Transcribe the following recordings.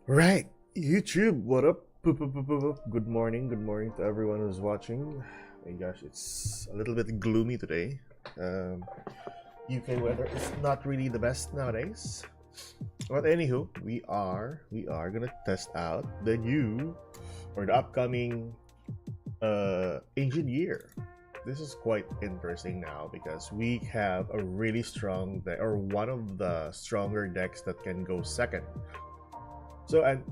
Right, YouTube, what up? Good morning, to everyone who's watching. My gosh, it's a little bit gloomy today. Um, UK weather is not really the best nowadays. But anywho, we are gonna test out the new or the upcoming ancient year. This is quite interesting now because we have a really strong deck, or one of the stronger decks that can go second. So, and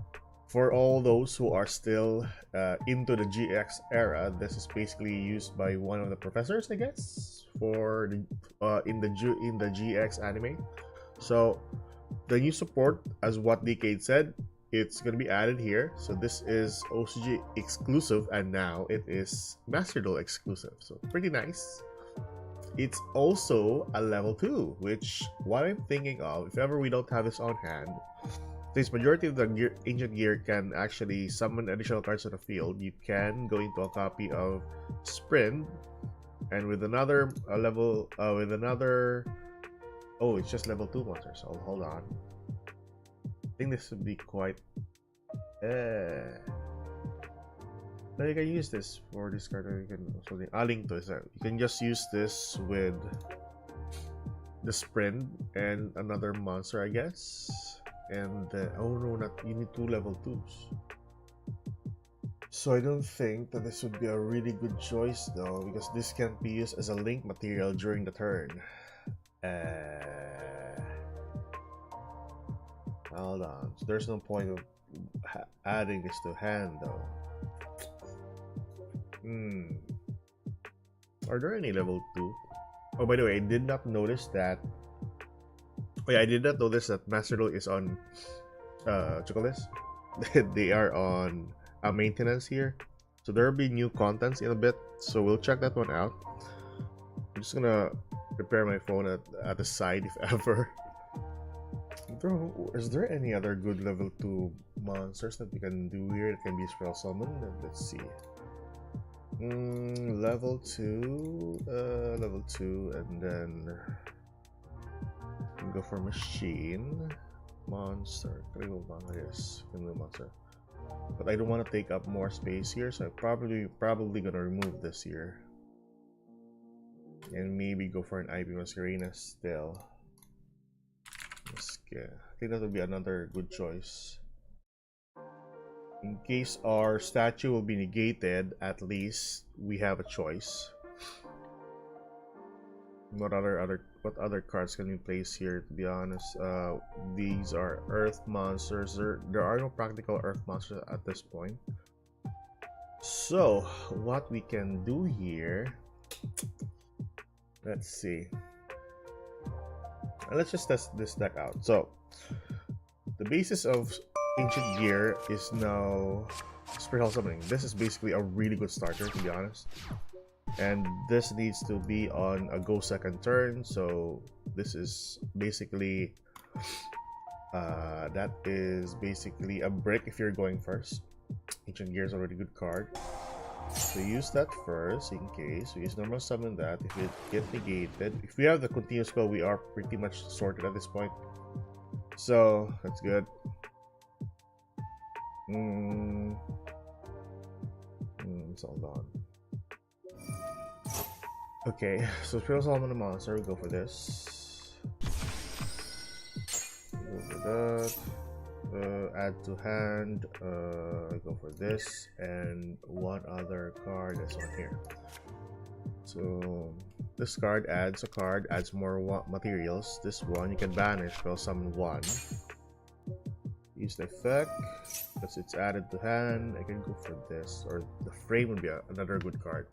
for all those who are still into the GX era, this is basically used by one of the professors, I guess, for the in the GX anime. So, the new support, as what Decade said, it's gonna be added here. So this is OCG exclusive, and now it is Master Duel exclusive. So pretty nice. It's also a level 2, which what I'm thinking of, if ever we don't have this on hand, since majority of the ancient gear can actually summon additional cards on the field, you can go into a copy of Sprint, and with another oh, it's just level 2 monsters. So hold on. I think this would be quite. Now you can use this for this card. You can also link to it. You can just use this with the Sprint and another monster, I guess. And oh no, not you need 2 level 2s. So I don't think that this would be a really good choice though, because this can't be used as a link material during the turn. Hold on. So there's no point of adding this to hand though. Are there any level 2? Oh, by the way, I did not notice that. Oh yeah, I did not notice that Master Duel is on Chocolate. They are on maintenance here, so there will be new contents in a bit, so we'll check that one out. I'm just gonna prepare my phone at the side if ever. Is there any other good level 2 monsters that we can do here that can be spell summoned? Let's see. Level 2, and then go for machine monster. Yes, monster. But I don't want to take up more space here, so I'm probably gonna remove this here, and maybe go for an IP Masquerena still. I think that would be another good choice. In case our statue will be negated, at least we have a choice. What other cards can we place here? To be honest, these are Earth monsters. There are no practical Earth monsters at this point. So what we can do here? Let's see. And let's just test this deck out. So the basis of Ancient Gear is now Spiritual Summoning. This is basically a really good starter, to be honest. And this needs to be on a go second turn, so this is basically that is basically a brick if you're going first. Ancient Gear is already a good card, so use that first in case. We use normal summon that. If it gets negated, if we have the continuous spell, we are pretty much sorted at this point, so that's good. It's all gone. Okay, so Spiritual Summon the monster, we go for this. Go for that. Add to hand. Go for this, and one other card that's on here. So this card adds a card, adds more materials. This one you can banish. Spell summon 1. Use the effect because it's added to hand. I can go for this, or the frame would be another good card.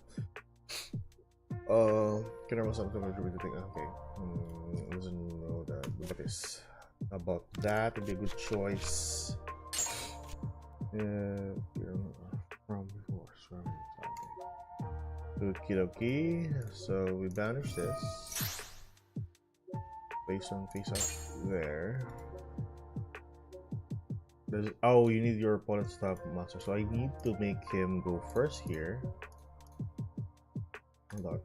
Can I was something to think? Okay, doesn't know that. What is about that? Would be a good choice. From before, okay. Okie. So we banish this. Face up there. Oh, you need your opponent's top monster, so I need to make him go first here. Hold on.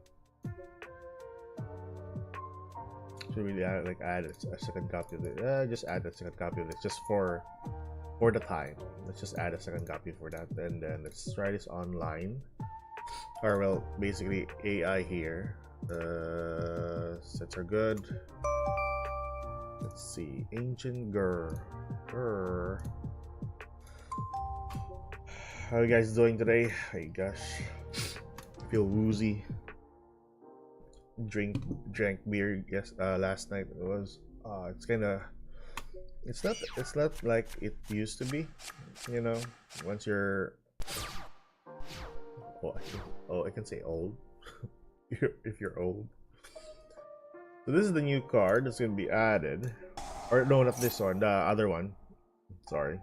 Should really add a second copy of it. Just add a second copy of this just for for the time. Let's just add a second copy for that, and then let's try this online. Or well, basically AI here. Sets are good. Let's see, Ancient Grr. How you guys doing today? Hey gosh, I feel woozy. Drank beer last night. It was it's not like it used to be, you know, once you're I can say old. If you're old. So this is the new card that's gonna be added, or no, not this one, the other one. Sorry.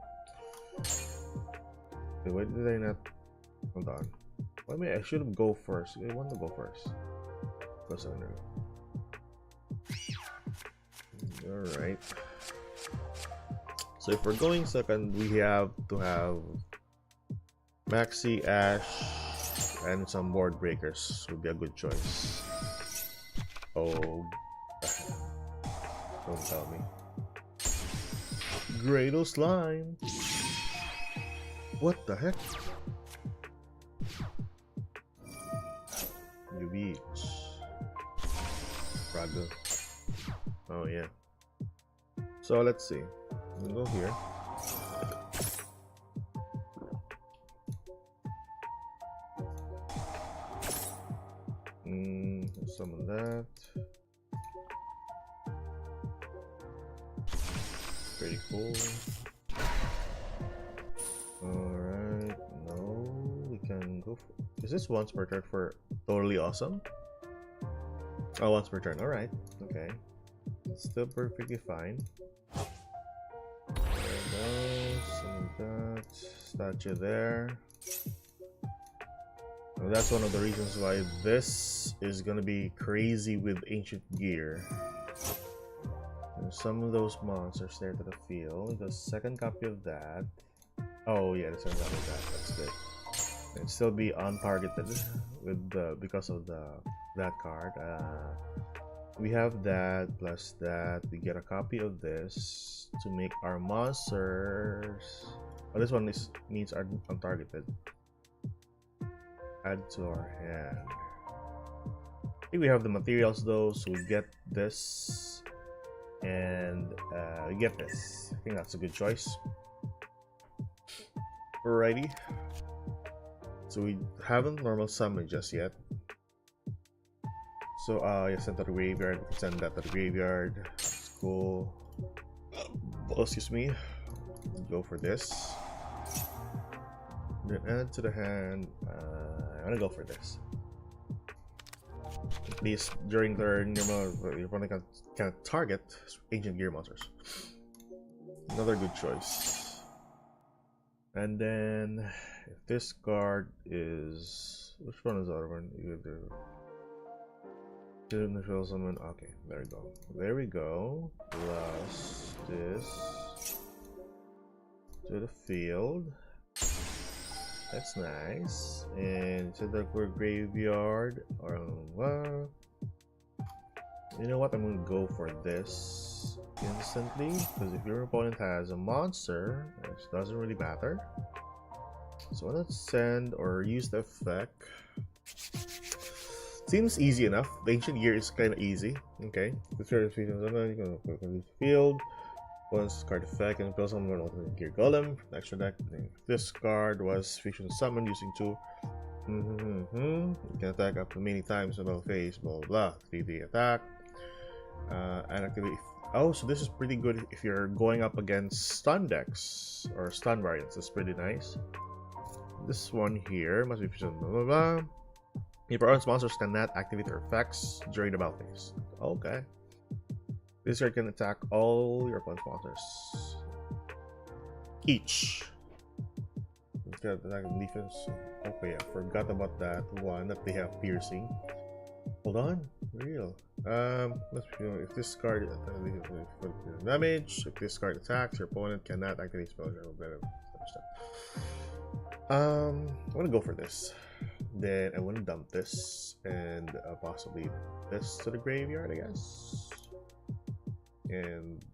Wait, why did I not? Hold on. Why may I should have go first? I want to go first. All right. So if we're going second, we have to have Maxi, Ash, and some board breakers would be a good choice. Oh, don't tell me. Grado Slime. What the heck? You beach. Praga. Oh yeah. So let's see. We'll go here. Summon that. Pretty cool. Alright, no, we can go for... Is this once per turn for Totally Awesome? Oh, once per turn, alright, okay. It's still perfectly fine. There we go, summon that, statue there. And that's one of the reasons why this is gonna be crazy with Ancient Gear. And some of those monsters there to the field. The second copy of that. Oh yeah, the second copy of that. That's good. And still be untargeted with because of that card. We have that plus that. We get a copy of this to make our monsters. Oh, this one means are untargeted. Add to our hand. I think we have the materials though, so we get this and we get this. I think that's a good choice. Alrighty. So we haven't normal summoned just yet. So yeah, send to the graveyard. We can send that to the graveyard. It's cool. Oh, excuse me. Go for this. Then add to the hand. I'm gonna go for this. At least during turn, your opponent can target Ancient Gear monsters. Another good choice. And then, if this card is... Which one is the other one? Summon. Okay, there we go. There we go. Plus this to the field. That's nice. And to the graveyard. Or you know what? I'm gonna go for this instantly, because if your opponent has a monster, it doesn't really matter. So I'm gonna send or use the effect. Seems easy enough. The Ancient Gear is kind of easy. Okay. The field. Once card effect and build someone ultimate gear golem. Extra deck. This card was fusion summoned using 2. You can attack up to many times in the phase. Blah blah. 3D attack. And activate. Oh, so this is pretty good if you're going up against stun decks or stun variants. That's pretty nice. This one here must be fusion. Blah blah blah. Your opponent's monsters cannot activate their effects during the battle phase. Okay. This card can attack all your opponent's monsters. Each. Instead of attacking defense. Okay, I forgot about that one that they have piercing. Hold on. Real. If this card damage, if this card attacks, your opponent cannot activate spells. I'm gonna go for this. Then I want to dump this and possibly this to the graveyard, I guess. And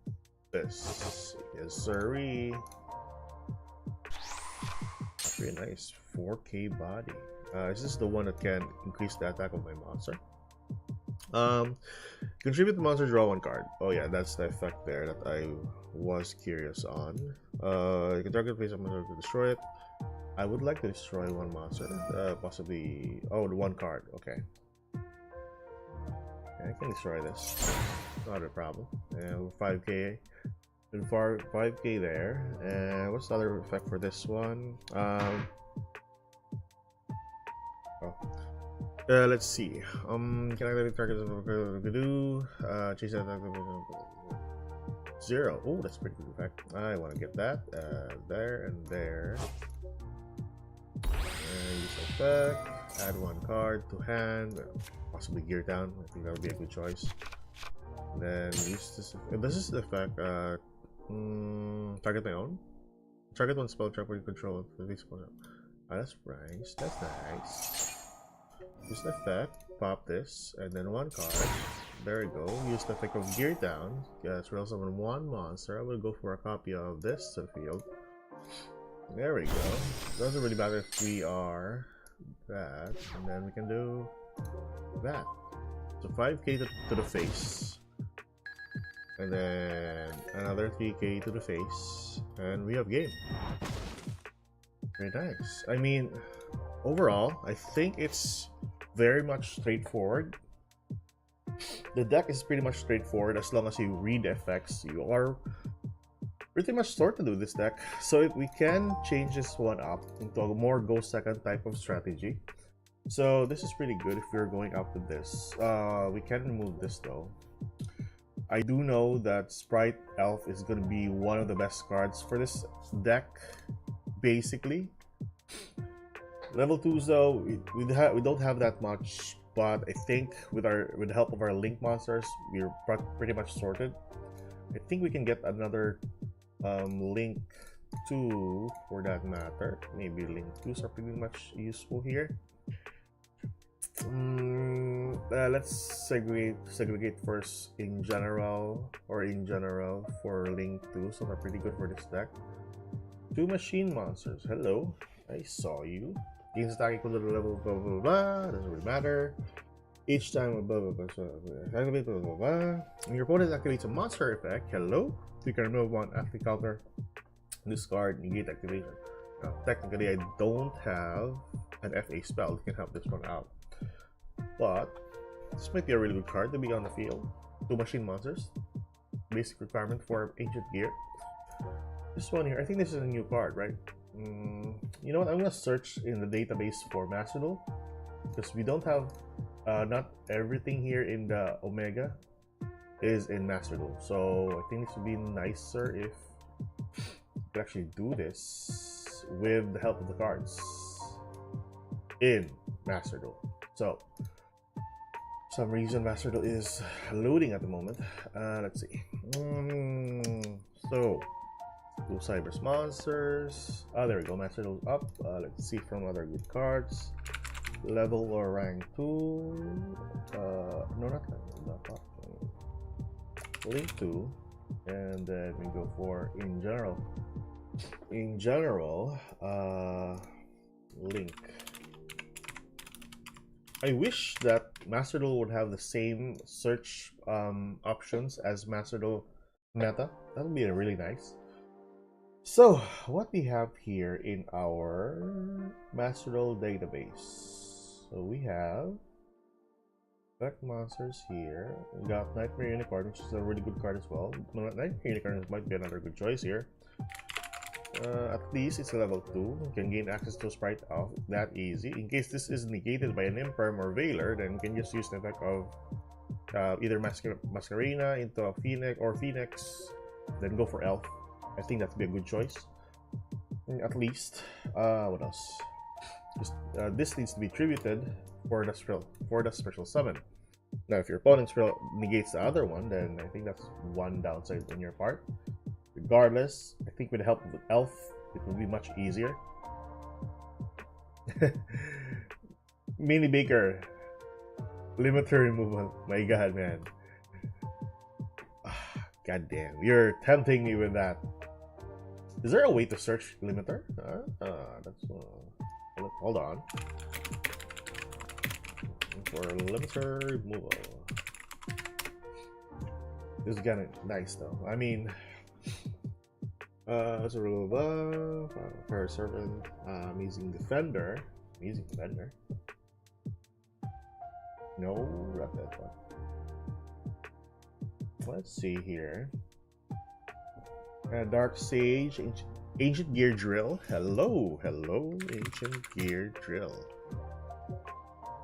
this. Yes, sirree. Very nice. 4K body. Is this the one that can increase the attack of my monster? Contribute to monster, draw 1 card. Oh yeah, that's the effect there that I was curious on. You can target face of monster to destroy it. I would like to destroy 1 monster, possibly. Oh, the 1 card. Okay. I can destroy this. Not a problem. 5K. And 5K there. And what's the other effect for this one? Let's see. Can I activate target chase attack 0. Oh, that's pretty good effect. I want to get that. There and there. Use effect. Add 1 card to hand. Possibly gear down. I think that would be a good choice. And then use this. This is the effect. Target my own. Target 1 spell trap where you control it. That's nice. That's nice. Use the effect. Pop this, and then 1 card. There we go. Use the effect of gear down. Yes, we also have 1 monster. I will go for a copy of this to the field. There we go. Doesn't really matter if we are that, and then we can do that. So 5K to the face, and then another 3K to the face, and we have game. Very nice. I mean, overall, I think it's very much straightforward. The deck is pretty much straightforward as long as you read the effects. You are pretty much sorted with this deck. So if we can change this one up into a more go second type of strategy. So this is pretty good if we're going up with this. We can remove this though. I do know that Sprite Elf is going to be one of the best cards for this deck, basically. Level 2s though, we don't have that much, but I think with the help of our Link monsters, we're pretty much sorted. I think we can get another Link 2 for that matter. Maybe Link 2s are pretty much useful here. Let's segregate first in general for Link 2, so they're pretty good for this deck. 2 machine monsters. Hello, I saw you. Gains attack equal to the level blah blah blah. Doesn't really matter. Each time blah blah blah activate blah blah blah. When your opponent activates a monster effect, hello, you can remove 1 active counter. Discard, negate activation. Now, technically, I don't have an FA spell that can help this one out. But this might be a really good card to be on the field. 2 machine monsters. Basic requirement for Ancient Gear. This one here, I think this is a new card, right? You know what? I'm gonna search in the database for Master Duel because we don't have not everything here in the Omega is in Master Duel. So I think this would be nicer if we could actually do this with the help of the cards in Master Duel. So for some reason Master Duel is loading at the moment. Let's see. So 2 Cyber's monsters. There we go. Master Duel up. Let's see from other good cards. Level or rank 2. No, not that. Link 2. And then we go for in general. Link. I wish that Master Duel would have the same search options as Master Duel Meta. That would be really nice. So, what we have here in our Master Duel database. So we have Deck monsters here. We got Nightmare Unicorn, which is a really good card as well. Nightmare Unicorn might be another good choice here. At least it's a level 2. You can gain access to Sprite Elf that easy. In case this is negated by an Imperm or Veiler, then you can just use the effect of either Masquerina into a Phoenix, then go for Elf. I think that would be a good choice. At least. What else? This needs to be tributed for the special summon. Now, if your opponent negates the other one, then I think that's one downside on your part. Regardless, I think with the help of Elf, it will be much easier. Mini Baker. Limiter removal. My god, man. God damn. You're tempting me with that. Is there a way to search limiter? That's hold on. For limiter removal. This is kind of nice though. I mean, it's a removal, Fire Servant, Amazing Defender. Amazing Defender. No, not that one. Let's see here. Dark Sage, Ancient Gear Drill. Hello, Ancient Gear Drill.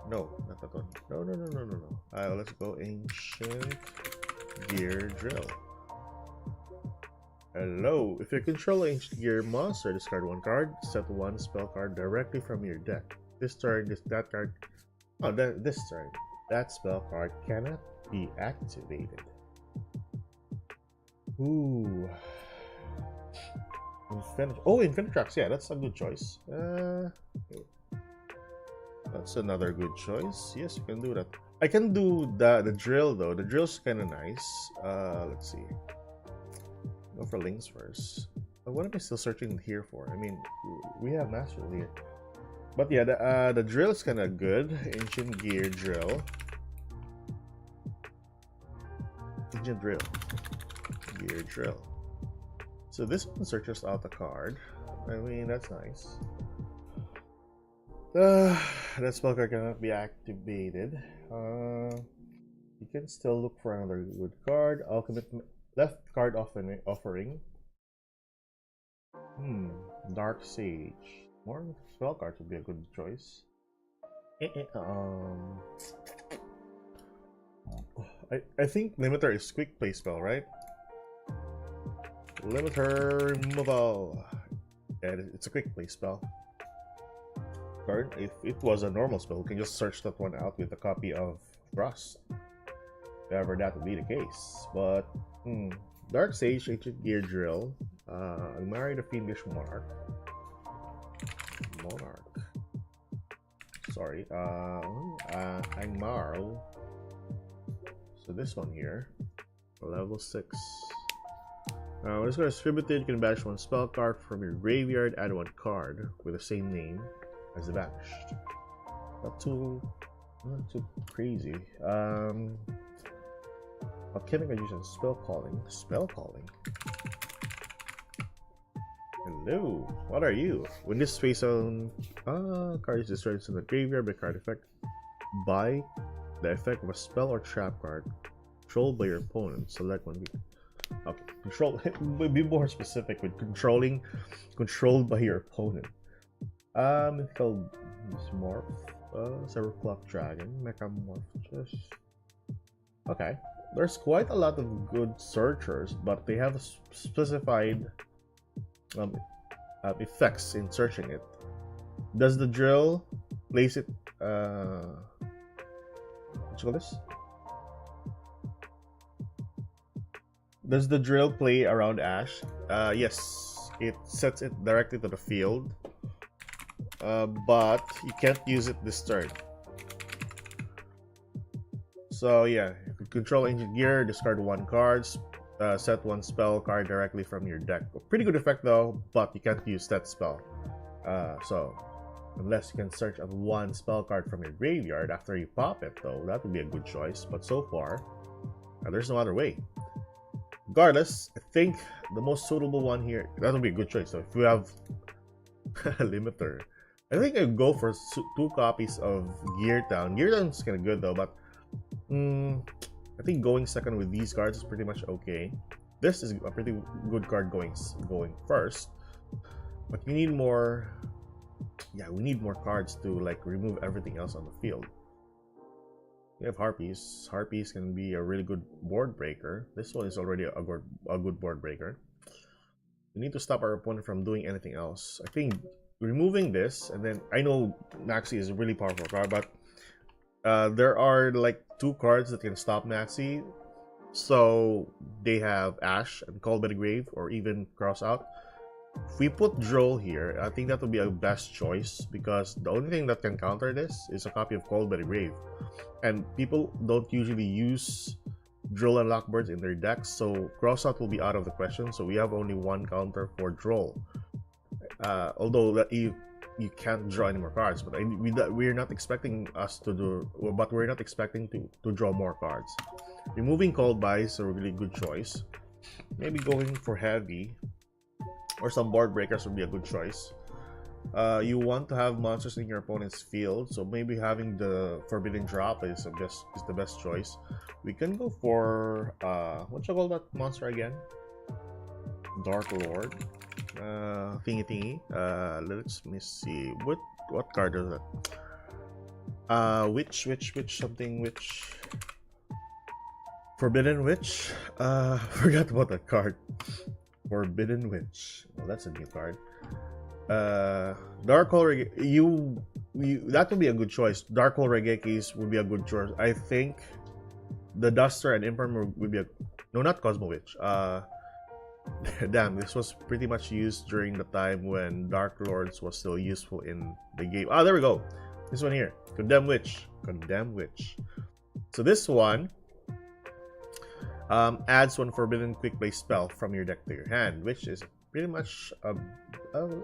No, not that one. No. Let's go Ancient Gear Drill. Hello. If you control Ancient Gear monster, discard one card, set one spell card directly from your deck. This turn, that card. Oh, this turn, that spell card cannot be activated. Ooh. Infinitrax. Yeah, that's a good choice. That's another good choice. Yes, you can do that. I can do the drill though. The drill's kind of nice. Let's see. Go for links first. What am I still searching here for? I mean, we have Master Duel here. But yeah, the drill is kind of good. Ancient Gear Drill. Ancient Drill. Gear Drill. So this one searches out the card. I mean, that's nice. That spell card cannot be activated. You can still look for another good card. Ultimate left card offering. Dark Sage. More spell cards would be a good choice. I think Limiter is quick play spell, right? Limiter removal. Yeah, it's a quick play spell. Card. If it was a normal spell, we can just search that one out with a copy of Frost. If ever that would be the case. But Dark Sage, Ancient Gear Drill. Marry the Fiendish Monarch. Sorry. Angmar. So this one here. Level 6. When this card is distributed, you can banish one spell card from your graveyard, add one card with the same name as the banished. Not too crazy. Alchemical use spell calling. Hello, what are you? When this face on card is destroyed in the graveyard by card effect by the effect of a spell or trap card controlled by your opponent, select one. Okay, control. Be more specific with controlled by your opponent. Mythical Morph, Cyberclock Dragon, Mechamorph. Okay, there's quite a lot of good searchers, but they have specified effects in searching it. Does the drill place it? What you call this? Does the drill play around Ash? Yes, it sets it directly to the field, but you can't use it this turn. So yeah, if you control Ancient Gear, discard one card, set one spell card directly from your deck. Pretty good effect though, but you can't use that spell. So unless you can search out one spell card from your graveyard after you pop it though, that would be a good choice. But so far, there's no other way. Regardless, I think the most suitable one here, that would be a good choice. So if you have a limiter, I think I'd go for 2 copies of Gear Town. Gear Town's kind of good though, but I think going second with these cards is pretty much okay. This is a pretty good card going first, but we need more. Yeah, we need more cards to like remove everything else on the field. We have Harpies. Harpies can be a really good board breaker. This one is already a good board breaker. We need to stop our opponent from doing anything else. I think removing this, and then I know Maxi is a really powerful card, but there are like 2 cards that can stop Maxi. So they have Ash and Called by the Grave, or even Cross Out. If we put Droll here, I think that would be a best choice, because the only thing that can counter this is a copy of Called by the Grave. And people don't usually use Droll and Lockbirds in their decks, so Crossout will be out of the question. So we have only one counter for Droll. Although that you can't draw any more cards, but we're not expecting us to do. But we're not expecting to draw more cards. Removing Cold Buy is a really good choice. Maybe going for heavy or some board breakers would be a good choice. You want to have monsters in your opponent's field, so maybe having the Forbidden Drop is the best choice. We can go for what you call that monster again? Dark Lord. Thingy. Let me see. What card is that? Witch something witch. Forbidden Witch. Forgot about that card. Forbidden Witch. Well, that's a new card. Dark Hole that would be a good choice. Dark Hole Regekis would be a good choice. I think the Duster and Imperm would be no, not Cosmo Witch. Damn, this was pretty much used during the time when Dark Lords was still useful in the game. Ah, there we go. This one here, Condemn Witch. So this one adds one Forbidden Quick Play spell from your deck to your hand, which is pretty much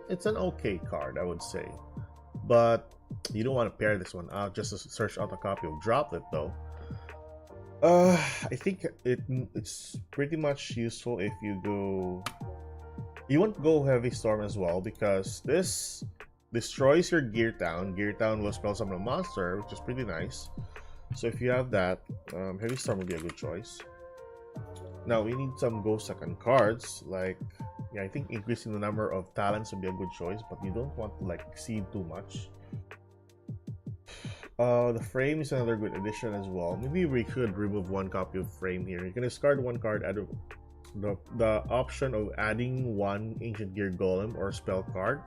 it's an okay card, I would say. But you don't want to pair this one out just to search out a copy of Droplet, though. I think it's pretty much useful if you go. You want to go Heavy Storm as well, because this destroys your Gear Town. Gear Town will spell summon a monster, which is pretty nice. So if you have that, Heavy Storm would be a good choice. Now we need some Ghost Second cards, like I think increasing the number of talents would be a good choice, but you don't want to like exceed too much. The Frame is another good addition as well. Maybe we could remove one copy of Frame here. You can discard one card, add the option of adding one Ancient Gear Golem or spell card.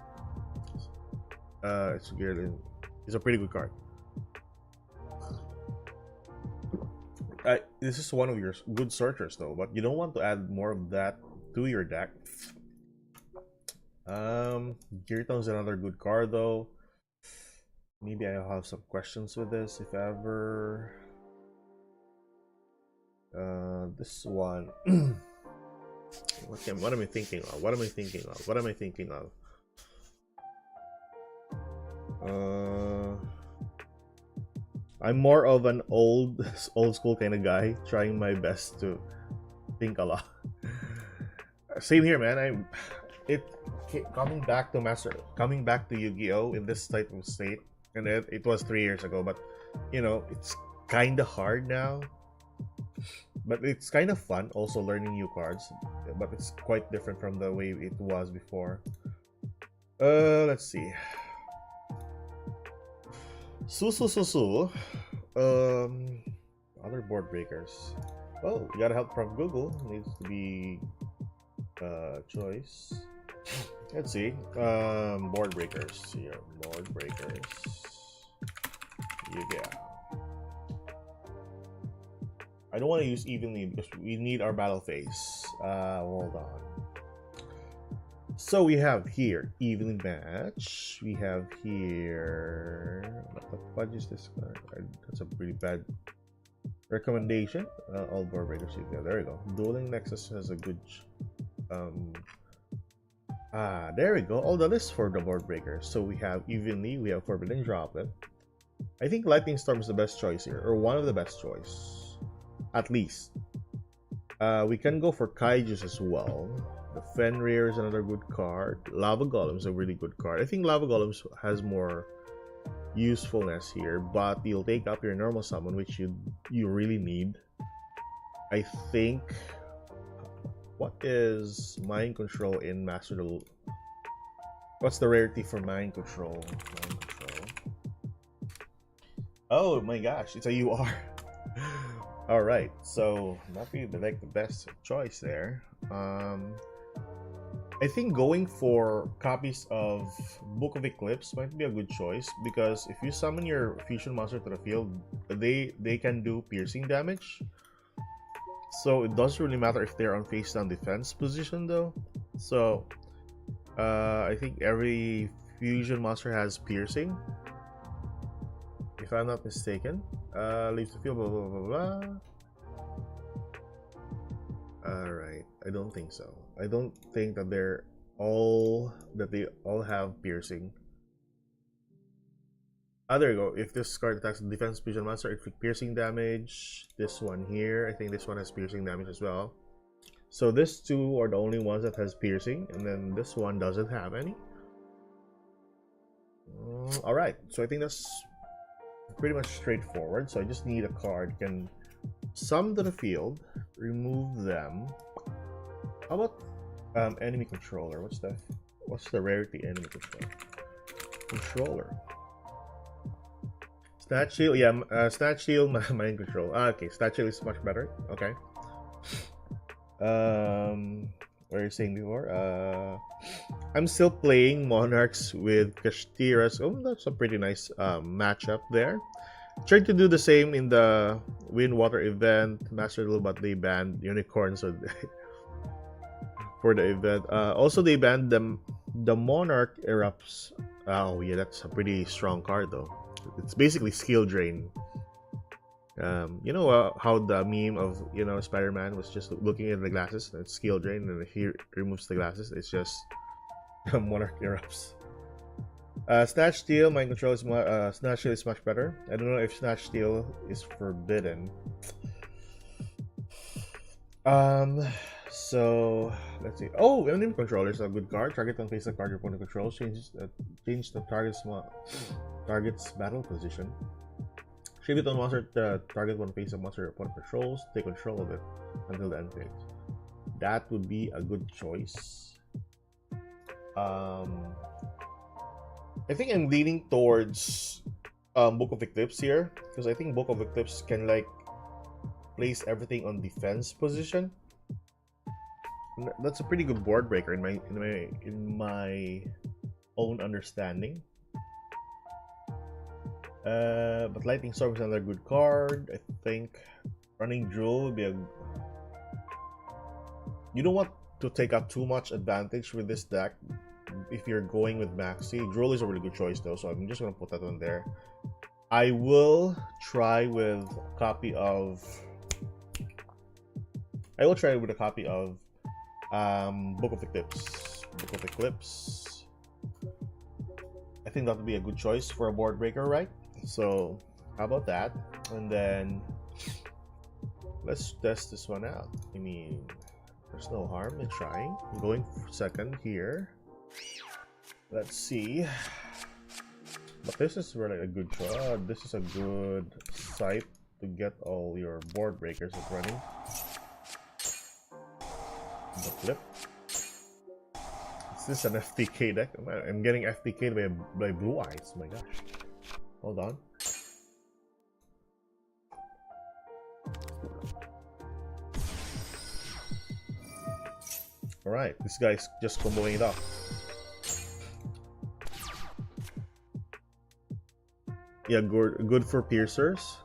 It's a pretty good card. This is one of your good searchers though, but you don't want to add more of that to your deck. Gear Town is another good card though. Maybe I'll have some questions with this if ever. This one. What am I thinking of? I'm more of an old school kind of guy, trying my best to think a lot. Same here, man. Coming back to Yu-Gi-Oh in this type of state, and it was 3 years ago, but you know, it's kind of hard now. But it's kind of fun also learning new cards, but it's quite different from the way it was before. Let's see. Other board breakers. Oh, you got help from Google. Needs to be choice. Let's see. Board breakers here. Board breakers. Yeah. I don't want to use evenly because we need our battle phase. Hold on. So we have here evenly match. We have here. What is this card? That's a pretty bad recommendation. All board breakers. Yeah, there we go. Dueling Nexus has a good. There we go. All the list for the board breakers. So we have evenly. We have Forbidden Droplet. I think Lightning Storm is the best choice here, or one of the best choice, at least. We can go for Kaijus as well. The Fenrir is another good card. Lava Golem is a really good card. I think Lava Golem has more usefulness here, but you'll take up your normal summon, which you really need. I think. What is Mind Control in Master Duel? What's the rarity for Mind Control? Oh my gosh, it's a UR. All right, so not really the best choice there. I think going for copies of Book of Eclipse might be a good choice, because if you summon your fusion monster to the field, they can do piercing damage. So it doesn't really matter if they're on face down defense position though. So I think every fusion monster has piercing, if I'm not mistaken. Leaves the field, blah blah blah blah. Alright, I don't think so. I don't think that they all have piercing. Ah, there you go. If this card attacks the defense fusion monster, it inflicts piercing damage. This one here, I think this one has piercing damage as well. So these two are the only ones that has piercing, and then this one doesn't have any. Alright, so I think that's pretty much straightforward. So I just need a card can summon to the field, remove them. How about enemy controller? What's the rarity enemy controller? Snatch shield, yeah, snatch shield, mind control. Okay, snatch shield is much better. Okay. What are you saying before? I'm still playing Monarchs with Kashtiras. Oh, that's a pretty nice matchup there. Tried to do the same in the Wind Water event, Master Duel, but they banned Unicorn, so for the event. Also, they banned the Monarch Erupts. Oh yeah, that's a pretty strong card though. It's basically skill drain. You know how the meme of Spider-Man was just looking at the glasses, and it's skill drain, and he removes the glasses. It's just Monarch Erupts. Snatch Steal, mind control is Snatch Steal is much better. I don't know if Snatch Steal is forbidden. So let's see. Oh, enemy controller is a good card. Target on face the card your opponent controls. Change the target's battle position. Shield it on monster. The target one face of monster your opponent controls. Take control of it until the end phase. That would be a good choice. I think I'm leaning towards Book of Eclipse here, because I think Book of Eclipse can like place everything on defense position. That's a pretty good board breaker in my own understanding. But Lightning Storm is another good card. I think running Duel would be a. You don't want to take up too much advantage with this deck if you're going with Maxi. Duel is a really good choice though, so I'm just gonna put that on there. I will try with a copy of. Book of Eclipse. I think that would be a good choice for a board breaker, right? So how about that? And then let's test this one out. I mean, there's no harm in trying. I'm going for second here. Let's see. But this is really a good choice. This is a good site to get all your board breakers up running. The flip. Is this an FTK deck? I'm getting FTK'd by Blue Eyes. Oh my gosh. Hold on. Alright, this guy's just comboing it up. Yeah, good for piercers.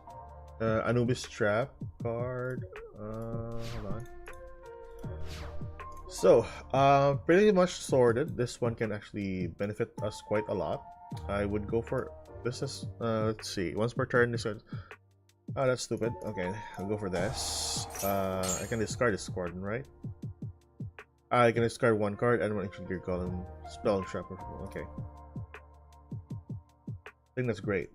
Anubis Trap card. Hold on. So, pretty much sorted. This one can actually benefit us quite a lot. I would go for this. Is let's see. Once per turn, this one. Oh, that's stupid. Okay, I'll go for this. I can discard this card, right? I can discard one card and one extra gear column. Spell and trap. Okay. I think that's great.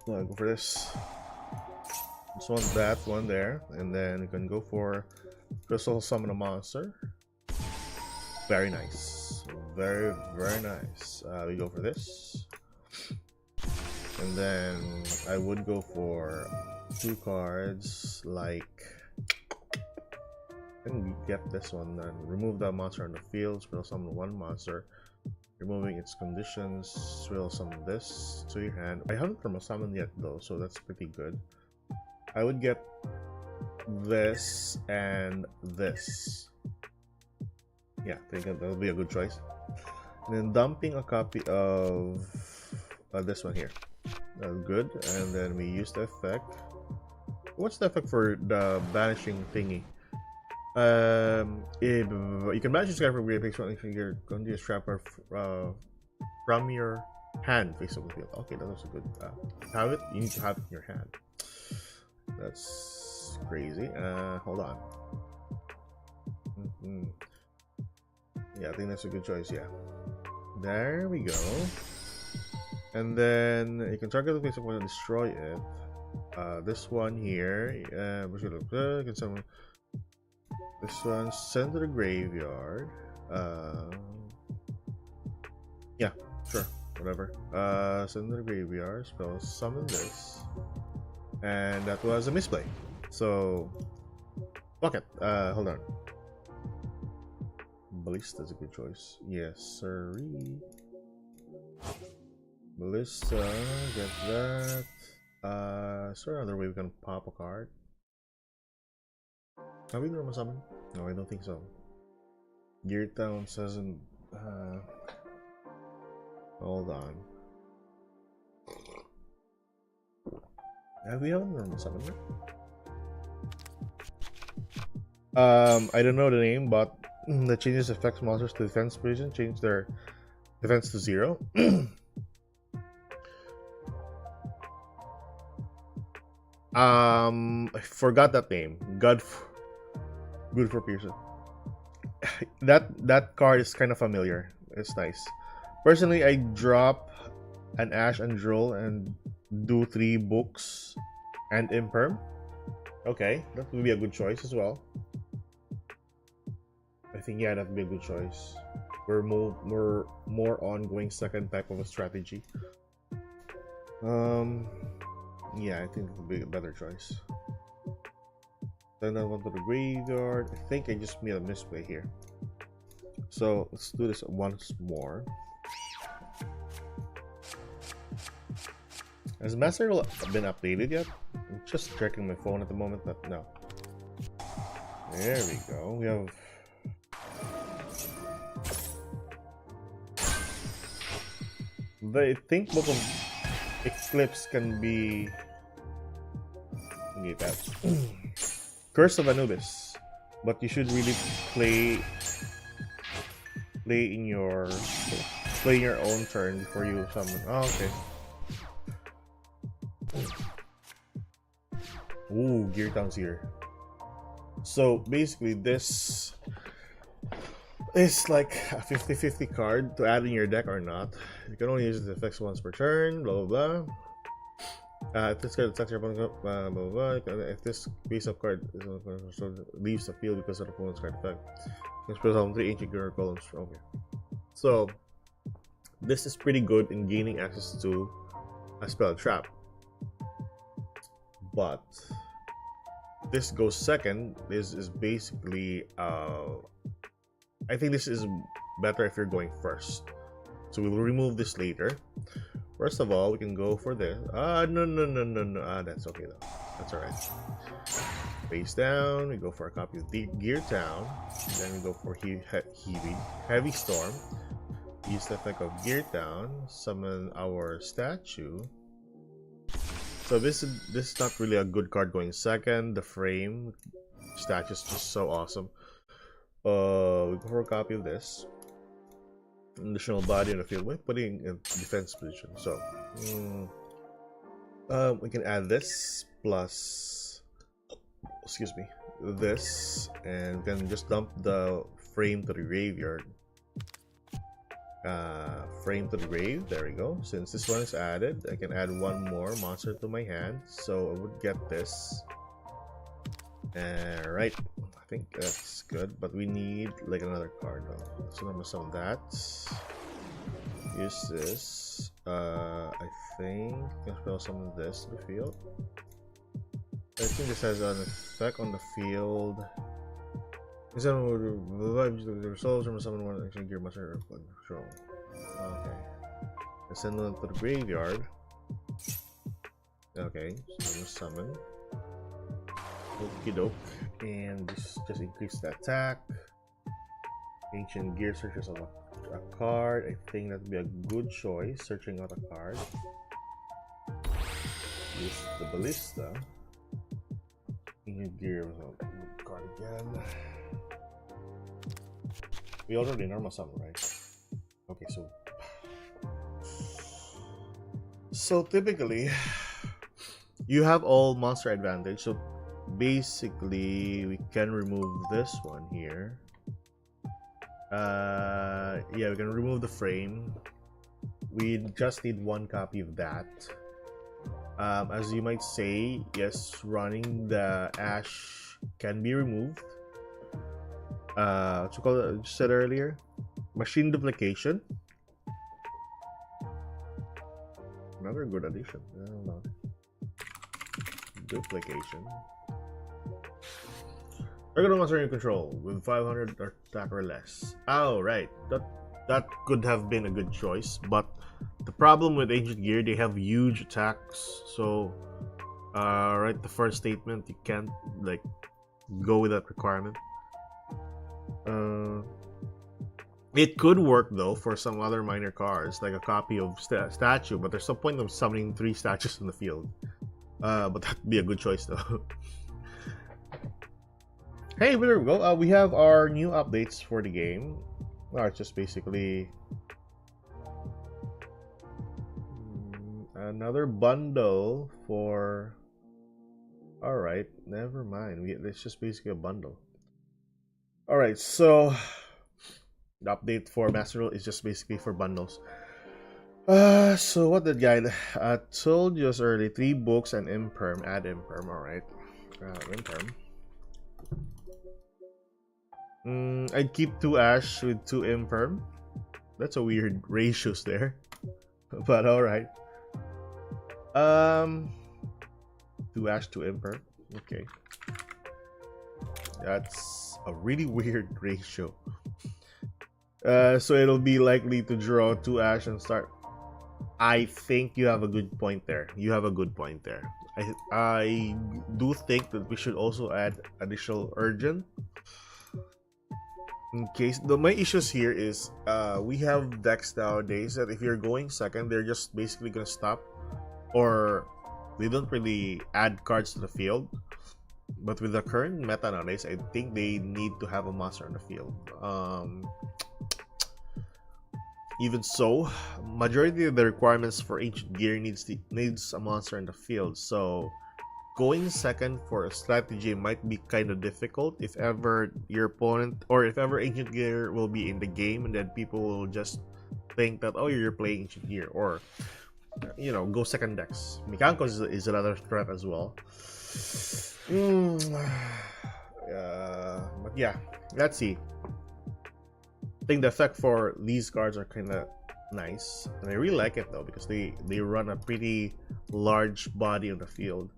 I'll go for this. Just want that one there, and then you can go for Crystal Summon a Monster. Very nice, very nice. We go for this, and then I would go for two cards. Like, I can get this one then. Remove that monster on the field. Crystal Summon one monster. Removing its conditions. Will summon this to your hand. I haven't summoned yet though, so that's pretty good. I would get this and this. Yeah, I think that'll be a good choice. And then dumping a copy of this one here. Good. And then we use the effect. What's the effect for the banishing thingy? You can banish this guy from grave if you're going to use trapper from your hand face of the field. Okay, that was a good. Have it. You need to have it in your hand. That's crazy. Hold on. Yeah, I think that's a good choice. Yeah. There we go. And then you can target the place of and destroy it. This one here. This one send to the graveyard. Yeah, sure, whatever. Send to the graveyard. Spell summon this, and that was a misplay. So, fuck it. Hold on. Ballista's a good choice. Yes, sirree. Ballista, get that. Is there another way we can pop a card? Have we normal summon? No, I don't think so. Gear Town doesn't. Hold on. Have we have a normal summon? I don't know the name, but the changes affects monsters to defense position. Change their defense to 0. I forgot that name. Good for Pearson. that card is kind of familiar. It's nice. Personally, I drop an Ash and Droll and do 3 books and Imperm. Okay, that would be a good choice as well. I think yeah, that would be a good choice. We're more ongoing second type of a strategy. Yeah, I think it would be a better choice. Then I went to the graveyard. I think I just made a misplay here. So let's do this once more. Has Master Duel been updated yet? I'm just checking my phone at the moment, but no. There we go. We have. I think both of Eclipse can be. Need that. Curse of Anubis, but you should really play in your own turn before you summon. Oh, okay. Ooh, Gear Town's here. So basically, this is like a 50-50 card to add in your deck or not. You can only use it to effects once per turn. Blah blah blah. If this card attacks your opponent, blah blah blah. If this piece of card leaves the field because of the opponent's card effect, you can spell on 3 ancient girl columns. Okay. So this is pretty good in gaining access to a spell trap. But this goes second. This is basically I think this is better if you're going first. So we'll remove this later. First of all, we can go for this. No. That's okay though. That's alright. Face down, we go for a copy of Gear Town. Then we go for Heavy Storm. Use the effect of Gear Town. Summon our statue. So this is not really a good card going second. The frame statue is just so awesome. We go for a copy of this. Additional body in the field. We're putting in defense position. So we can add this plus, excuse me, this, and we can just dump the frame to the graveyard. Frame to the grave. There we go. Since this one is added, I can add one more monster to my hand. So I would get this. Alright, I think that's good, but we need like another card though. So I'm gonna summon that. Use this. I think I can spell summon this to the field. I think this has an effect on the field. The results from summon one action gear master control. Okay. I send one to the graveyard. Okay, so I'm gonna summon. Okie doke, and this just increase the attack. Ancient Gear searches out a card. I think that would be a good choice. Searching out a card. Use the Ballista. Ancient Gear was a card again. We already normal summon, right? Okay, so typically you have all monster advantage. So basically, we can remove this one here. Yeah, we can remove the frame. We just need one copy of that. As you might say, yes, running the ash can be removed. What you call it? You said earlier, machine duplication. Another good addition. I don't know. Duplication. Regular monster in control with 500 attack or less. Oh, right. That could have been a good choice, but the problem with Ancient Gear, they have huge attacks. So, right, the first statement, you can't like go with that requirement. It could work though for some other minor cards, like a copy of statue, but there's no point of summoning 3 statues in the field. But that'd be a good choice though. Hey, there we go. We have our new updates for the game. It's just basically another bundle for. All right, never mind. It's just basically a bundle. All right, so the update for Master Duel is just basically for bundles. So what did guy told you early? 3 books and imperm. Add imperm. All right, imperm. I'd keep 2 ash with 2 imperm. That's a weird ratios there, but all right. 2 ash, 2 imperm. Okay, that's a really weird ratio. So it'll be likely to draw 2 ash and start. I think you have a good point there. I do think that we should also add additional urgent. In case my issues here is we have decks nowadays that if you're going second, they're just basically gonna stop, or they don't really add cards to the field. But with the current meta nowadays, I think they need to have a monster on the field. Even so, majority of the requirements for Ancient Gear needs a monster in the field. So going second for a strategy might be kind of difficult if ever your opponent, or if ever Ancient Gear will be in the game, and then people will just think that, oh, you're playing Ancient Gear, or you know, go second decks. Mikanko is another threat as well. But yeah, let's see. I think the effect for these cards are kind of nice, and I really like it though because they run a pretty large body on the field.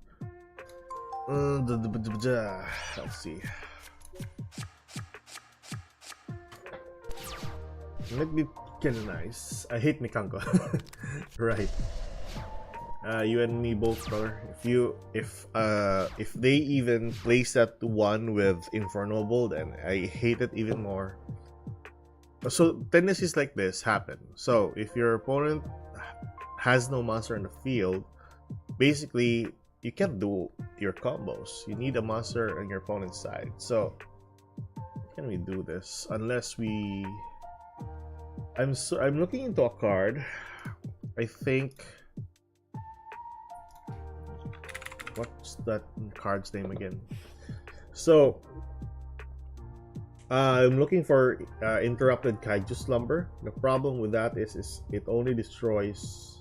Let's see. Might be kind of nice. I hate Mikanko. Right. You and me both, brother. If they even place that one with Infernal, then I hate it even more. So tendencies like this happen. So if your opponent has no monster in the field, basically you can't do your combos. You need a monster on your opponent's side. So can we do this? Unless we, I'm looking into a card. I think, what's that card's name again? So I'm looking for Interrupted Kaiju Slumber. The problem with that is it only destroys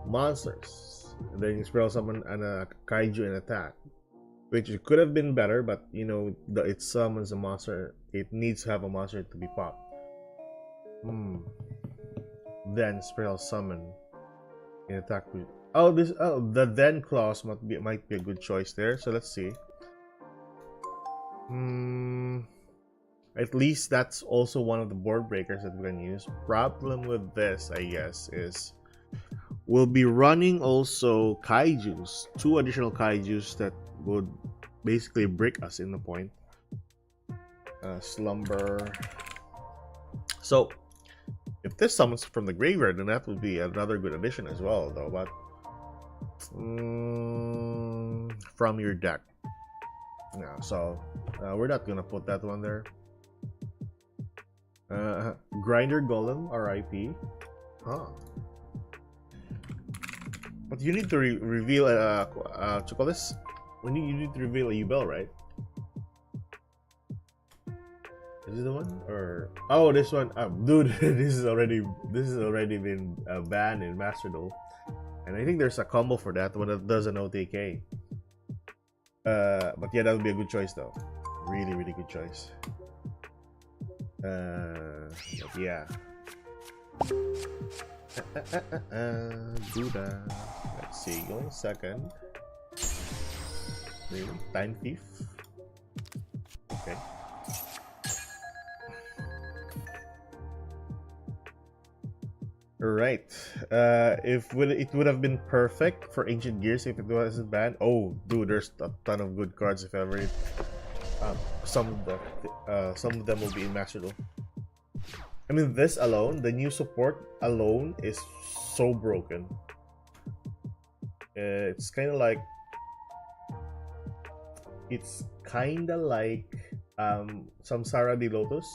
monsters. And then you spell summon and a Kaiju and attack, which could have been better, but you know, it summons a monster. It needs to have a monster to be popped. Then spell summon in attack. The then clause might be a good choice there. So let's see. At least that's also one of the board breakers that we can use. Problem with this, I guess, is we'll be running also kaijus, 2 additional kaijus that would basically break us in the point. Slumber. So if this summons from the graveyard, then that would be another good addition as well, though. But from your deck. Yeah, so we're not gonna put that one there. Grinder Golem, RIP. Huh. But you need to reveal what you call this? You need to reveal a UBell, right? Is this the one or oh this one? Dude, this is already been banned in Master Duel, and I think there's a combo for that one that does an OTK. But yeah, that would be a good choice though. Really, really good choice. But yeah. Buddha. Let's see. Going second. Really? Time thief. Okay. Right. If it would have been perfect for Ancient Gears if it wasn't banned. Oh, dude, there's a ton of good cards if ever. Some of them will be in Master Duel. I mean, this alone, the new support alone is so broken. It's kind of like Samsara de Lotus,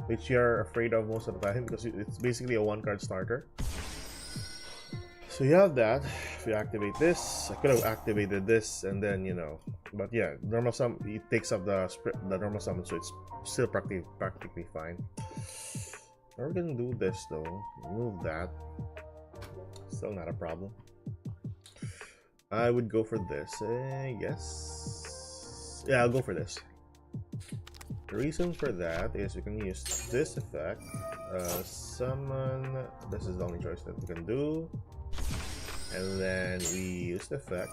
which you're afraid of most of the time because it's basically a one-card starter. So you have that. If you activate this, I could have activated this and then, you know, but yeah, normal summon, it takes up the normal summon, so it's still practically fine. We're gonna do this though. Remove that. Still not a problem. I would go for this, I guess. Yeah, I'll go for this. The reason for that is we can use this effect, summon. This is the only choice that we can do. And then we use the effect,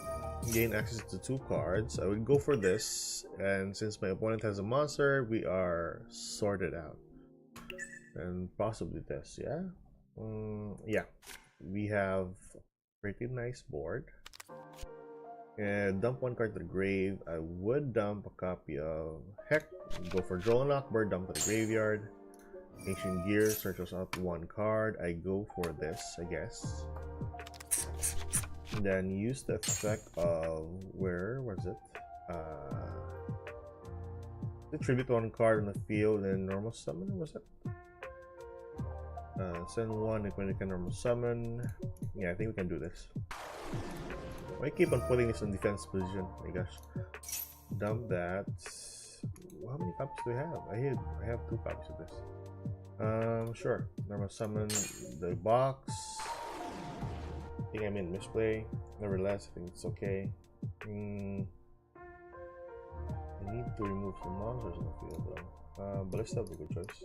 gain access to 2 cards. I would go for this, and since my opponent has a monster, we are sorted out. And possibly this, yeah? Yeah. We have a pretty nice board. And dump 1 card to the grave. I would dump a copy of Heck, go for Joel and Lockbird, dump to the graveyard. Ancient Gears, searches out 1 card. I go for this, I guess. And then use the effect of where was it? Tribute 1 card on the field and normal summon, was it? Send 1 when you can normal summon. Yeah, I think we can do this. Why keep on putting this in defense position? Oh my gosh. Dump that. How many copies do I have? I have 2 copies of this. Sure. Normal summon the box. I think I'm in misplay. Nevertheless, I think it's okay. I need to remove some monsters in the field though. But it's still a good choice.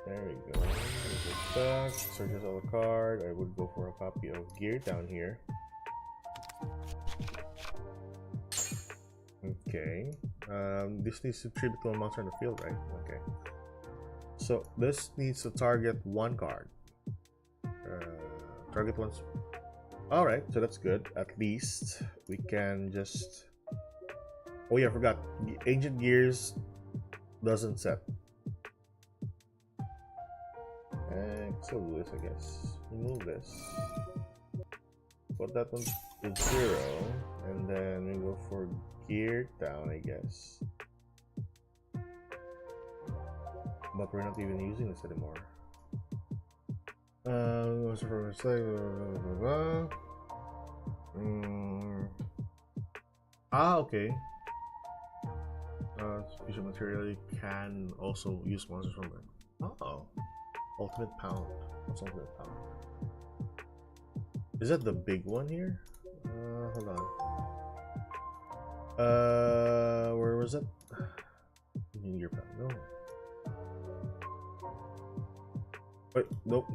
There we go. Searches all the card. I would go for a copy of Gear down here. Okay. This needs to tribute to a monster in the field, right? Okay. So this needs to target 1 card. Target once. Alright, so that's good. At least we can just. Oh yeah, I forgot. The Ancient Gears doesn't set. So do this, I guess. Remove this. Put that one to 0, and then we go for Gear down, I guess. But we're not even using this anymore. Okay. Fusion material, you can also use monsters from it. Oh. Ultimate Pound. What's Ultimate Pound? Is that the big one here? Hold on. Where was it? Your pound. No. Wait, nope.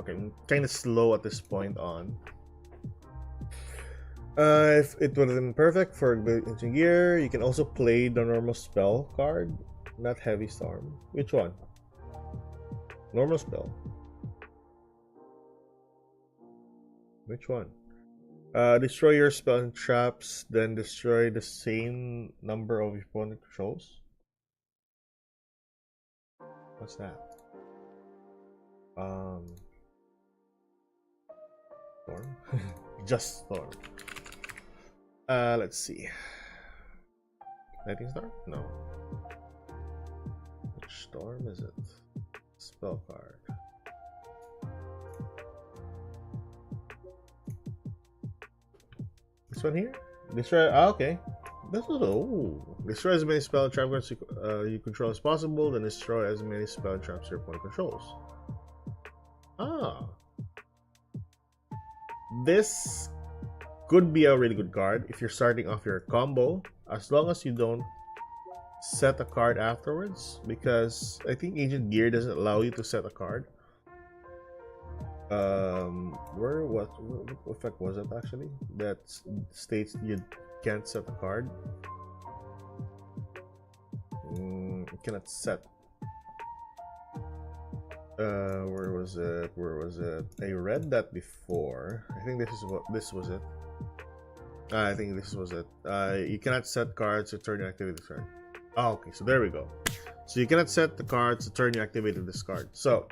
Okay, I'm kind of slow at this point on. If it would have been perfect for Ancient Gear, you can also play the normal spell card, not Heavy Storm. Which one? Normal spell. Which one? Destroy your spell and traps, then destroy the same number of your opponent controls. What's that? Storm? Just Storm. Let's see. Lightning Storm? No. Which storm is it? Spell card. This one here? Destroy. Ah, okay. This is destroy as many spell trap cards you control as possible, then destroy as many spell traps your opponent controls. Ah. This could be a really good card if you're starting off your combo, as long as you don't set a card afterwards, because I think Ancient Gear doesn't allow you to set a card. What effect was it actually that states you can't set a card? You cannot set. Where was it? I read that before. I think this was it. I think this was it. You cannot set cards to turn your activity turn. Oh, okay, so there we go. So you cannot set the cards to turn your activity this card. So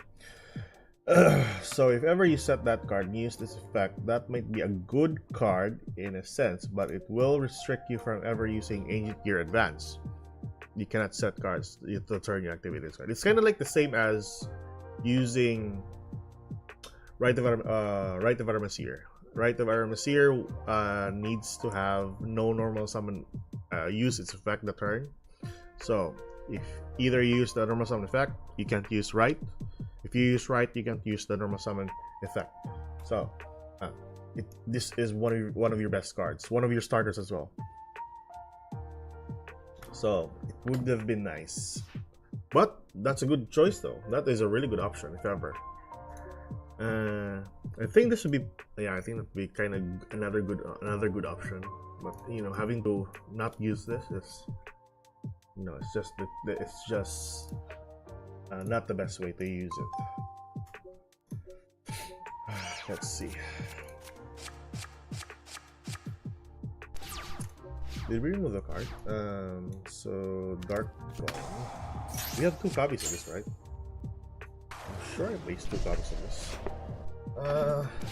if ever you set that card and use this effect, that might be a good card in a sense, but it will restrict you from ever using Ancient Gear Advance. You cannot set cards to turn your activity this card. It's kind of like the same as using Rite of Armaseer. Rite of Armaseer needs to have no normal summon use its effect the turn. So if either you use the normal summon effect, you can't use Rite. If you use Rite, you can't use the normal summon effect. So this is one of your best cards, one of your starters as well. So it would have been nice, but that's a good choice though. That is a really good option if ever. I think this would be, yeah, I think that would be kind of another good option. But you know, having to not use this is, you know, it's just not the best way to use it. Let's see. Did we remove the card? So Dark Gone. We have 2 copies of this, right? I'm sure at least 2 copies of this.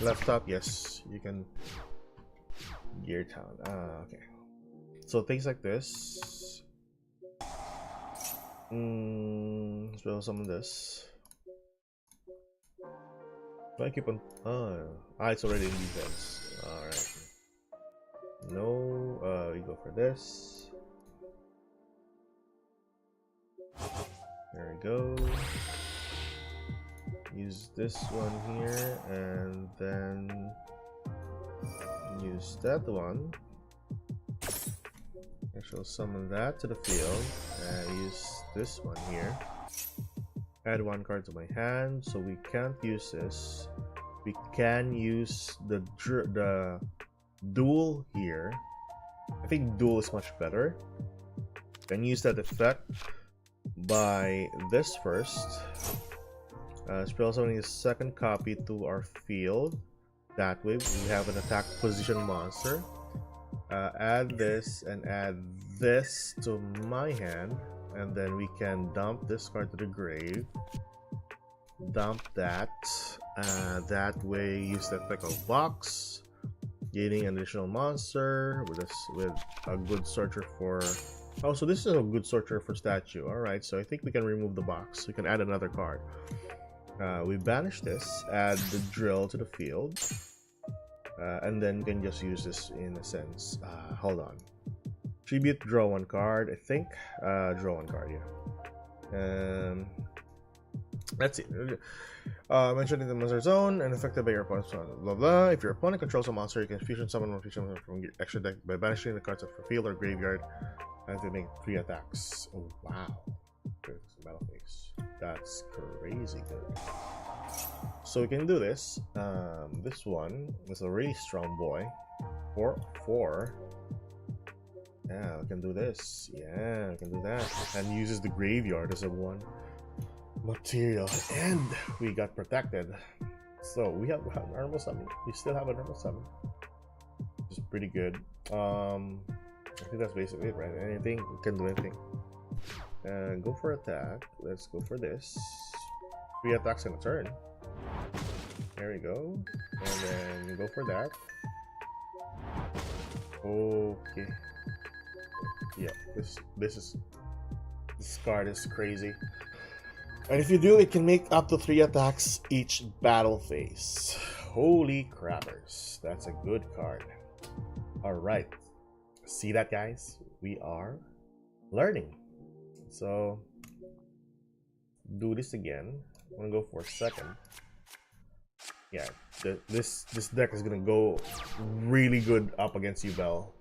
Left top, yes, you can. Gear Town. Okay. So things like this. Spell summon this. Do I keep on? It's already in defense. Alright. No, we go for this. There we go. Use this one here, and then use that one. I shall summon that to the field, and use this one here. Add 1 card to my hand, so we can't use this. We can use the Duel here. I think Duel is much better. Can use that effect by this first. Spell summoning is 2nd copy to our field. That way we have an attack position monster. Add this and add this to my hand, and then we can dump this card to the grave. Dump that. That way use the effect of box, gaining an additional monster with a good searcher for. Oh, so this is a good searcher for statue. Alright, so I think we can remove the box. We can add another card. We banish this, add the drill to the field, and then we can just use this in a sense. Hold on. Tribute, draw 1 card, I think. Draw 1 card, yeah. That's it. Mentioned in the monster zone and affected by your opponent's blah blah. If your opponent controls a monster, you can fusion summon one fusion from your extra deck by banishing the cards of the field or graveyard, and to make 3 attacks. Oh wow! There's a battle phase. That's crazy good. So we can do this. This one is a really strong boy. 4/4. Yeah, we can do this. Yeah, we can do that. And uses the graveyard as a 1 material, and we got protected. So we have a normal summon. We still have a normal summon, which is pretty good. I think that's basically it, right? Anything, we can do anything. Go for attack. Let's go for this. 3 attacks in a turn. There we go. And then go for that. Okay. Yeah, this card is crazy. And if you do, it can make up to 3 attacks each battle phase. Holy crappers, that's a good card. All right, see that, guys? We are learning. So do this again. I'm gonna go for a second. Yeah, this deck is gonna go really good up against Yubel.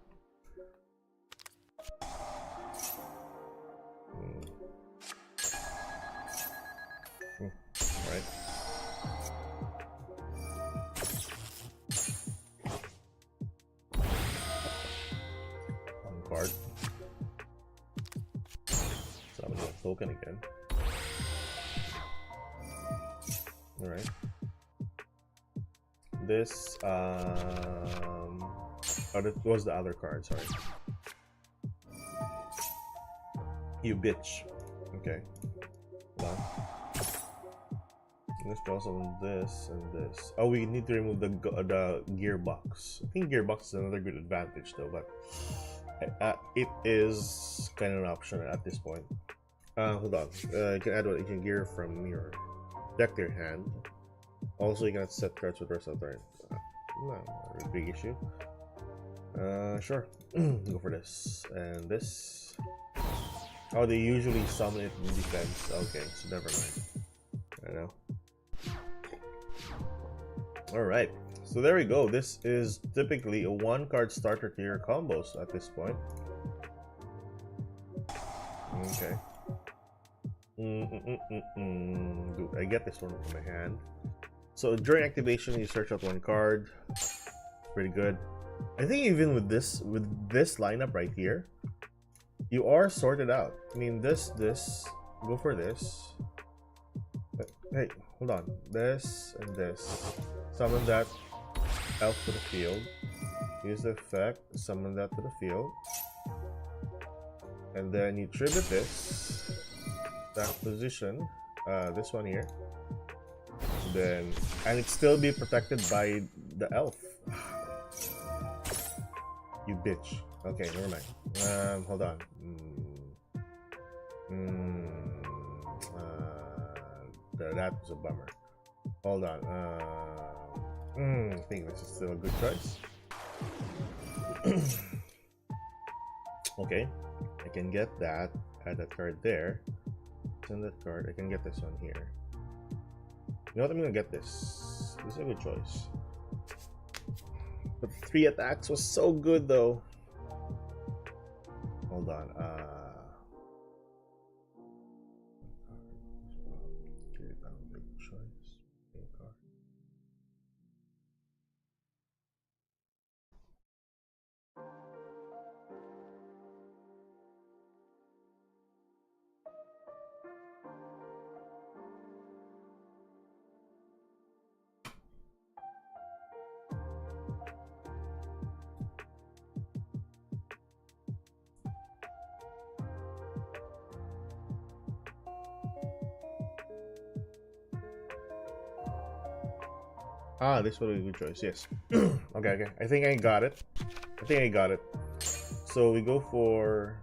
Alright. One card. So I'm gonna token again. Alright. This oh, that was the other card, sorry. You bitch. Okay. Well, let's also on this and this. Oh, we need to remove the gearbox. I think gearbox is another good advantage though, but it is kind of an option at this point. Hold on. You can add what you can gear from your deck to your hand. Also, you can set cards with rest of the turn. Not a big issue. Sure. Go for this and this. Oh, they usually summon it in defense. Okay, so never mind. I know. Alright, so there we go. This is typically a 1-card starter to your combos at this point. Okay. Dude, I get this one from my hand. So during activation, you search out 1 card. Pretty good. I think even with this lineup right here, you are sorted out. I mean, this, go for this. Hey, hold on. This and this. Summon that elf to the field. Use the effect. Summon that to the field. And then you tribute this. That position. This one here. And it still be protected by the elf. You bitch. Okay, never mind. Hold on. That was a bummer. Hold on. I think this is still a good choice. Okay, I can get that. Add that card there. Send that card. I can get this one here. You know what? I'm gonna get this. This is a good choice. But 3 attacks was so good though. Hold on. Ah, this would be a good choice, yes. Okay. I think I got it. So we go for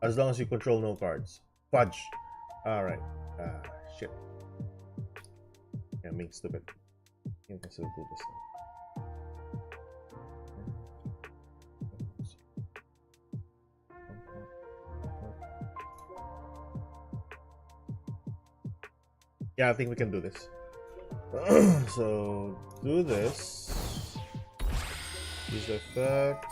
as long as you control no cards. Fudge. Alright. Shit. Yeah, I'm being stupid. I can still do this now. Yeah, I think we can do this. So do this. Use the effect.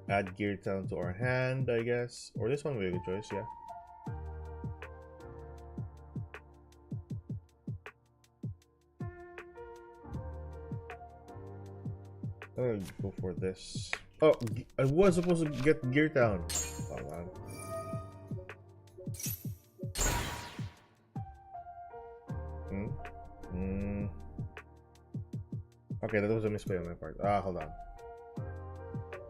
Add Gear Town to our hand, I guess. Or this one would be a good choice, yeah. I'm gonna go for this. Oh, I was supposed to get Gear Town. Hold on. Okay, that was a misplay on my part. Hold on.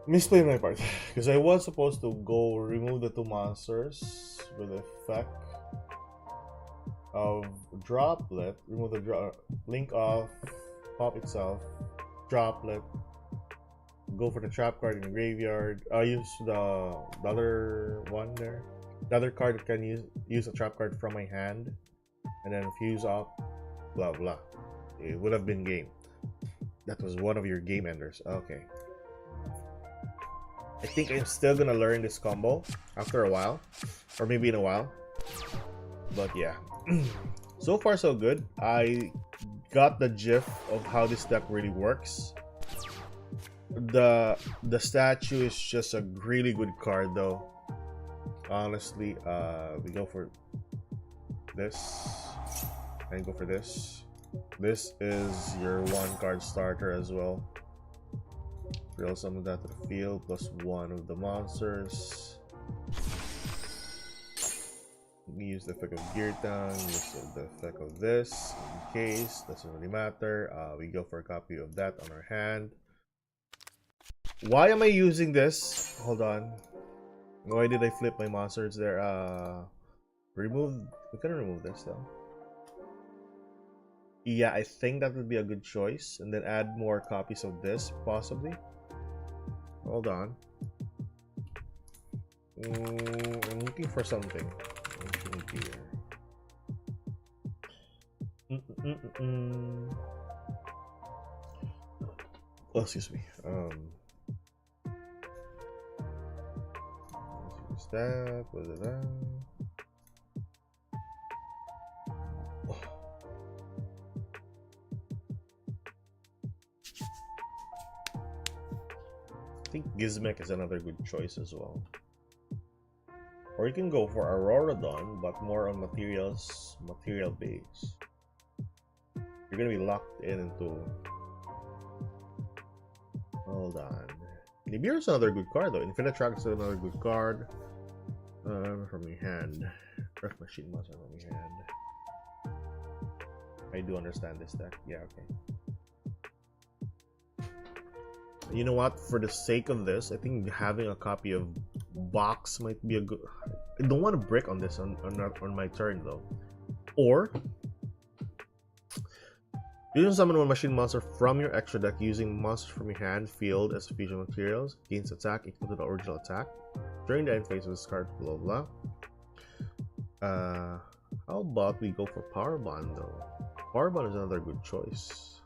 Misplay on my part. Because I was supposed to go remove the 2 monsters with the effect of Droplet. Remove the link off, pop itself, Droplet, go for the trap card in the graveyard. I'll use the other one there. The other card that can use a trap card from my hand, and then fuse up, blah blah. It would have been game. That was one of your game enders. Okay. I think I'm still gonna learn this combo after a while, or maybe in a while. But yeah, so far so good. I got the gist of how this deck really works. The statue is just a really good card though. Honestly, we go for this and go for this. This is your 1-card starter as well. Real summon that to the field plus 1 of the monsters. We use the effect of Gear Down, use the effect of this in case, doesn't really matter. We go for a copy of that on our hand. Why am I using this? Hold on. Why did I flip my monsters there? We can remove this though. Yeah, I think that would be a good choice. And then add more copies of this, possibly. Hold on. I'm looking for something. Oh, excuse me. Let's use that. Blah, blah, blah. I think Gizmek is another good choice as well. Or you can go for Auroradon, but more on material base. You're gonna be locked into. Hold on. Nibiru is another good card though. Infinite Track is another good card. From your hand. Breath Machine Monster from your hand. I do understand this deck. Yeah, okay. You know what? For the sake of this, I think having a copy of Box might be a good. I don't want to break on this on my turn though. Or you can summon one machine monster from your extra deck using monsters from your hand field as fusion materials. Gains attack equal to the original attack. During the end phase of this card, blah blah. How about we go for Power Bond though? Power Bond is another good choice.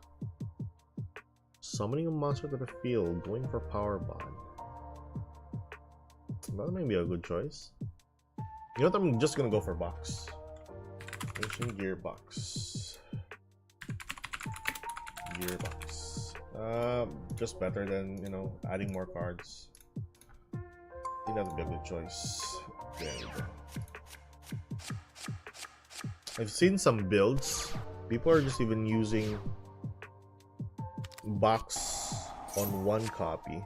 Summoning a monster to the field, going for Power Bond. That may be a good choice. You know what? I'm just gonna go for Box. Ancient Gearbox. Just better than, you know, adding more cards. I think that would be a good choice. There we go. I've seen some builds. People are just even using Box on 1 copy.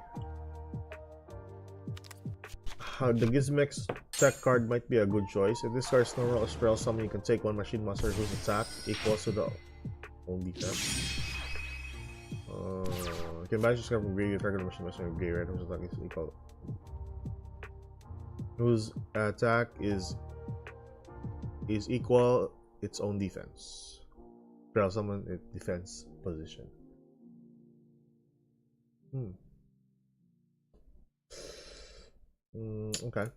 The Gizmex tech card might be a good choice. If this card is normal or spell summon, you can take 1 machine monster whose attack equals to the own defense. You can banish this card from graveyard, target machine monster from graveyard, whose attack is equal. Whose attack is equal its own defense. Spell summon its defense position. Okay.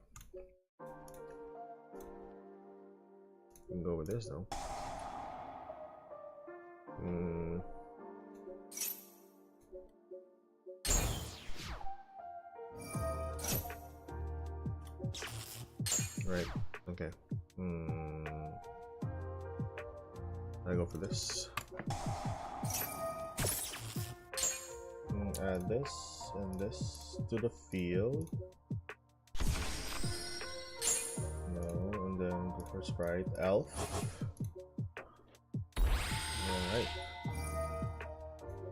We can go with this though. Right. Okay. I go for this. Add this and this to the field. No, and then go for Sprite Elf. Alright.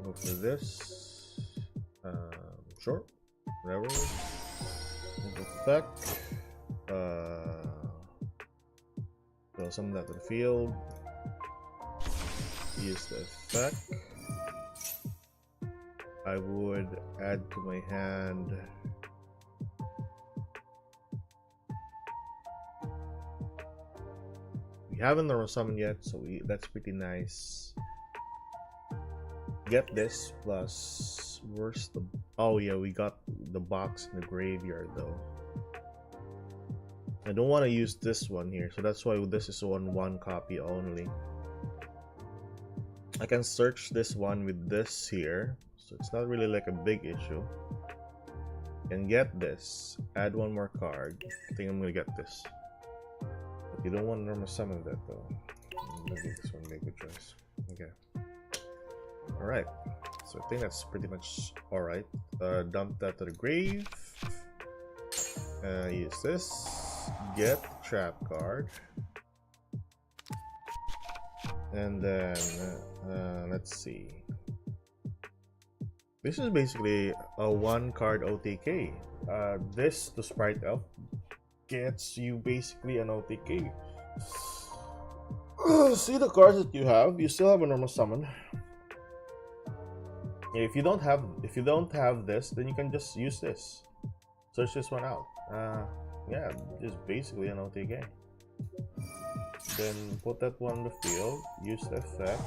Go for this. Sure. Whatever. Effect. Throw some of that to the field. Use the effect. I would add to my hand we haven't normal summon yet, so that's pretty nice. get this plus where's the, oh yeah, we got the box in the graveyard though. I don't want to use this one here, so that's why this is on one copy only. I can search this one with this here, so it's not really like a big issue. And get this, add one more card. I think I'm gonna get this. But you don't want to normal summon that though. Maybe this one make a choice. Okay. Alright. So I think that's pretty much alright. Dump that to the grave. Use this. Get trap card. And then let's see. This is basically a one card OTK. This, the Sprite Elf, gets you basically an OTK. See the cards that you have. You still have a normal summon. Yeah, if you don't have this, then you can just use this. Search this one out. Yeah, just basically an OTK. Then put that one in the field. Use the effect.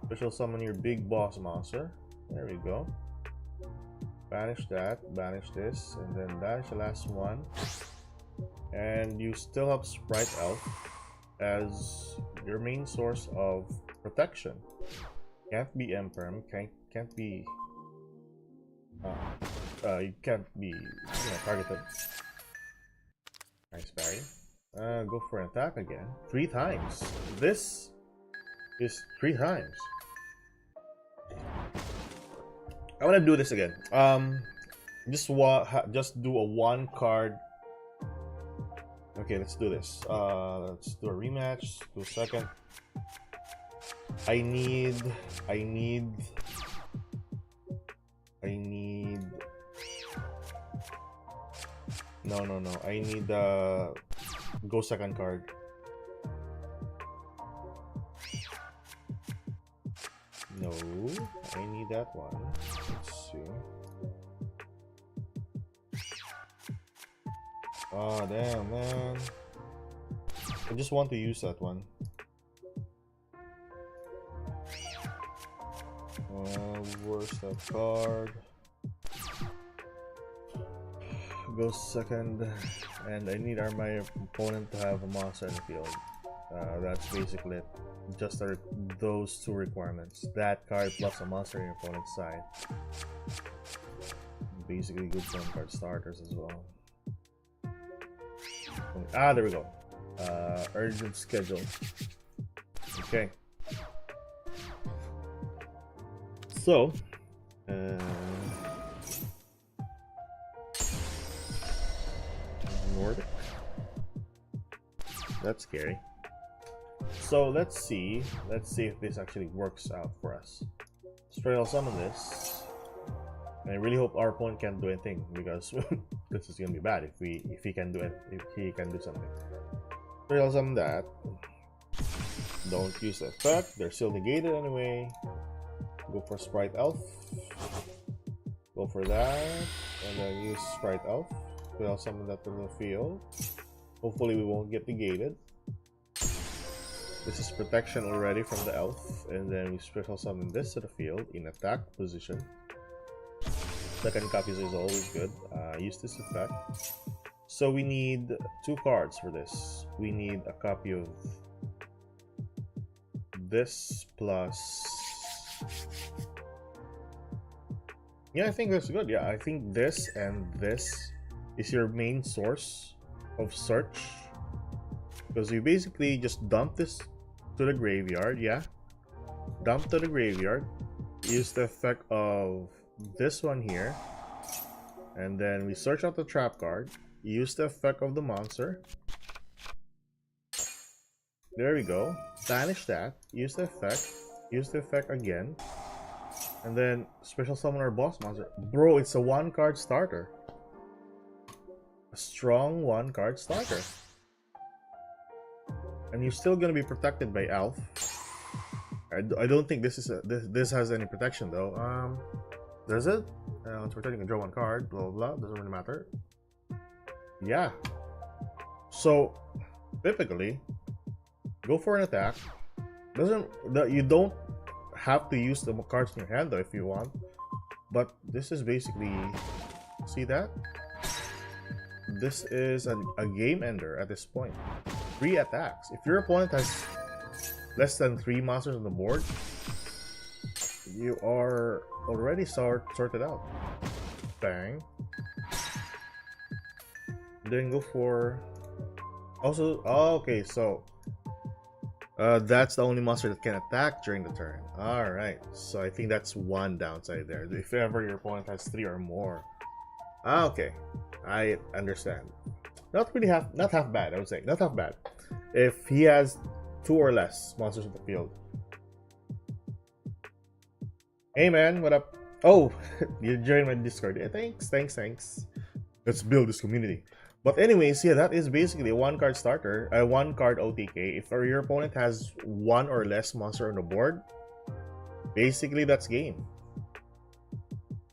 Special summon your big boss monster. There we go. Banish that. Banish this, and then banish the last one. And you still have Sprite Elf as your main source of protection. Can't be Emperor. Can't be. You can't be targeted. Nice parry. Go for an attack again. 3 times. This is 3 times. I want to do this again. Just do a 1 card. Okay, let's do this. Let's do a rematch. Do a second. I need. No. I need go second card. No, I need that one. Let's see. Oh damn, man. I just want to use that one. Where's that card? Go second, and I need my opponent to have a monster in the field. That's basically it. Just those 2 requirements. That card plus a monster in your opponent's side. Basically good for card starters as well. There we go. Urgent schedule. Okay. So, Nordic. That's scary. So let's see if this actually works out for us. Straight, I'll summon this, and I really hope our opponent can't do anything, because this is gonna be bad if he can do it. If he can do something. Straight, I'll summon that. Don't use the effect. They're still negated anyway. Go for Sprite Elf. Go for that, and then use Sprite Elf. Straight, I'll summon that to the field. Hopefully we won't get negated. This is protection already from the elf, and then we special summon this to the field in attack position. Second copies is always good. Use this effect. So we need 2 cards for this. We need a copy of this plus. Yeah, I think that's good. Yeah, I think this and this is your main source of search, because you basically just dump this to the graveyard. Yeah, dump to the graveyard, use the effect of this one here, and then we search out the trap card, use the effect of the monster. There we go. Banish that, use the effect again, and then special summon our boss monster. Bro, it's a 1 card starter. A strong 1 card starter. And you're still gonna be protected by Elf. I don't think this is this has any protection though. Does it? Once we're turning, you can draw 1 card. Blah blah. Doesn't really matter. Yeah. So typically, go for an attack. You don't have to use the cards in your hand though if you want. But this is basically, see that? This is a game ender at this point. 3 attacks. If your opponent has less than 3 monsters on the board, you are already sorted out. Bang. Then go for... Also, oh, okay, so... that's the only monster that can attack during the turn. Alright, so I think that's one downside there. If ever your opponent has 3 or more. Ah, okay. I understand. Not half bad, I would say. Not half bad. If he has 2 or less monsters on the field. Hey man, what up? Oh, you joined my Discord. Yeah, thanks. Let's build this community. But anyways, yeah, that is basically a 1-card starter, a 1-card OTK. If your opponent has 1 or less monster on the board, basically that's game.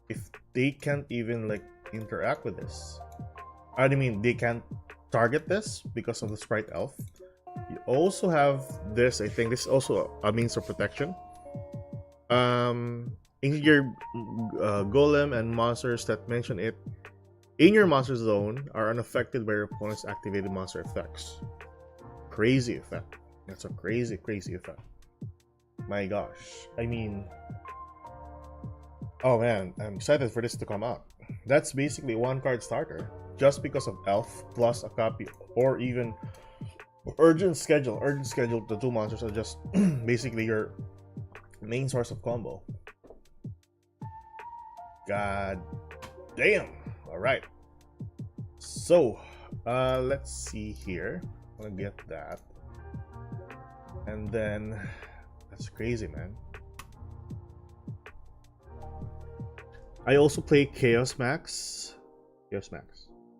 If they can't even like interact with this, I mean they can't target this because of the sprite elf. You also have this. I think this is also a means of protection. In your golem and monsters that mention it in your monster zone are unaffected by your opponent's activated monster effects. Crazy effect. That's a crazy effect. My gosh. I mean, oh man, I'm excited for this to come out. That's basically a 1-card starter just because of elf plus a copy, or even urgent schedule. The 2 monsters are just basically your main source of combo. God damn. All right, so let's see here. I'm gonna get that, and then that's crazy, man. I also play Chaos Max.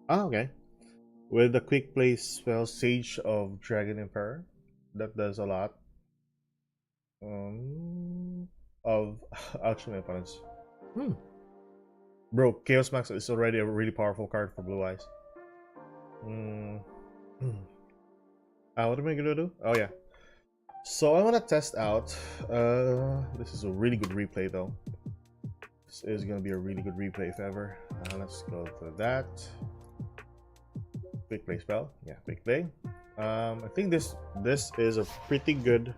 Ah, okay, with the quick play spell Sage of Dragon Emperor. That does a lot of ouch, my opponents. Bro, Chaos Max is already a really powerful card for Blue Eyes. What am I gonna do? Oh yeah. So I wanna test out. This is a really good replay though. This is gonna be a really good replay if ever. Let's go to that. Quick play spell. Yeah, quick play. I think this is a pretty good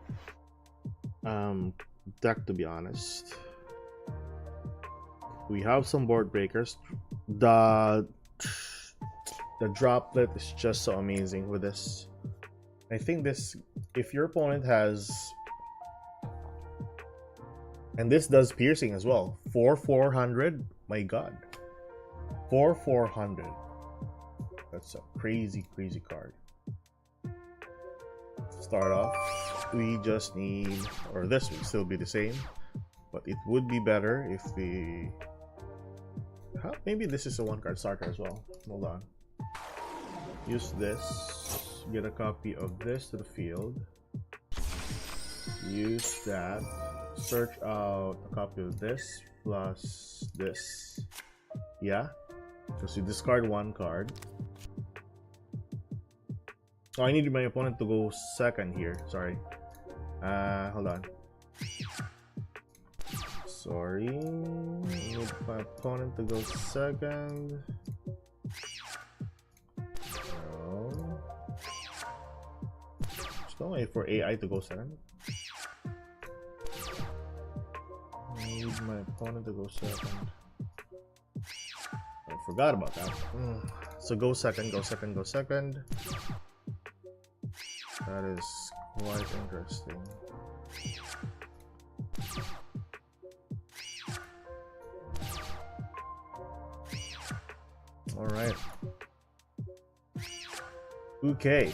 deck, to be honest. We have some board breakers. The droplet is just so amazing with this. I think this, if your opponent has, and this does piercing as well, 400. My god, 400. That's a crazy card. Start off, we just need, or this would still be the same, but it would be better if we, maybe this is a 1-card starter as well. Hold on. Use this. Get a copy of this to the field. Use that. Search out a copy of this plus this. Yeah. Because you discard 1 card. Oh, I need my opponent to go second here. Sorry. Hold on. Sorry. I need my opponent to go second. No. Just don't wait for AI to go second. I need my opponent to go second. I forgot about that. So go second. That is quite interesting. All right. Okay.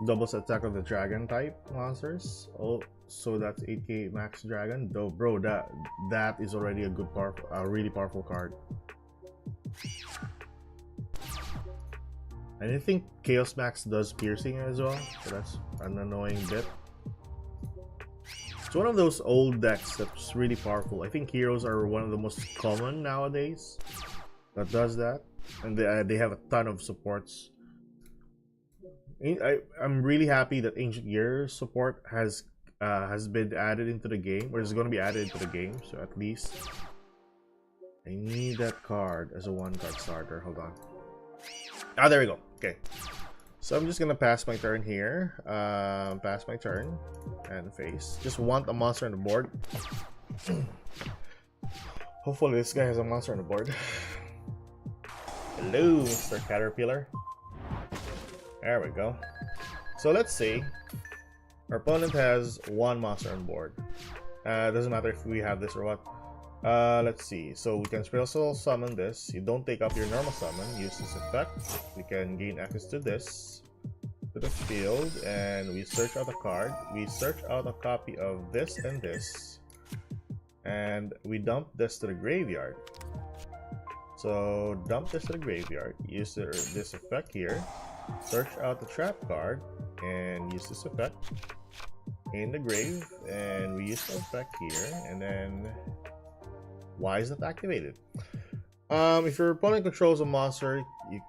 Doubles attack of the dragon type monsters. Oh, so that's 8k max dragon. Though, bro, that is already a good really powerful card. And I think Chaos Max does piercing as well, so that's an annoying bit. It's one of those old decks that's really powerful. I think heroes are one of the most common nowadays that does that, and they have a ton of supports. I'm really happy that Ancient Gear support has been added into the game, or is going to be added into the game. So at least I need that card as a 1-card starter. Hold on. Ah, there we go. Okay. So I'm just gonna pass my turn here. Pass my turn and face. Just want a monster on the board. Hopefully this guy has a monster on the board. Hello, Mr. Caterpillar. There we go. So let's see. Our opponent has 1 monster on board. Doesn't matter if we have this or what. Let's see. So we can special summon this. You don't take up your normal summon. Use this effect. We can gain access to this, to the field, and we search out a card. We search out a copy of this and this, and we dump this to the graveyard. So dump this to the graveyard. Use this effect here. Search out the trap card and use this effect in the grave, and we use the effect here, and then why is that activated? If your opponent controls a monster, you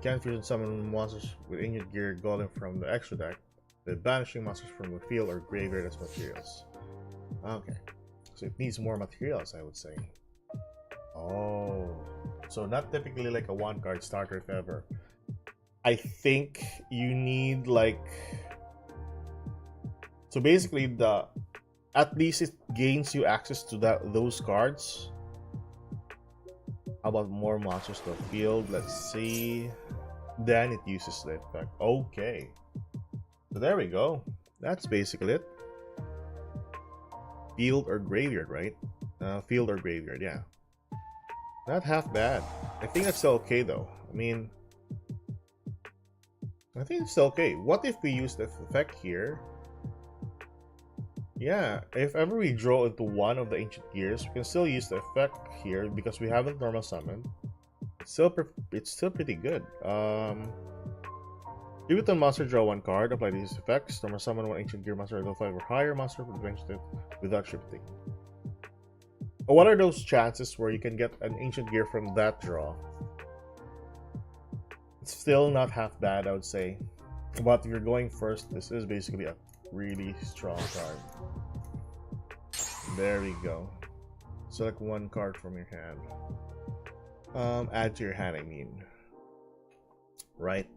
can fusion summon monsters with Ancient Gear Golem from the extra deck, with banishing monsters from the field or graveyard as materials. Okay, so it needs more materials, I would say. Oh, so not typically like a 1-card starter if ever. I think you need like, so basically at least it gains you access to those cards. How about more monsters to the field? Let's see. Then it uses the effect. Okay. So there we go. That's basically it. Field or graveyard, right? Field or graveyard, yeah. Not half bad. I think that's still okay though. I mean, I think it's still okay. What if we use the effect here? Yeah, if ever we draw into one of the Ancient Gears, we can still use the effect here because we haven't normal summoned. It's still pretty good. Pivotal monster, draw 1 card, apply these effects. Normal summon 1 Ancient Gear monster, level 5 or higher monster, prevent it without shifting. What are those chances where you can get an Ancient Gear from that draw? It's still not half bad, I would say. But if you're going first, this is basically a really strong card. There we go. Select 1 card from your hand. Add to your hand, I mean. Right.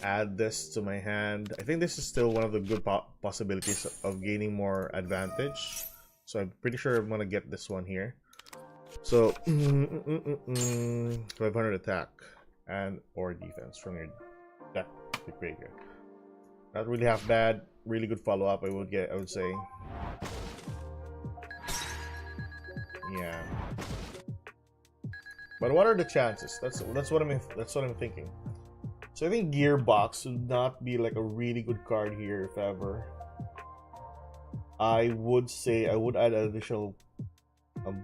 Add this to my hand. I think this is still one of the good possibilities of gaining more advantage. So I'm pretty sure I'm gonna get this one here. So 500 attack and or defense from your deck to graveyard. Not really half bad. Really good follow up. I would say. Yeah. But what are the chances? That's what I'm thinking. So I think Gearbox would not be like a really good card here if ever. I would say I would add an additional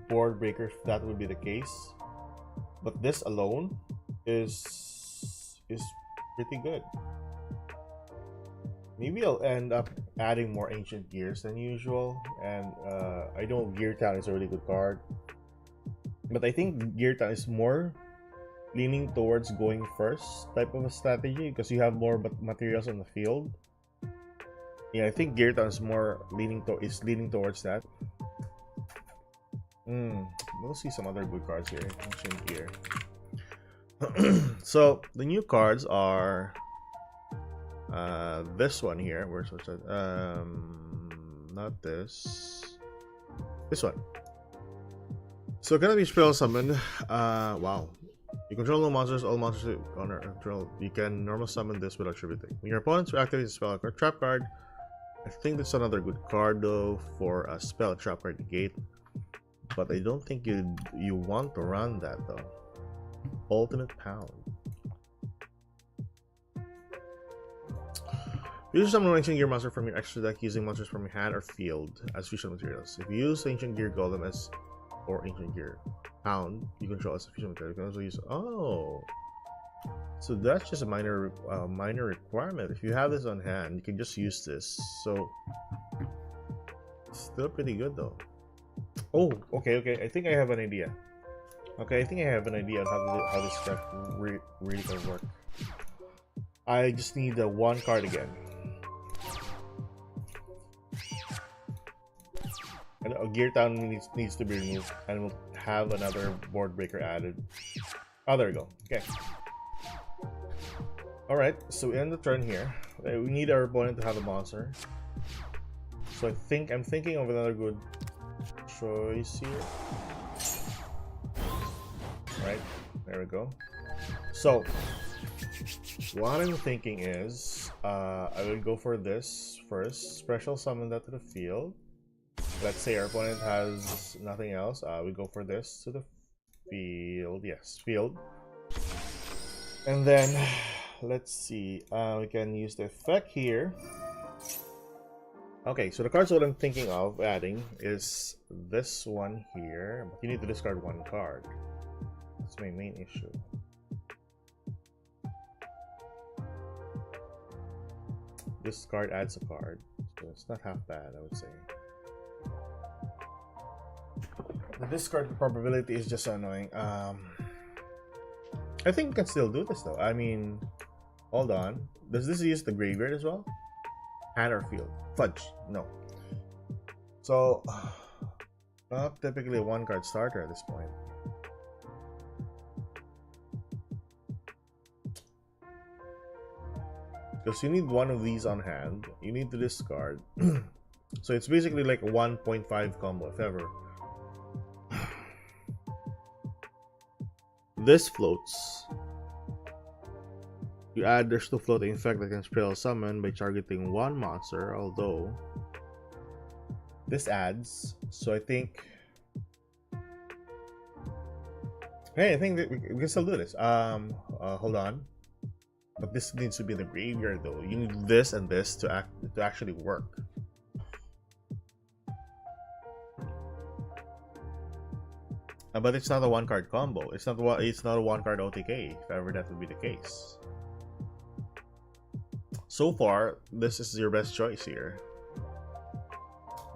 board breaker if that would be the case. But this alone is pretty good. Maybe I'll end up adding more Ancient Gears than usual, and I know Gear Town is a really good card, but I think Gear Town is more leaning towards going first type of a strategy because you have more materials on the field. Yeah, I think Gear Town is more leaning towards that. We'll see some other good cards here. Ancient Gear. So the new cards are this one here. Where's that? Not this. This one. So gonna be spell summon. Wow. You control no monsters. All monsters under control. You can normal summon this without attributing. When your opponent activates a spell or trap card, I think that's another good card though for a spell trap card negate. But I don't think you want to run that though. Ultimate Pound. Use summon an Ancient Gear monster from your extra deck using monsters from your hand or field as fusion materials. If you use Ancient Gear Golem or Ancient Gear Pound, you control as a fusion material. You can also use. Oh, so that's just a minor requirement. If you have this on hand, you can just use this. So still pretty good though. Oh, okay. I think I have an idea. Okay, I think I have an idea on how this deck really can work. I just need the one card again. And Gear Town needs to be removed, and we'll have another board breaker added. Oh, there we go. Okay. Alright, so we end the turn here. We need our opponent to have a monster. So I'm thinking of another good choice here. Right, there we go. So what I'm thinking is I will go for this first. Special summon that to the field. Let's say our opponent has nothing else. We go for this to the field. Yes, field. And then let's see. We can use the effect here. Okay, so the cards that I'm thinking of adding is this one here, but you need to discard one card. That's my main issue. This card adds a card, so it's not half bad, I would say. The discard probability is just annoying. I think we can still do this though. I mean, hold on. Does this use the graveyard as well? Hand or field? Fudge. No. So, not typically a one card starter at this point. Because you need one of these on hand. You need to discard. So it's basically like a 1.5 combo if ever. This floats. You add there's no floating effect that can spell summon by targeting one monster, although this adds. So I think hey, I think that we can still do this. Hold on. But this needs to be in the graveyard though. You need this and this to actually work. But it's not a one card combo. It's not a one card OTK, if ever that would be the case. So far, this is your best choice here.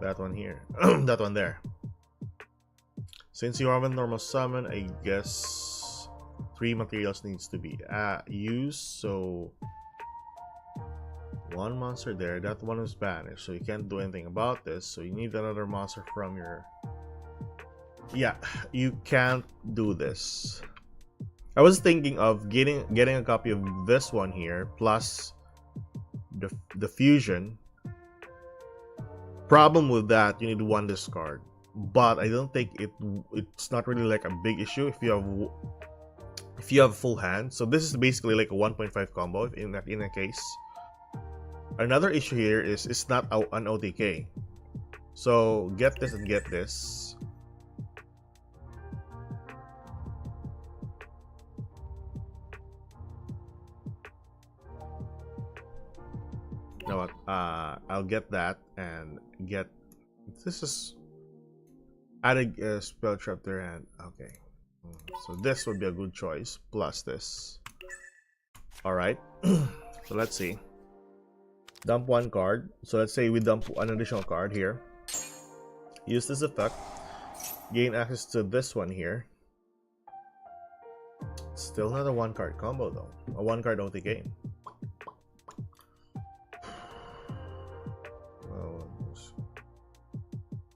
That one here. That one there. Since you have a normal summon, I guess 3 materials needs to be used. So one monster there. That one is banished, so you can't do anything about this. So you need another monster from your... Yeah, you can't do this. I was thinking of getting a copy of this one here plus the fusion. Problem with that, you need one discard, but I don't think it's not really like a big issue if you have full hand. So this is basically like a 1.5 combo in a case. Another issue here is it's not an OTK. So get this and get this. You know what? I'll get that and get this is add a spell trap there and okay. So this would be a good choice plus this. All right. So let's see. Dump one card. So let's say we dump an additional card here. Use this effect. Gain access to this one here. Still not a one card combo though. A one card OTK.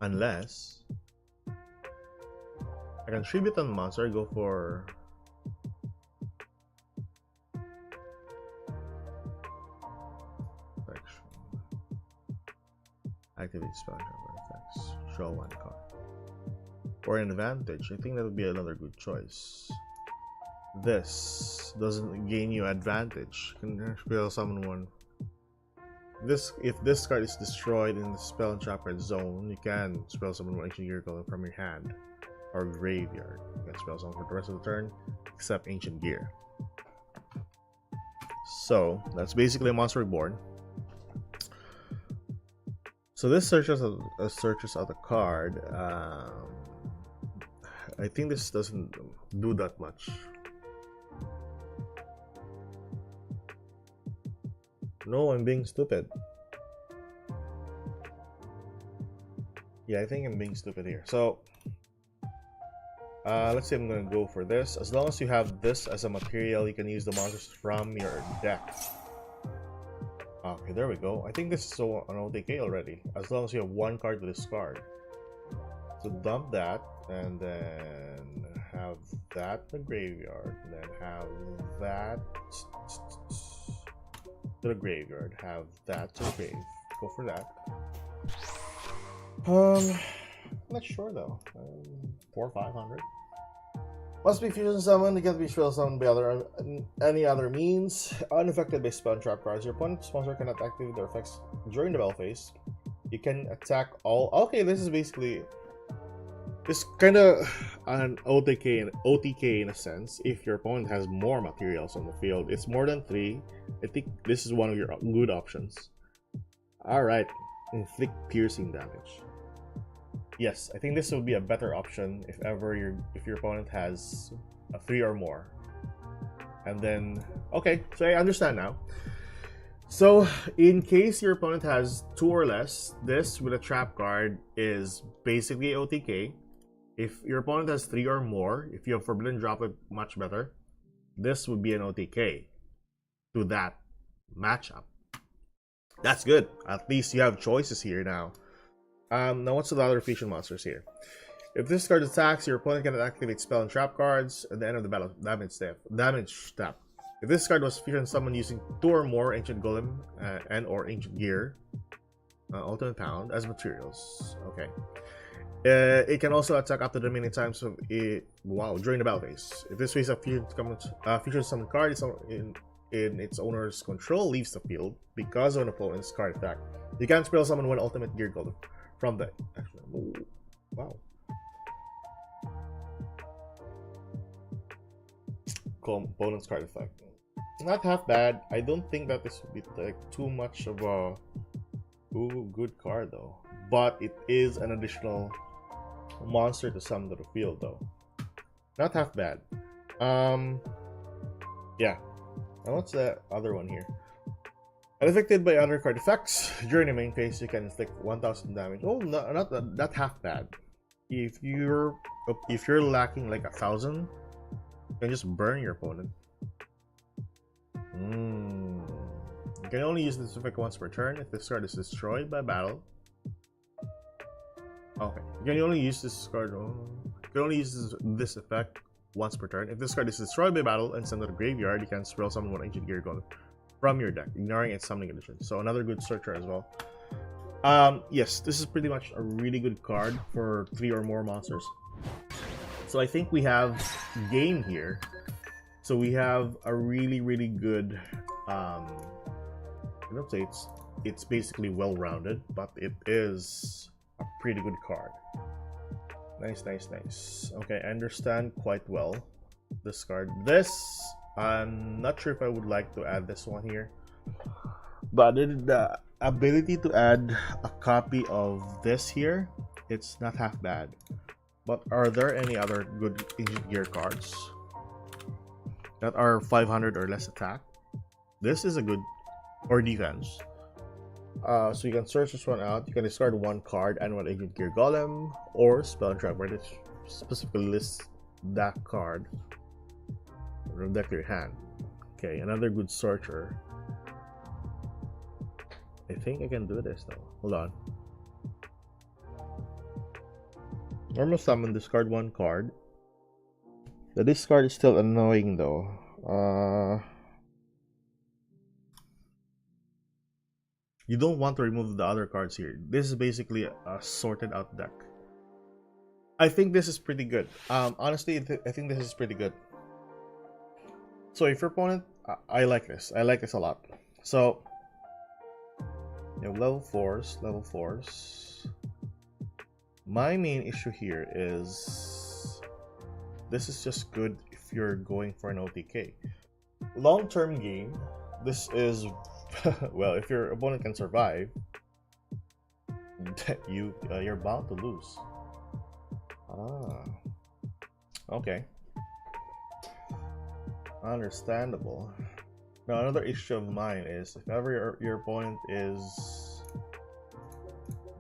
Unless I can tribute on monster, go for activate spell effects, draw one card. Or an advantage, I think that would be another good choice. This doesn't gain you advantage. You can spell summon one. If this card is destroyed in the spell and trap red zone, you can spell summon one ancient gear color from your hand or graveyard. You can spell summon for the rest of the turn, except ancient gear. So that's basically a monster reborn. So this searches out the card. I think this doesn't do that much. No, I'm being stupid. Yeah, I think I'm being stupid here. So, let's say I'm gonna go for this. As long as you have this as a material, you can use the monsters from your deck. Okay, there we go. I think this is an OTK already, as long as you have one card to discard. So dump that, and then have that in the graveyard, and then have that to the graveyard, have that to the grave. Go for that. I'm not sure though. 400 or 500. Must be fusion summoned. It can be spell summoned by any other means. Unaffected by spell and trap cards. Your opponent's sponsor cannot activate their effects during the battle phase. You can attack all. Okay, this is basically. It's kind of an OTK in a sense. If your opponent has more materials on the field, it's more than 3. I think this is one of your good options. All right, inflict piercing damage. Yes, I think this would be a better option if your opponent has a 3 or more. And then, okay, so I understand now. So, in case your opponent has 2 or less, this with a trap card is basically OTK. If your opponent has 3 or more, if you have Forbidden Droplet, much better. This would be an OTK to that matchup. That's good. At least you have choices here now. Now what's the other fusion monsters here? If this card attacks, your opponent can activate spell and trap cards at the end of the battle. Damage step. If this card was fusion summoned using 2 or more Ancient Golem and or Ancient Gear, Ultimate Pound as materials. Okay. It can also attack up to the remaining times of it. Wow, during the battle phase. If this phase of fusion summoned card is in its owner's control, leaves the field because of an opponent's card attack, you can spell summon 1 Ultimate Gear Golem from the. Actually, oh, wow. Opponent's card effect. Not half bad. I don't think that this would be like too much of a good card though. But it is an additional monster to summon to the field though. Not half bad. Yeah. Now what's the other one here? Unaffected by other card effects, during the main phase you can inflict 1000 damage. Oh, no, not half bad. If you're lacking like 1000, you can just burn your opponent. You can only use this effect once per turn if this card is destroyed by battle. Okay, you can only use this card. You can only use this effect once per turn. If this card is destroyed by battle and sent to the graveyard, you can spell summon 1 Ancient Gear Golem from your deck, ignoring its summoning condition. So another good searcher as well. Yes, this is pretty much a really good card for 3 or more monsters. So I think we have game here. So we have a really good. I don't say it's basically well-rounded, but it is a pretty good card. Nice. Okay, I understand quite well this card. This, I'm not sure if I would like to add this one here, but the ability to add a copy of this here, it's not half bad. But are there any other good Ancient Gear cards that are 500 or less attack? This is a good, or defense. So you can search this one out. You can discard 1 card and 1 Ancient Gear Golem or Spell and Trap, where it specifically lists that card from the deck to your hand. Okay, another good searcher. I think I can do this though. Hold on. Normal summon, discard 1 card. The discard is still annoying though. You don't want to remove the other cards here. This is basically a sorted out deck. I think this is pretty good. Honestly, I think this is pretty good. So if your opponent, I like this. I like this a lot. So you have level 4s. My main issue here is this is just good if you're going for an OTK. Long-term game, this is well, if your opponent can survive, you're bound to lose. Okay, understandable. Now another issue of mine is if ever your opponent is,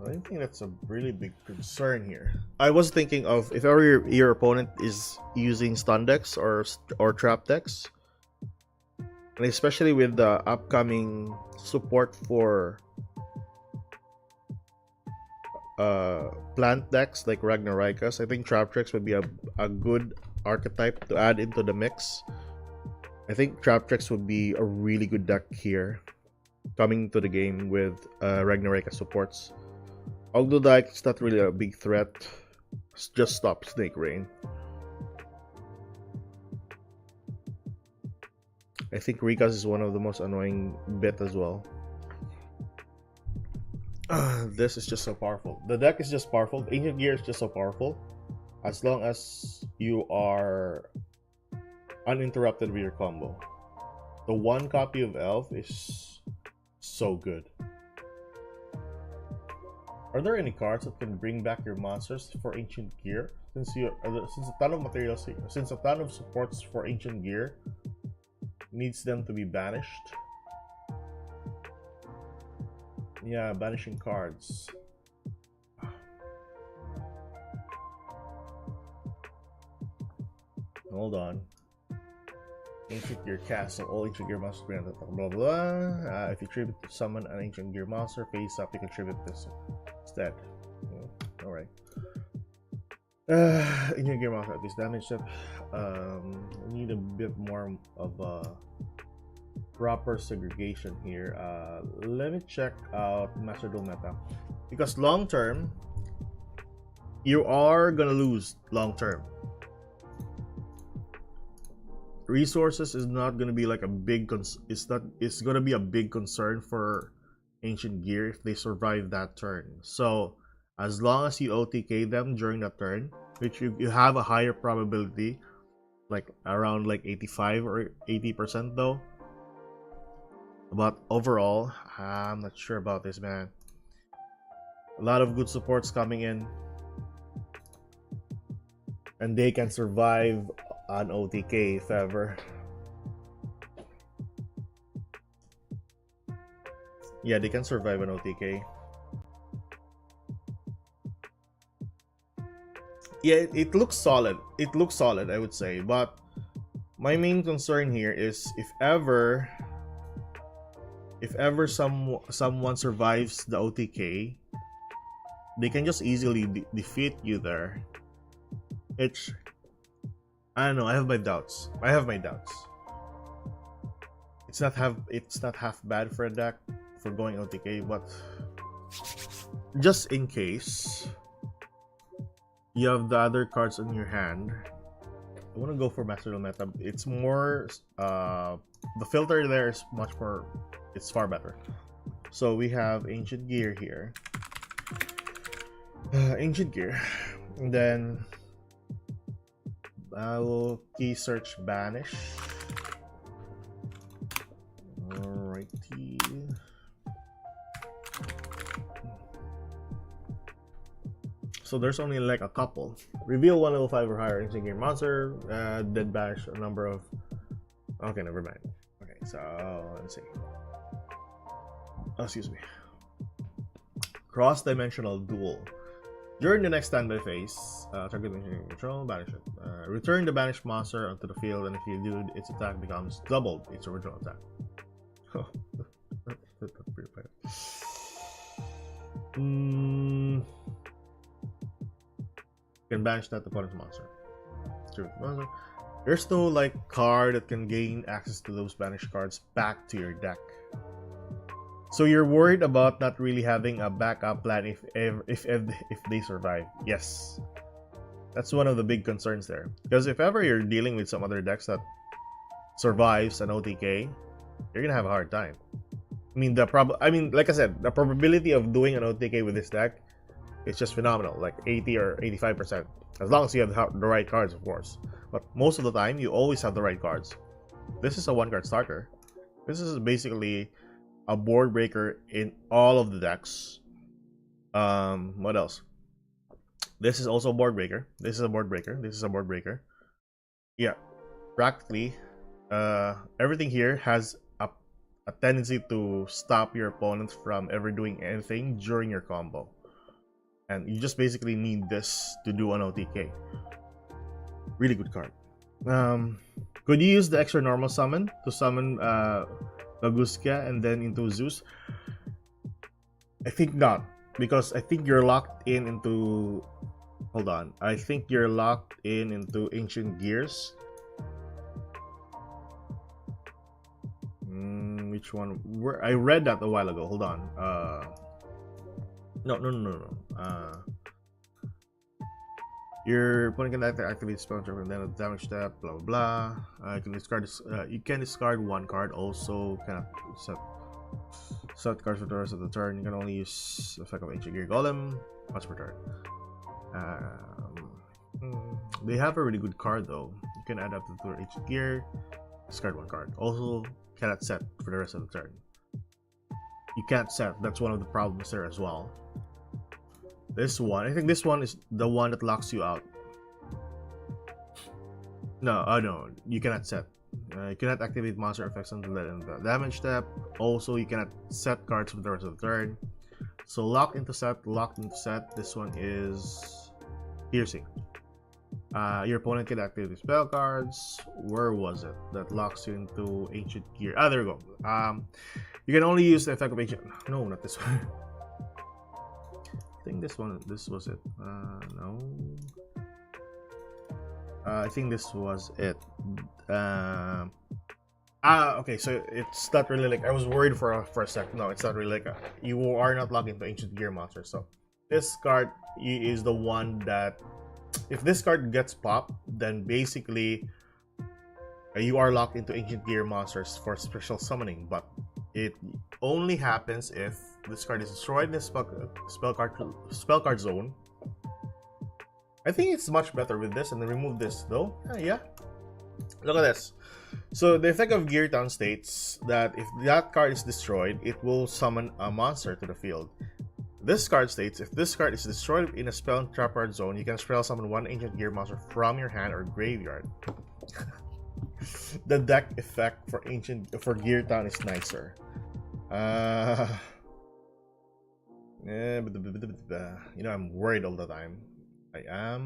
I think that's a really big concern here. I was thinking of if ever your opponent is using stun decks or trap decks, And especially with the upcoming support for plant decks like Ragnaraikas, I think Traptrix would be a good archetype to add into the mix. I think Traptrix would be a really good deck here, coming to the game with Ragnaraka supports. Although like it's not really a big threat, just stop Snake Rain. I think Rikas is one of the most annoying bit as well. This is just so powerful. The deck is just powerful. Ancient Gear is just so powerful. As long as you are uninterrupted with your combo. The one copy of Elf is so good. Are there any cards that can bring back your monsters for Ancient Gear? Since a ton of materials, since a ton of supports for Ancient Gear needs them to be banished. Yeah, banishing cards. Hold on. Ancient Gear Castle. All Ancient Gear monsters granted. Blah blah. If you tribute to summon an Ancient Gear monster face up, you can tribute this instead. Alright. Ancient Gear monster at least damage step. We need a bit more of a proper segregation here. Let me check out Master Duel meta, because long term you are gonna lose. Long term resources is not gonna be like a big it's gonna be a big concern for Ancient Gear if they survive that turn. So as long as you OTK them during that turn, which you have a higher probability, like around like 85 or 80% though. But overall, I'm not sure about this, man. A lot of good supports coming in, and they can survive on OTK if ever. Yeah, they can survive on OTK. Yeah, it looks solid. It looks solid, I would say. But my main concern here is if ever someone survives the OTK, they can just easily defeat you there. It's, I don't know. I have my doubts. It's not half bad for a deck for going OTK, but just in case you have the other cards in your hand, I want to go for Master Duel meta. It's more the filter there is much more. It's far better. So we have Ancient Gear here. Ancient Gear. And then I will key search banish. Alrighty. So there's only like a couple. Reveal one level 5 or higher Ancient Gear monster. Then banish a number of. Okay, never mind. Okay, so let's see. Oh, excuse me. Cross-dimensional duel. During the next standby phase, target control, banish it. Return the banished monster onto the field, and if you do, its attack becomes doubled its original attack. That's pretty bad. You can banish that opponent's monster. There's no like card that can gain access to those banished cards back to your deck. So you're worried about not really having a backup plan if they survive. Yes, that's one of the big concerns there. Because if ever you're dealing with some other decks that survives an OTK, you're gonna have a hard time. I mean, like I said, the probability of doing an OTK with this deck is just phenomenal, like 80 or 85%, as long as you have the right cards, of course. But most of the time, you always have the right cards. This is a one-card starter. This is basically a board breaker in all of the decks. What else? This is also a board breaker. This is a board breaker. This is a board breaker. Yeah, practically, everything here has a tendency to stop your opponent from ever doing anything during your combo. And you just basically need this to do an OTK. Really good card. Could you use the extra normal summon to summon Baguska and then into Zeus? I think not, because I think you're locked in into. Hold on, I think you're locked in into Ancient Gears. Which one? Where I read that a while ago. Hold on. No. Your opponent can activate spell trap and then a damage step. Blah blah blah. You can discard. You can discard one card. Also, cannot set cards for the rest of the turn. You can only use the effect of Ancient Gear Golem once per turn. They have a really good card though. You can add up to the Ancient Gear. Discard one card. Also, cannot set for the rest of the turn. You can't set. That's one of the problems there as well. This one, I think this one is the one that locks you out. No, no, you cannot set. You cannot activate monster effects until the end of the damage step. Also, you cannot set cards for the rest of the turn. So locked into set, locked into set. This one is piercing. Your opponent can activate spell cards. Where was it? That locks you into Ancient Gear. Ah, there we go. You can only use the effect of Ancient. No, not this one. I think this one. This was it. No. I think this was it. Okay. So it's not really like I was worried for a sec. No, it's not really like you are not logged into Ancient Gear monster. So this card is the one that. If this card gets popped, then basically you are locked into Ancient Gear monsters for special summoning, but it only happens if this card is destroyed in the spell card zone. I think it's much better with this, and then remove this though. Yeah. Look at this. So the effect of Gear Town states that if that card is destroyed, it will summon a monster to the field. This card states, if this card is destroyed in a spell and trap card zone, you can spell summon one Ancient Gear monster from your hand or graveyard. The deck effect for Gear Town is nicer. You know, I'm worried all the time. I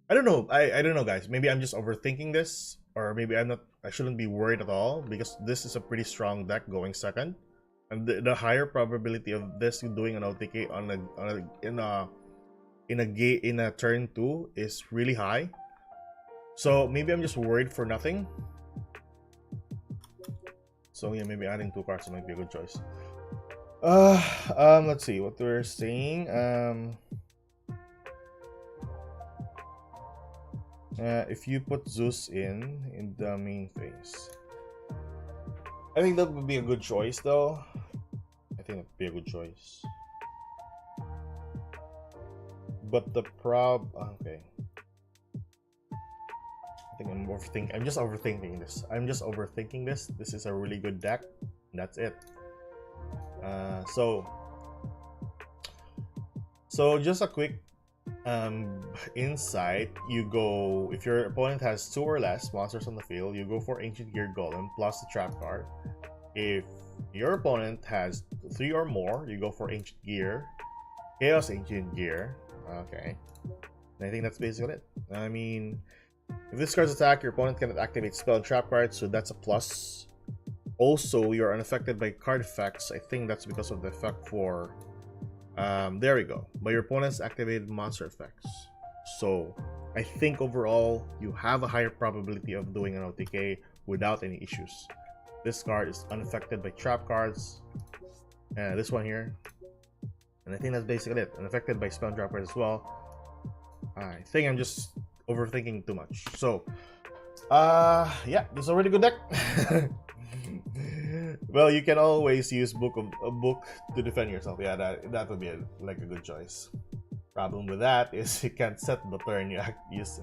don't know. I don't know, guys. Maybe I'm just overthinking this, or maybe I'm not. I shouldn't be worried at all because this is a pretty strong deck going second. And the higher probability of this doing an OTK in a turn 2 is really high. So maybe I'm just worried for nothing. So yeah, maybe adding 2 cards might be a good choice. Let's see what we're saying. If you put Zeus in the main phase. I think that would be a good choice, though. I think that would be a good choice. But the okay. I think I'm overthinking. I'm just overthinking this. This is a really good deck. And that's it. So just a quick insight. You go, if your opponent has 2 or less monsters on the field, you go for Ancient Gear Golem plus the trap card. If your opponent has 3 or more, you go for Ancient Gear, Chaos Ancient Gear. Okay, and I think that's basically it. I mean, if this card's attack, your opponent cannot activate spell and trap cards, so that's a plus. Also, you're unaffected by card effects. I think that's because of the effect for there we go, by your opponent's activated monster effects. So I think overall you have a higher probability of doing an OTK without any issues. This card is unaffected by trap cards, this one here, and I think that's basically it. Unaffected by spell and trap cards as well. I think I'm just overthinking too much. So yeah, this is a really good deck. Well, you can always use a book to defend yourself. Yeah, that would be like a good choice. Problem with that is you can't set the turn you use.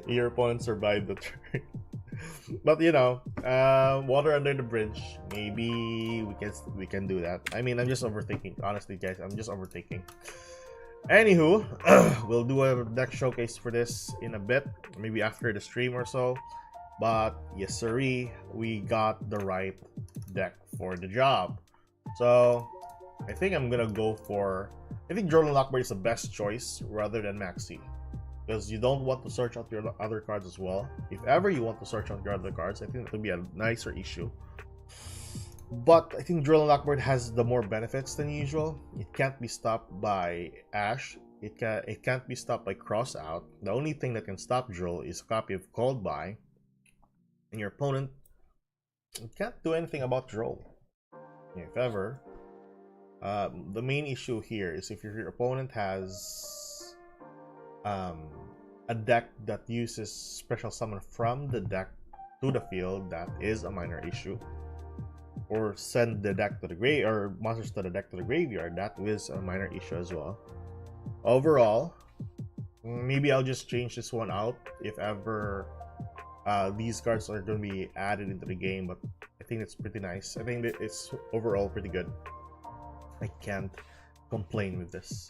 Your opponent survived the turn. But you know, water under the bridge. Maybe we can do that. I mean, I'm just overthinking. Honestly, guys, I'm just overthinking. Anywho, we'll do a deck showcase for this in a bit, maybe after the stream or so. But yes, sirree, we got the right deck for the job. So I think I'm gonna go for. I think Jordan Lockbird is the best choice rather than Maxi, because you don't want to search out your other cards as well. If ever you want to search out your other cards, I think it would be a nicer issue. But I think Drill and Lockbird has the more benefits than usual. It can't be stopped by Ash. It can't be stopped by Cross Out. The only thing that can stop Drill is a copy of Called By, and your opponent can't do anything about Drill. If ever, the main issue here is if your opponent has a deck that uses special summon from the deck to the field, that is a minor issue. Or send the deck to the grave, or monsters to the deck to the graveyard, that is a minor issue as well. Overall, maybe I'll just change this one out if ever these cards are going to be added into the game, but I think it's pretty nice. I think that it's overall pretty good. I can't complain with this.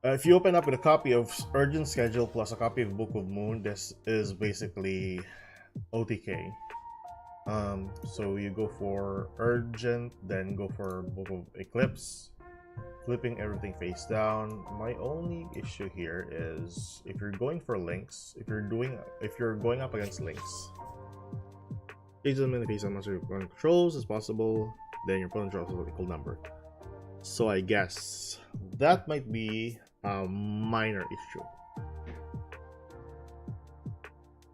If you open up with a copy of Urgent Schedule plus a copy of Book of Moon, this is basically OTK. So you go for Urgent, then go for Book of Eclipse, flipping everything face down. My only issue here is if you're going for links, if you're going up against links, change them in the face of monster your opponent controls as possible, then your opponent draws an equal number. So I guess that might be a minor issue.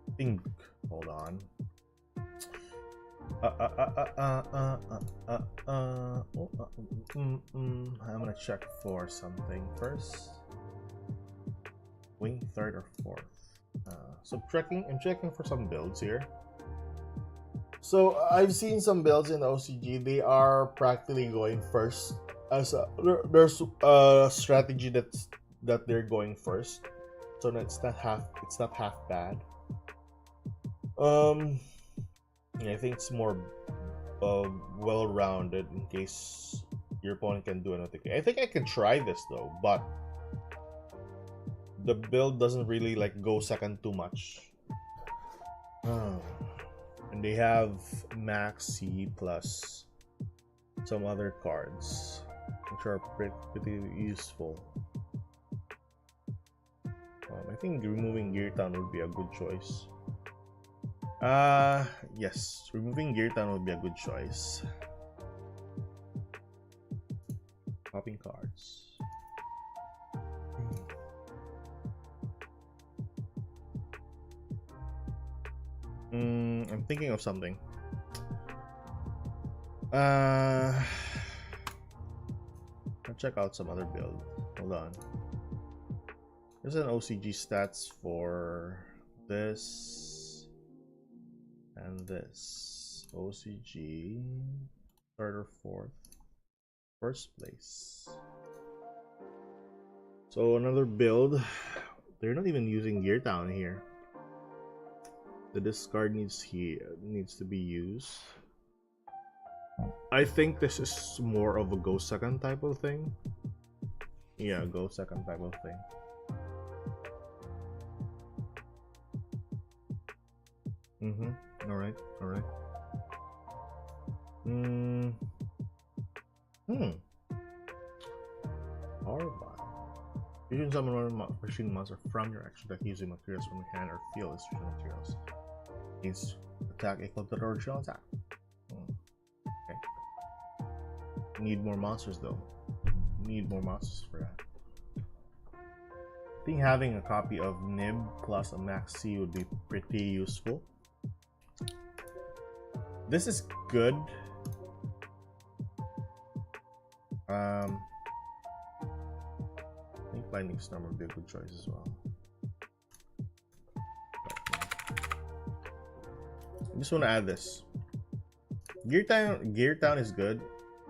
I think, hold on. I'm gonna check for something first. Wing third or fourth. So I'm checking for some builds here. So I've seen some builds in OCG. They are practically going first. As there's a strategy that they're going first. So it's not half bad. Yeah, I think it's more well-rounded in case your opponent can do anything. I think I can try this though, but the build doesn't really like go second too much. And they have Max C plus some other cards, which are pretty useful. I think removing Gear Town would be a good choice. Yes, removing Gear Town would be a good choice. Popping cards. I'm thinking of something. I'll check out some other build. Hold on. There's an OCG stats for this and this. OCG third or fourth, first place. So another build. They're not even using Gear Town here. The discard needs to be used. I think this is more of a go second type of thing. Yeah, go second type of thing. Alright. Powerbomb. You can summon one machine monster from your action deck using materials from your hand or field as your materials. Means attack equal to the original attack. Okay. Need more monsters though. Need more monsters for that. I think having a copy of Nib plus a Max C would be pretty useful. This is good. I think Lightning Storm would be a good choice as well. I just want to add this. Gear Town is good,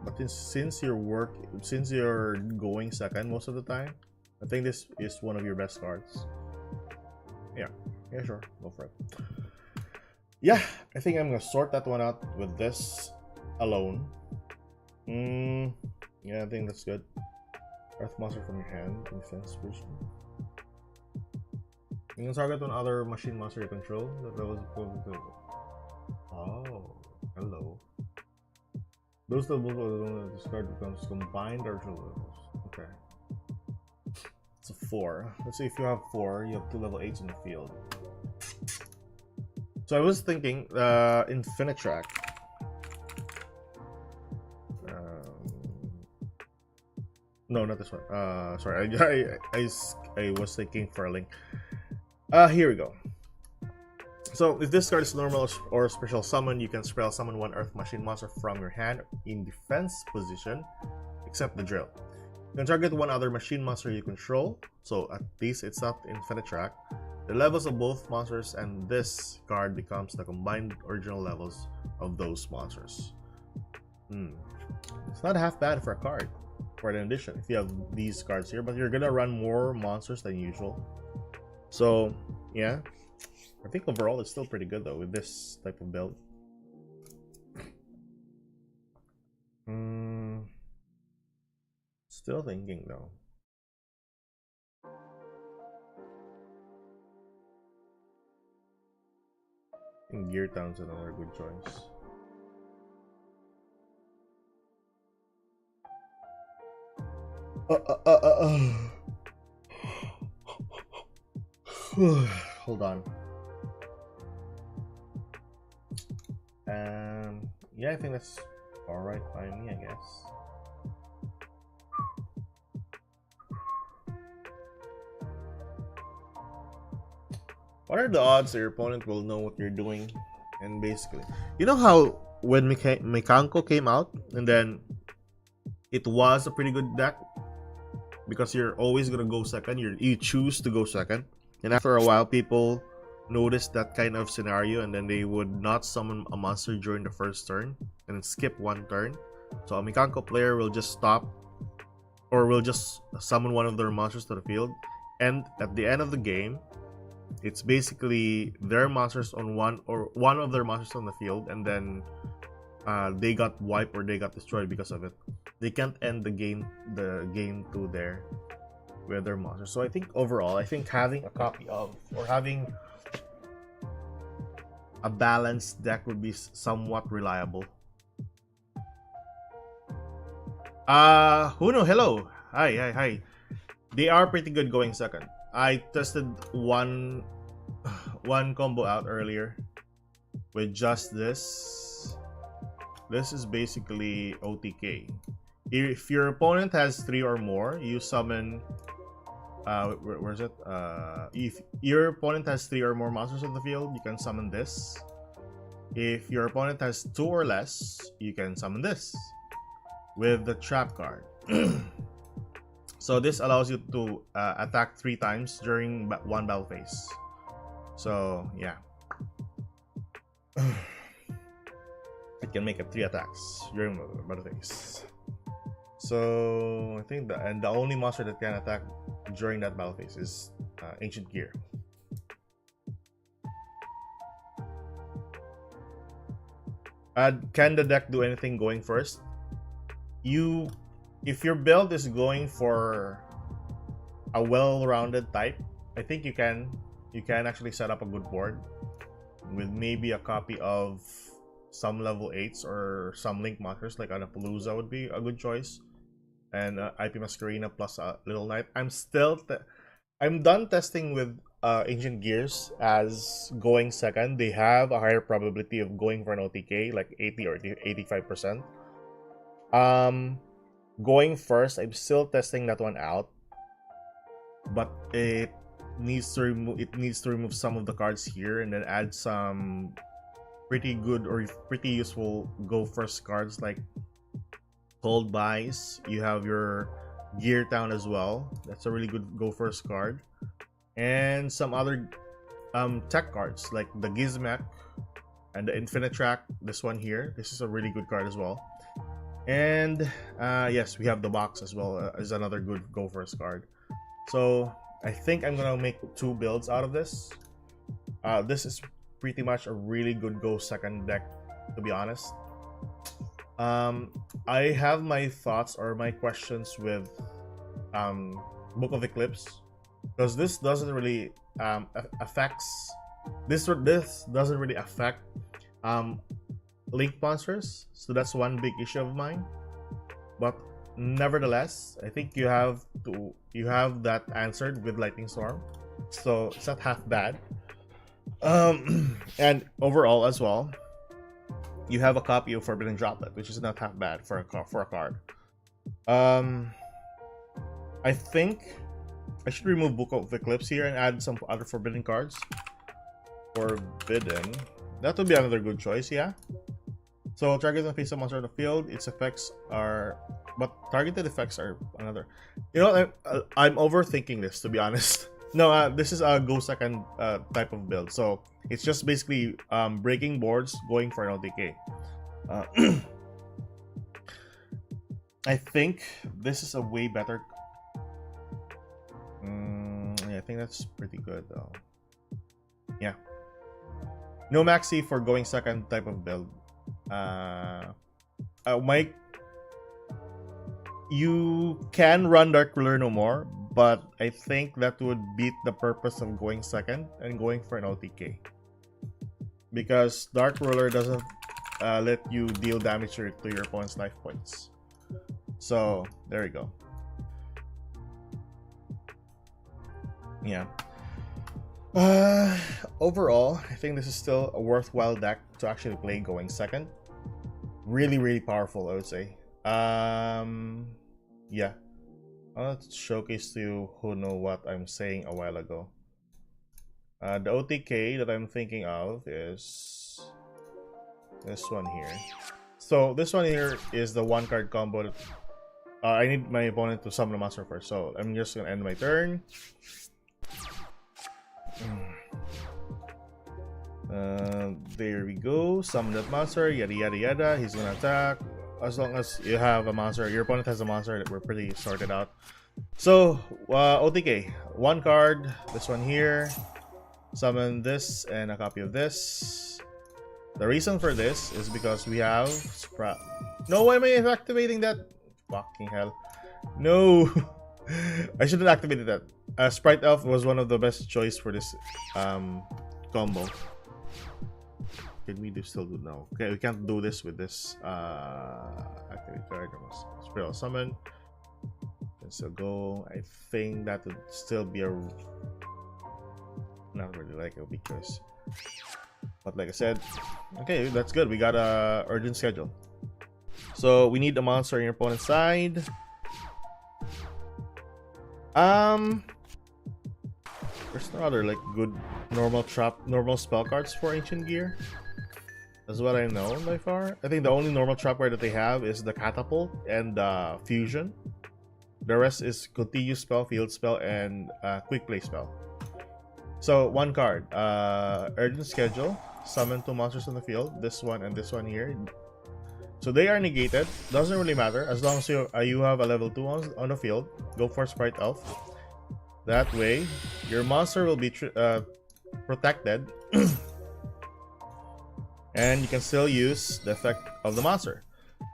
but since you're going second most of the time, I think this is one of your best cards. Yeah, sure, go for it. Yeah, I think I'm gonna sort that one out with this alone. Yeah, I think that's good. Earth monster from your hand, defense vision. You can target one other machine monster you control. Oh, hello. Those that discard becomes combined or okay. It's a 4. Let's say if you have 4, you have 2 level 8s in the field. So I was thinking, Infinitrack. No, not this one. Sorry, I was thinking for a link. Here we go. So if this card is normal or special summon, you can spell summon 1 Earth Machine monster from your hand in defense position, except the drill. You can target 1 other machine monster you control, so at least it's not Infinitrack. The levels of both monsters and this card becomes the combined original levels of those monsters. It's not half bad for a card, for an addition, if you have these cards here, but you're gonna run more monsters than usual. So, yeah. I think overall it's still pretty good though with this type of build. Still thinking though. I think Gear Town's another good choice. Hold on. Yeah, I think that's alright by me, I guess. What are the odds that your opponent will know what you're doing? And basically, you know how when Mekanko came out, and then it was a pretty good deck because you're always gonna go second. You choose to go second, and after a while, people noticed that kind of scenario, and then they would not summon a monster during the first turn and skip 1 turn. So a Mekanko player will just stop, or will just summon 1 of their monsters to the field, and at the end of the game, it's basically their monsters on one of their monsters on the field, and then they got wiped or they got destroyed because of it. They can't end the game 2 there with their monsters. So I think overall, I think having a copy of, or having a balanced deck would be somewhat reliable. Huno, hello. Hi. They are pretty good going second. I tested one combo out earlier with just this. This is basically OTK. If your opponent has 3 or more, you summon where's it? If your opponent has 3 or more monsters on the field, you can summon this. If your opponent has 2 or less, you can summon this with the trap card. So this allows you to attack 3 times during 1 battle phase. So yeah, it can make up 3 attacks during battle phase. So I think the only monster that can attack during that battle phase is Ancient Gear. Can the deck do anything going first? If your build is going for a well-rounded type, I think you can actually set up a good board with maybe a copy of some level 8s or some link monsters like Anapalooza would be a good choice, and IP Masquerina plus a Little Knight. I'm done testing with Ancient Gears as going second. They have a higher probability of going for an OTK, like 80 or 85%. Going first, I'm still testing that one out, but it needs to remove some of the cards here and then add some pretty good or pretty useful go first cards like Cold Buys. You have your Gear Town as well. That's a really good go first card, and some other tech cards like the Gizmek and the Infinitrack. This one here, this is a really good card as well. And yes, we have the box as well as another good go first card. So I think I'm gonna make 2 builds out of this. This is pretty much a really good go second deck, to be honest. I have my thoughts or my questions with Book of Eclipse, because this doesn't really this doesn't really affect link monsters, so that's one big issue of mine. But nevertheless, I think you have that answered with Lightning Storm, so it's not half bad. And overall as well, you have a copy of Forbidden Droplet, which is not half bad for a card. I think I should remove Book of Eclipse here and add some other forbidden cards. Forbidden. That would be another good choice, yeah. So target and face a monster on the field. Its effects are, but targeted effects are another. You know, I'm overthinking this, to be honest. No, this is a go second type of build. So it's just basically breaking boards, going for an OTK. I think this is a way better. Yeah, I think that's pretty good though. Yeah. No maxi for going second type of build. Mike, you can run Dark Ruler no more, but I think that would beat the purpose of going second and going for an OTK. Because Dark Ruler doesn't let you deal damage to your opponent's life points. So, there you go. Yeah. Overall, I think this is still a worthwhile deck to actually play going second. Really, really powerful, I would say. Yeah. I'll showcase to you who know what I'm saying a while ago. The OTK that I'm thinking of is this one here. So this one here is the one card combo that I need my opponent to summon a monster first. So I'm just gonna end my turn. There we go. Summon that monster. Yada yada yada. He's gonna attack. As long as you have a monster, your opponent has a monster, that we're pretty sorted out. So OTK, one card. This one here. Summon this and a copy of this. The reason for this is because we have No, why am I activating that? Fucking hell. No. I shouldn't have activated that. Sprite Elf was one of the best choice for this combo. Can we still do now? Okay, we can't do this with this activate card. Spiral Summon. Can still go. I think that would still be a not really like it because, but like I said, okay, that's good. We got a urgent schedule. So we need a monster on your opponent's side. There's no other like good normal spell cards for Ancient Gear. That's what I know by far. I think the only normal trap card that they have is the Catapult and Fusion. The rest is Continuous Spell, Field Spell, and Quick Play Spell. So one card, Urgent Schedule. Summon two monsters on the field. This one and this one here. So they are negated. Doesn't really matter as long as you have a level 2 on the field. Go for Sprite Elf. That way, your monster will be protected, and you can still use the effect of the monster.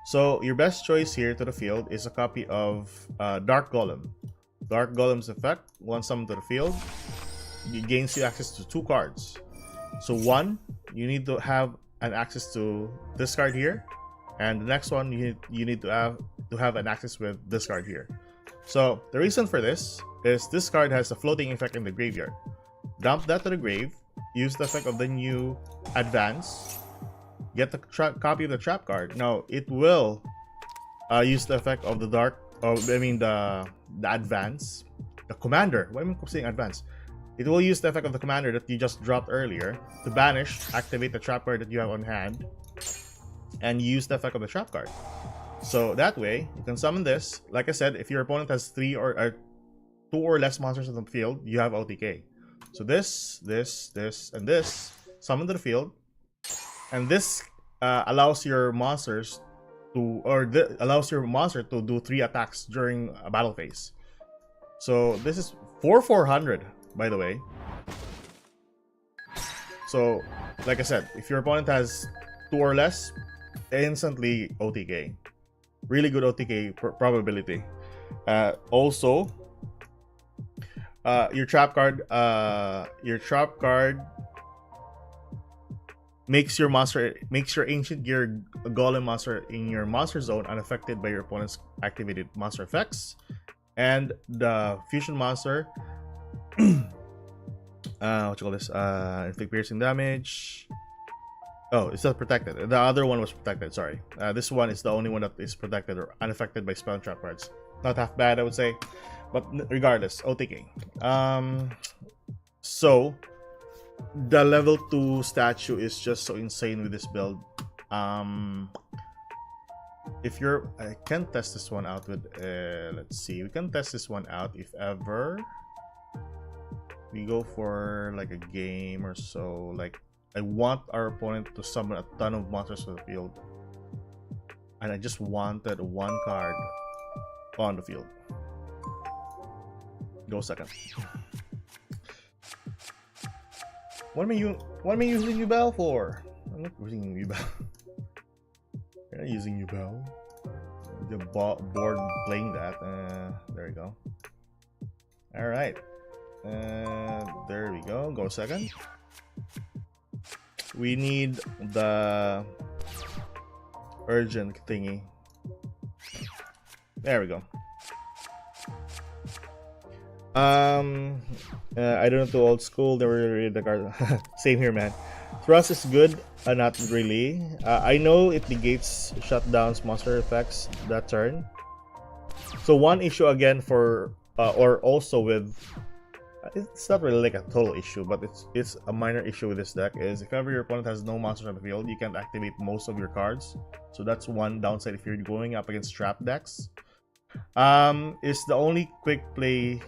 So your best choice here to the field is a copy of Dark Golem. Dark Golem's effect, once summoned to the field, it gains you access to 2 cards. So one, you need to have an access to this card here, and the next one you need to have an access with this card here. So the reason for this is this card has a floating effect in the graveyard. Dump that to the grave, use the effect of the new advance, get the copy of the trap card. Now it will use the effect of the the advance, the commander. Why am I saying advance? It will use the effect of the commander that you just dropped earlier to banish, activate the trap card that you have on hand, and use the effect of the trap card. So that way, you can summon this. Like I said, if your opponent has 2 or less monsters in the field, you have OTK. So this, and this, summon to the field, and this allows your monster to do 3 attacks during a battle phase. So this is 400, by the way. So, like I said, if your opponent has 2 or less, instantly OTK. Really good OTK probability. Also, your trap card makes your ancient gear golem monster in your monster zone unaffected by your opponent's activated monster effects, and the fusion monster what you call this, inflict piercing damage. Oh, it's not protected. The other one was protected, sorry. This one is the only one that is protected or unaffected by spell and trap cards. Not half bad, I would say, but regardless, OTK. So the level 2 statue is just so insane with this build. If you're, I can test this one out with, let's see, we can test this one out if ever we go for like a game or so. Like, I want our opponent to summon a ton of monsters to the field, and I just wanted one card on the field. Go second. What am I using Yubel for? I'm not using Yubel. You're not using Yubel. The board playing that. There you go. All right. There we go. Go second. We need the urgent thingy. There we go. I don't know, too old school. They were really the card. Same here, man. Thrust is good, not really. I know it negates shutdowns monster effects that turn. So one issue again for or also with, it's not really like a total issue, but it's a minor issue with this deck, is if ever your opponent has no monsters on the field, you can't activate most of your cards. So that's one downside if you're going up against trap decks. It's the only quick play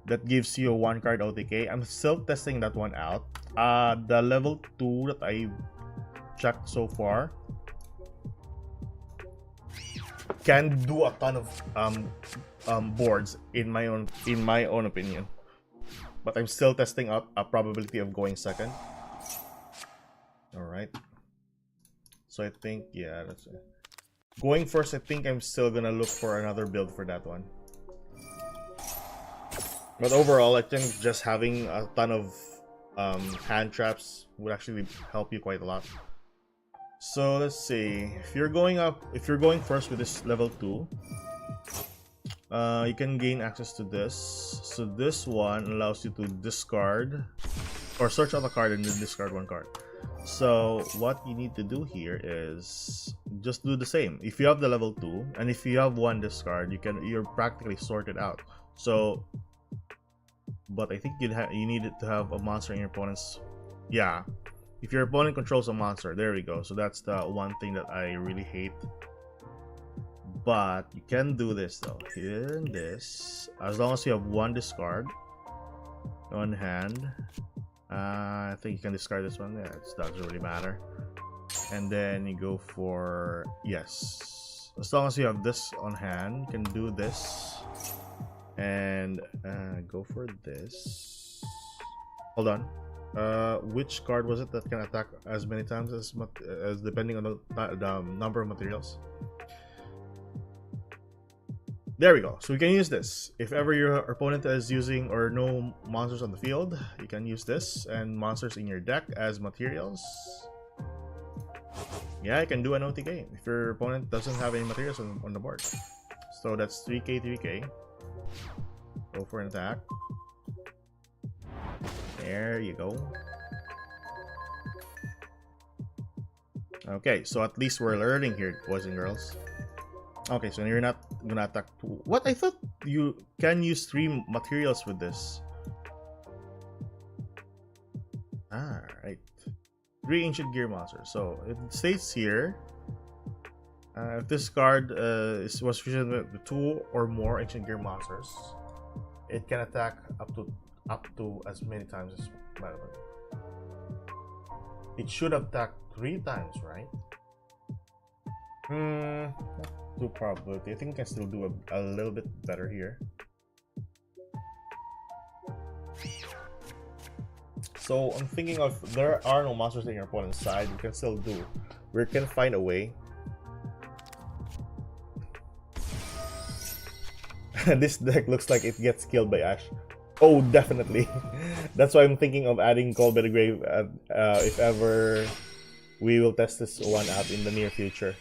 that gives you a 1-card OTK. I'm still testing that one out. The level 2 that I checked so far can do a ton of boards in my own opinion, but I'm still testing out a probability of going second. All right, so I think, yeah, that's it. Going first, I think I'm still gonna look for another build for that one. But overall, I think just having a ton of hand traps would actually help you quite a lot. So let's see. If you're going first with this level 2, you can gain access to this. So this one allows you to discard or search out a card and then discard 1 card. So what you need to do here is just do the same. If you have the level 2 and if you have 1 discard, you're practically sorted out. So, but I think you need to have a monster in your opponent's, yeah. If your opponent controls a monster, there we go. So that's the one thing that I really hate. But you can do this though. Here in this, as long as you have 1 discard on hand, I think you can discard this one. Yeah, it doesn't really matter. And then you go for, yes, as long as you have this on hand, you can do this and go for this. Hold on. Which card was it that can attack as many times as depending on the number of materials? There we go. So we can use this. If ever your opponent is using or no monsters on the field, you can use this and monsters in your deck as materials. Yeah, you can do an OTK if your opponent doesn't have any materials on the board. So that's 3k, 3k. Go for an attack. There you go. Okay, so at least we're learning here, boys and girls. Okay, so you're not gonna attack 2. What? I thought you can use 3 materials with this. Alright. 3 ancient gear monsters. So it states here, if this card was fusioned with 2 or more ancient gear monsters, it can attack up to as many times as relevant. It should attack 3 times, right? Do probability. I think I can still do a little bit better here. So I'm thinking of, there are no monsters in your opponent's side. We can still do. We can find a way. This deck looks like it gets killed by Ash. Oh, definitely. That's why I'm thinking of adding Call by the Grave if ever we will test this one out in the near future.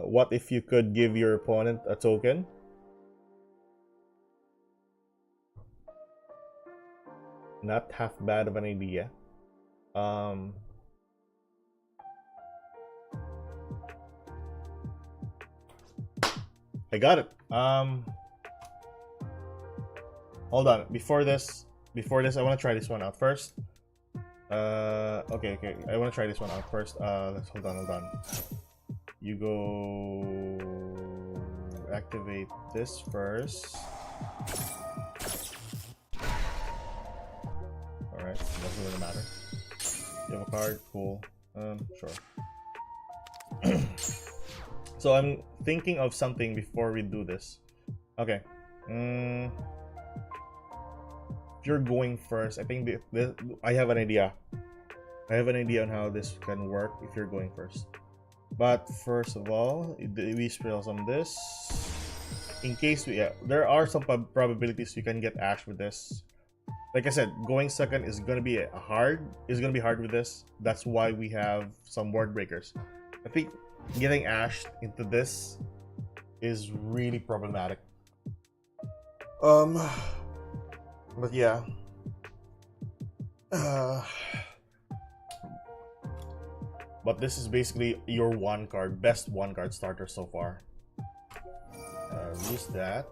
What if you could give your opponent a token? Not half bad of an idea. I got it. Hold on. Before this, I want to try this one out first. Okay. I want to try this one out first. Let's hold on. You go activate this first. All right, doesn't really matter. You have a card, cool. Sure. So I'm thinking of something before we do this. Okay. If you're going first, I think I have an idea. I have an idea on how this can work if you're going first. But first of all, we spell on this. In case there are some probabilities you can get Ash with this. Like I said, going second is gonna be hard with this. That's why we have some word breakers. I think getting Ash into this is really problematic. But yeah. But this is basically your best one card starter so far. Use that.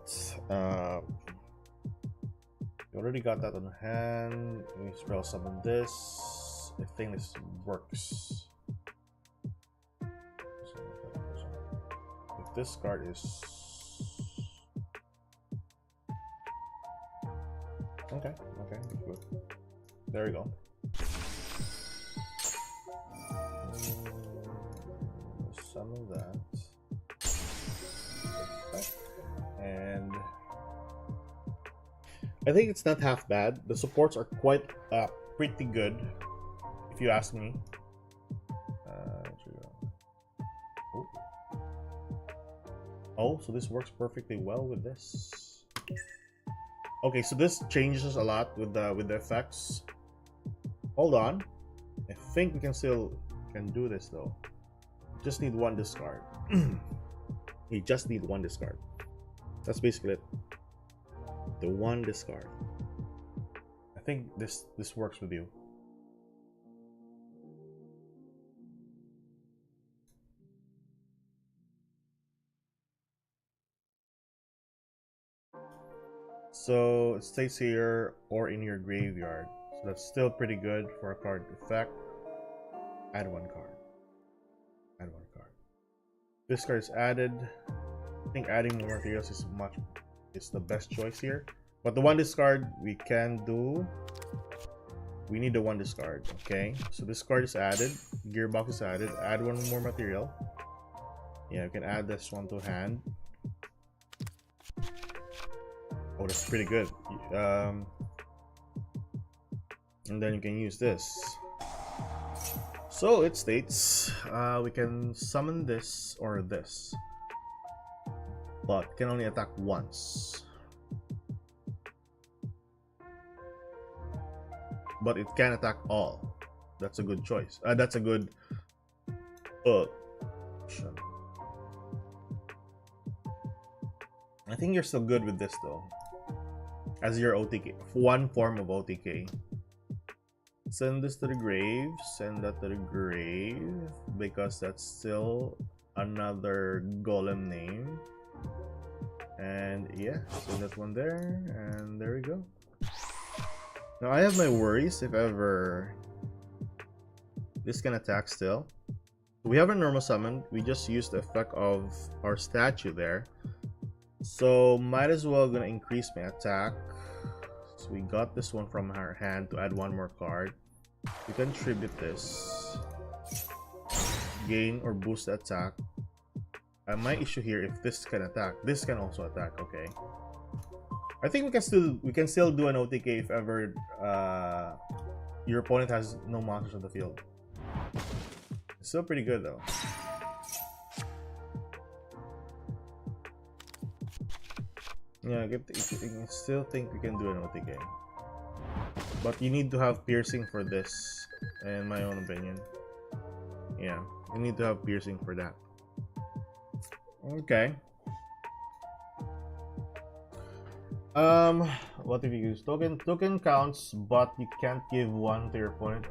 You already got that on hand. We spell summon this. I think this works. If this card is okay, good. There we go. Summon that. And I think it's not half bad. The supports are quite pretty good, if you ask me. Oh, so this works perfectly well with this. Okay, so this changes a lot with the effects. Hold on, I think we can do this though. Just need one discard. You just need one discard. That's basically it. The one discard. I think this works with you. So it stays here or in your graveyard. So that's still pretty good for a card effect. Add one card. Add one card. This card is added. I think adding more materials is the best choice here. But the one discard we can do. We need the one discard. Okay. So this card is added. Gearbox is added. Add one more material. Yeah, you can add this one to hand. Oh, that's pretty good. And then you can use this. So it states we can summon this or this, but can only attack once. But it can attack all. That's a good choice. That's a good option. I think you're still good with this though. As your OTK, one form of OTK. Send this to the grave. Send that to the grave because that's still another golem name. And yeah, send that one there, and there we go. Now I have my worries if ever this can attack still. We have a normal summon. We just used the effect of our statue there. So might as well gonna increase my attack. So we got this one from our hand to add one more card. We can tribute this. Gain or boost the attack. My issue here, if this can attack, this can also attack. Okay. I think we can still do an OTK if ever your opponent has no monsters on the field. It's still pretty good though. Yeah, I still think we can do an OT game. But you need to have piercing for this, in my own opinion. Yeah, you need to have piercing for that. Okay. What if you use token? Token counts, but you can't give one to your opponent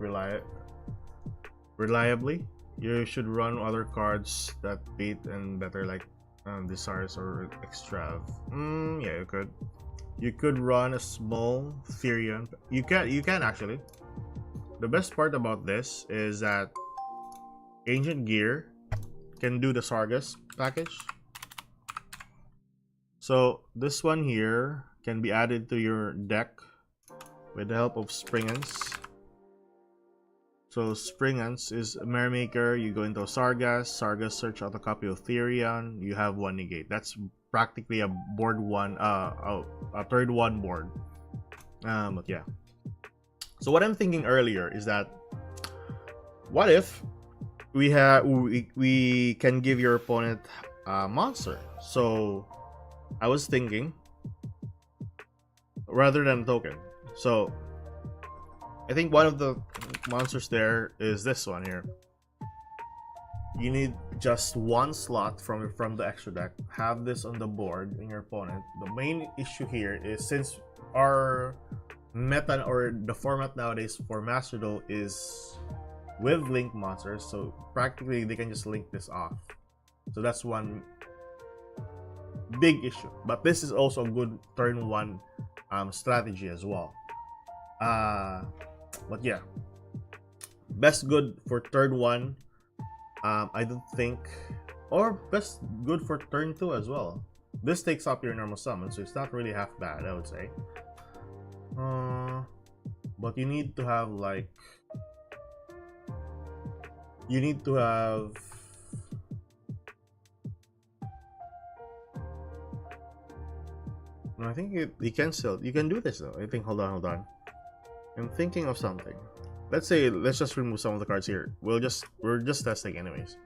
reliably. You should run other cards that beat and better, like Desires or Extrav. Yeah, you could. You could run a small Therion. You can actually. The best part about this is that Ancient Gear can do the Sargas package. So this one here can be added to your deck with the help of Springans. So Springans is a Merrymaker. You go into Sargas. Sargas search out a copy of Therion. You have one negate. That's practically a board one, a third one board. But yeah. So what I'm thinking earlier is that, what if we can give your opponent a monster? So I was thinking, rather than a token. So I think one of the monsters there is this one here. You need just one slot from the extra deck. Have this on the board in your opponent. The main issue here is, since our meta or the format nowadays for Master Duel is with link monsters, so practically they can just link this off. So that's one big issue. But this is also a good turn one strategy as well. But yeah, best good for turn one. I don't think, or best good for turn 2 as well. This takes up your normal summon, so it's not really half bad, I would say. But you need to have, like, you need to have, no, I think you can still, you can do this though. I think, hold on. I'm thinking of something. Let's just remove some of the cards here. We're just testing anyways.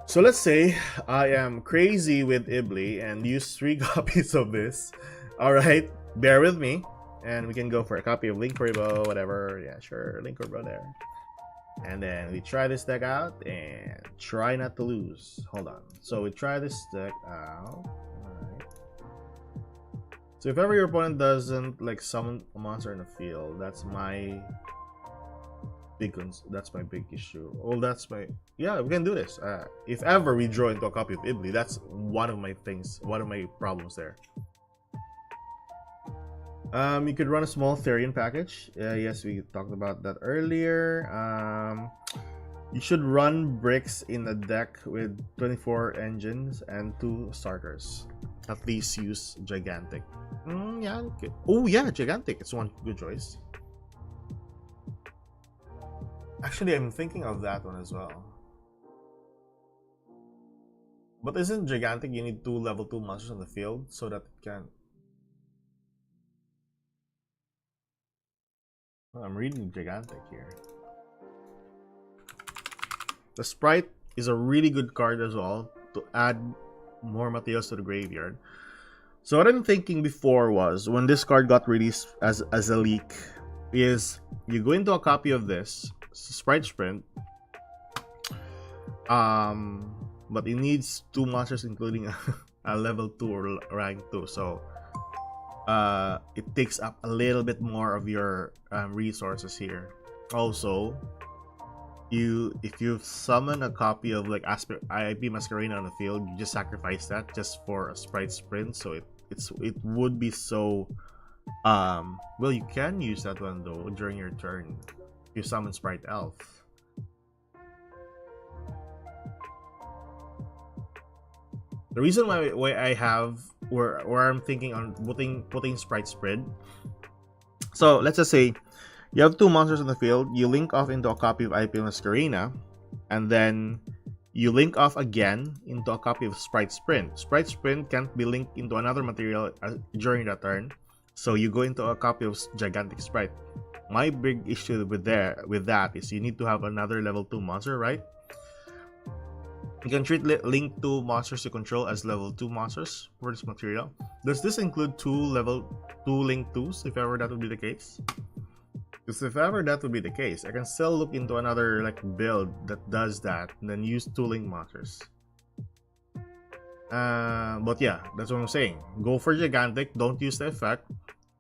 So let's say I am crazy with Ibli and use 3 copies of this. Alright, bear with me. And we can go for a copy of Link Rainbow, whatever. Yeah, sure, Link Rainbow there. And then we try this deck out and try not to lose. Hold on. So we try this deck out. Alright. So if ever your opponent doesn't like summon a monster in the field, that's my big issue. Oh, that's my, yeah, we can do this. If ever we draw into a copy of Ibli, that's one of my problems there. You could run a small Therion package. Yes, we talked about that earlier. You should run bricks in a deck with 24 engines and 2 starters. At least use Gigantic. Yeah, okay. Oh yeah, Gigantic. It's one good choice. Actually, I'm thinking of that one as well. But isn't Gigantic, you need 2 level 2 monsters on the field so that it can... Oh, I'm reading Gigantic here. The Sprite is a really good card as well to add more materials to the graveyard. So what I'm thinking before was, when this card got released as a leak, is you go into a copy of this Sprite Sprint, but it needs 2 monsters including a level 2 or rank 2, so it takes up a little bit more of your resources here. Also, if you summon a copy of like IIP Masquerena on the field, you just sacrifice that just for a Sprite Sprint, so it would be so well, you can use that one though during your turn. You summon Sprite Elf. The reason why I have where I'm thinking on putting Sprite Spread. So let's just say you have 2 monsters on the field. You link off into a copy of IP Masquerena, and then you link off again into a copy of Sprite Sprint. Sprite Sprint can't be linked into another material during that turn, so you go into a copy of Gigantic Sprite. My big issue with that is you need to have another level 2 monster, right? You can treat link 2 monsters you control as level 2 monsters for this material. Does this include 2 level 2 link 2s if ever that would be the case? Because if ever that would be the case, I can still look into another like build that does that and then use 2 link monsters. But yeah, that's what I'm saying. Go for Gigantic, don't use the effect.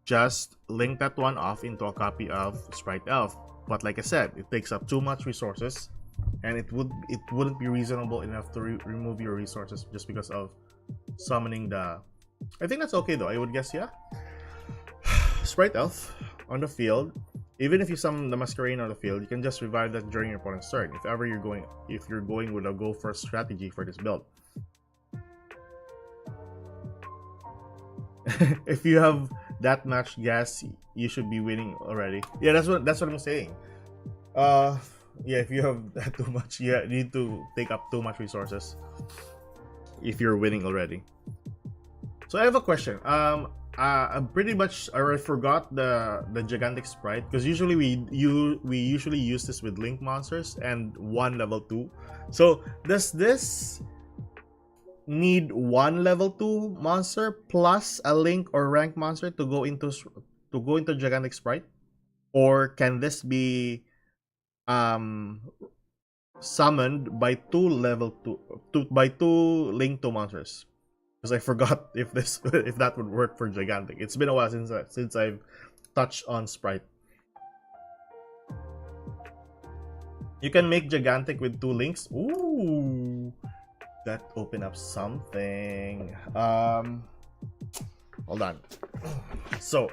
Just link that one off into a copy of Sprite Elf. But like I said, it takes up too much resources, and it wouldn't be reasonable enough to remove your resources just because of summoning the... I think that's okay though, I would guess, yeah. Sprite Elf on the field. Even if you summon the Masquerade on the field, you can just revive that during your opponent's turn. If ever you're going with a go first strategy for this build. If you have that much gas, you should be winning already. Yeah, that's what I'm saying. Yeah, if you have that too much, you need to take up too much resources if you're winning already. So I have a question. I'm pretty much I forgot the gigantic sprite, because usually we usually use this with link monsters and 1 level 2. So does this need 1 level 2 monster plus a link or rank monster to go into gigantic sprite, or can this be summoned by 2 level 2 by 2 link 2 monsters? Because I forgot if that would work for gigantic. It's been a while since I've touched on sprite. You can make gigantic with 2 links. Ooh, that opened up something. Hold on. So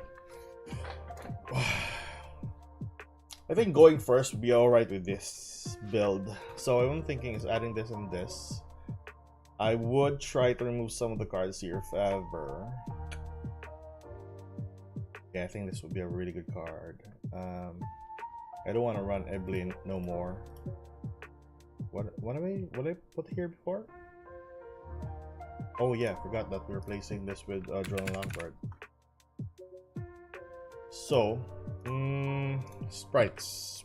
I think going first would be alright with this build. So what I'm thinking is adding this and this. I would try to remove some of the cards here if ever. Yeah, I think this would be a really good card. I don't want to run Eblin no more. What did I put here before? Oh yeah, forgot that we're replacing this with Drone Lombard. So, sprites.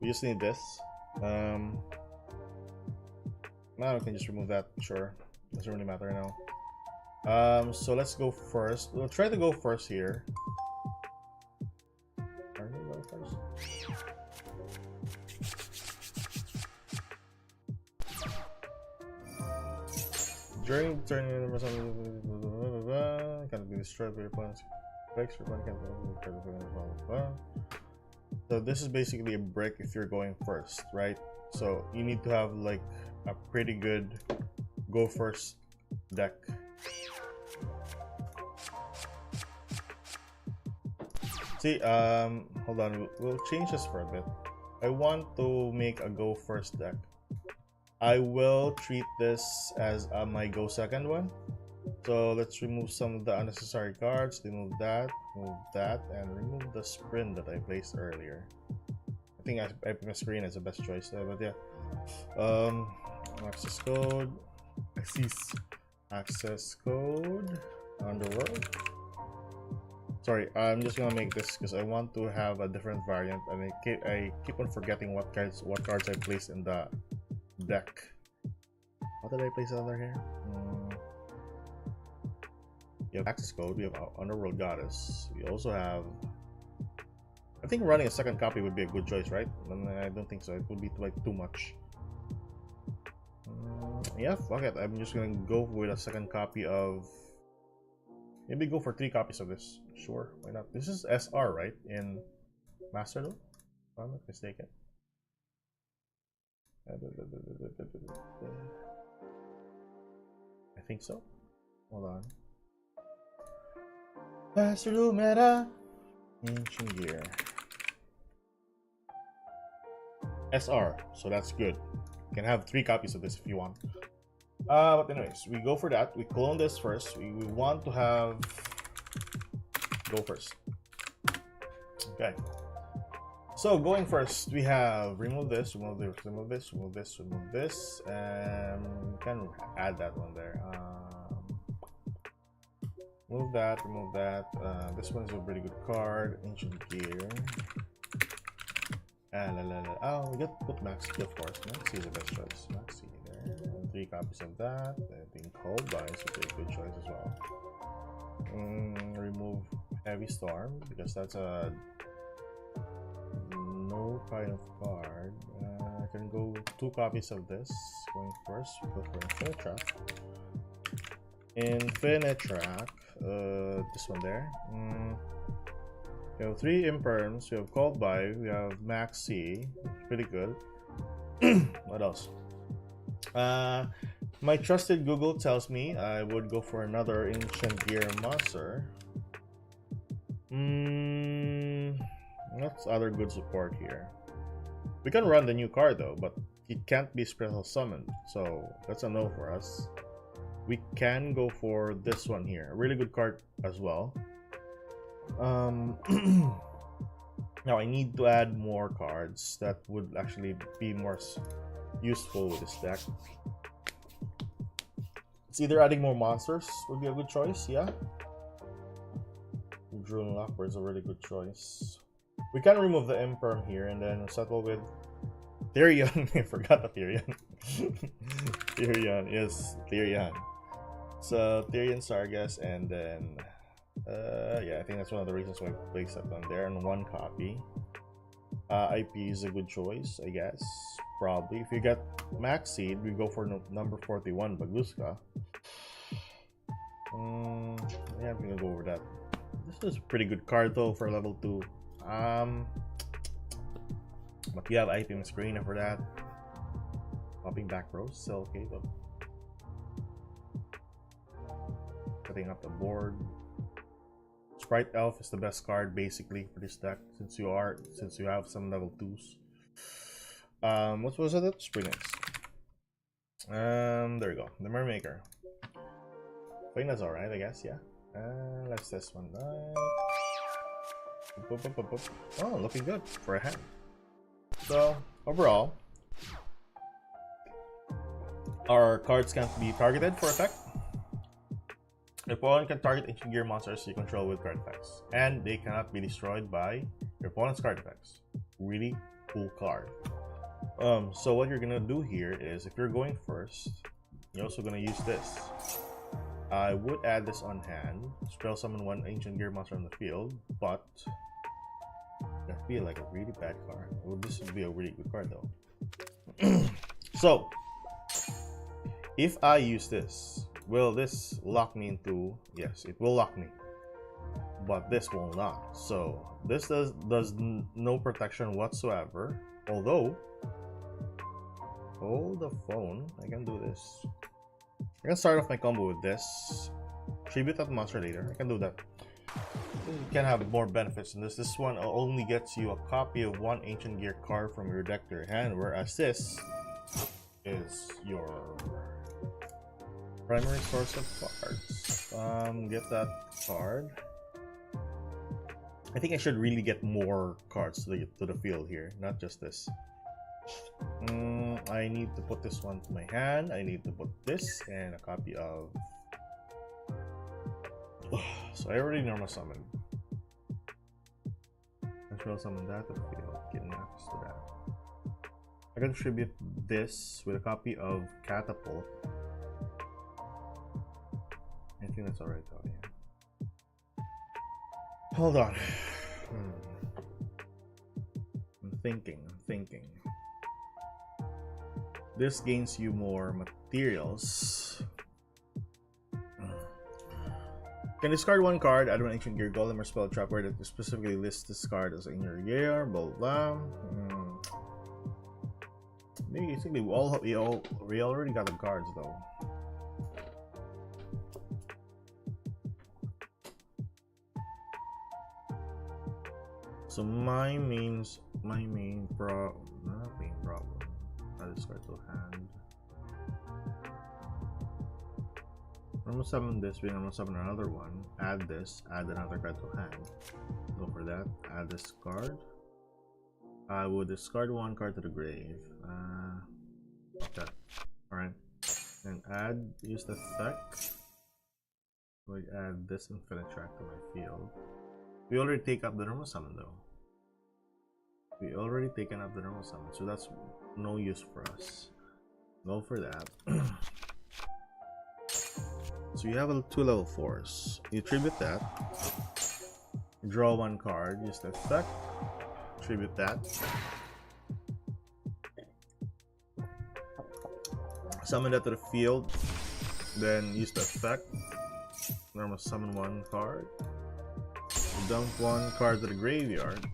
We just need this. Now we can just remove that, sure. Doesn't really matter now. So let's go first. We'll try to go first here. Are we going first? During turn, can't be destroyed by your opponent's effects. So this is basically a brick if you're going first, right? So you need to have like a pretty good go first deck. See, hold on, we'll change this for a bit. I want to make a go first deck. I will treat this as my go second one. So let's remove some of the unnecessary cards, remove that, and remove the sprint that I placed earlier. I think I put my screen as the best choice there, but yeah. Access code. I see access code Underworld. Sorry, I'm just gonna make this because I want to have a different variant, and I keep on forgetting what cards I placed in the deck. What did I place under here? We have access code. We have Underworld Goddess. We also have. I think running a second copy would be a good choice, right? And I don't think so. It would be like too much. Yeah, fuck it. I'm just gonna go with a second copy of. Maybe go for 3 copies of this. Sure, why not? This is SR, right? In Master Duel, if I'm not mistaken. I think so. Hold on. Master Duel Meta. Ancient Gear. SR, so that's good. You can have 3 copies of this if you want. But anyways, we go for that. We clone this first. We want to have go first. Okay. So going first, we have remove this, remove this, remove this, remove this, remove this, and we can add that one there. Remove that, remove that. This one is a pretty good card. Ancient Gear. Oh, we got to put Maxi, of course. Maxi is the best choice. Maxi there. 3 copies of that. I think Cold Dice would be a good choice as well. Remove Heavy Storm because that's a no kind of card. I can go 2 copies of this. Going first, go for Infinite Track. Infinite Track. This one there. We have 3 Imperms, we have Called By, we have Maxi, pretty good. What else? My trusted Google tells me I would go for another Ancient Gear monster. What's other good support here? We can run the new card though, but it can't be special summoned, so that's a no for us. We can go for this one here, a really good card as well. Now I need to add more cards that would actually be more useful with this deck. It's either adding more monsters would be a good choice, yeah. Drone Lockbird is a really good choice. We can remove the Imperm here and then settle with Therion. I forgot the Therion. Therion, yes, Therion. So Therion Sargas, and then yeah, I think that's one of the reasons why I placed that on there. And 1 copy. IP is a good choice, I guess. Probably. If you get Max Seed, we go for number 41, Baguska. Yeah, I'm gonna go over that. This is a pretty good card though for level 2. But you have item screen for that. Popping back rows, still okay though. Setting up the board. Sprite Elf is the best card basically for this deck since you have some level 2s. What was it? Spring X. There we go. The Mermaker. I think that's alright, I guess, yeah. Let's test one. Oh, looking good for a hand. So, overall, our cards can't be targeted for effect. Your opponent can target Ancient Gear monsters you control with card effects, and they cannot be destroyed by your opponent's card effects. Really cool card. So what you're gonna do here is, if you're going first, you're also gonna use this. I would add this on hand, spell summon 1 Ancient Gear monster on the field, but that feel like a really bad card. Well, this would be a really good card though. So, if I use this, will this lock me into? Yes, it will lock me, but this will not. So this does no protection whatsoever. Although, hold the phone, I can do this. I can start off my combo with this. Tribute that monster later. I can do that. You can have more benefits in this. This one only gets you a copy of 1 Ancient Gear card from your deck to your hand, whereas this is your primary source of cards. Get that card. I think I should really get more cards to the field here, not just this. I need to put this one to my hand. I need to put this and a copy of. So I already normal summoned. Control summon that to the field. Getting access to that. I contribute this with a copy of Catapult. I think that's alright though, yeah. Hold on. I'm thinking. This gains you more materials. Can discard 1 card, add 1 Ancient Gear Golem or Spell Trap where that specifically lists this card as in your gear, blah blah. Basically, we already got the cards though. So my main problem. Add this card to hand. I'm gonna summon this, I'm gonna summon another one. Add this, add another card to hand. Go for that. Add this card. I would discard 1 card to the grave. Okay. Alright. And use the effect. We add this Infinite Track to my field. We already take up the normal summon though. We already taken up the normal summon, so that's no use for us. Go for that. So you have 2 level 4s. You tribute that. Draw 1 card, use the effect. Tribute that. Summon that to the field. Then use the effect. Normal summon 1 card. You dump 1 card to the graveyard.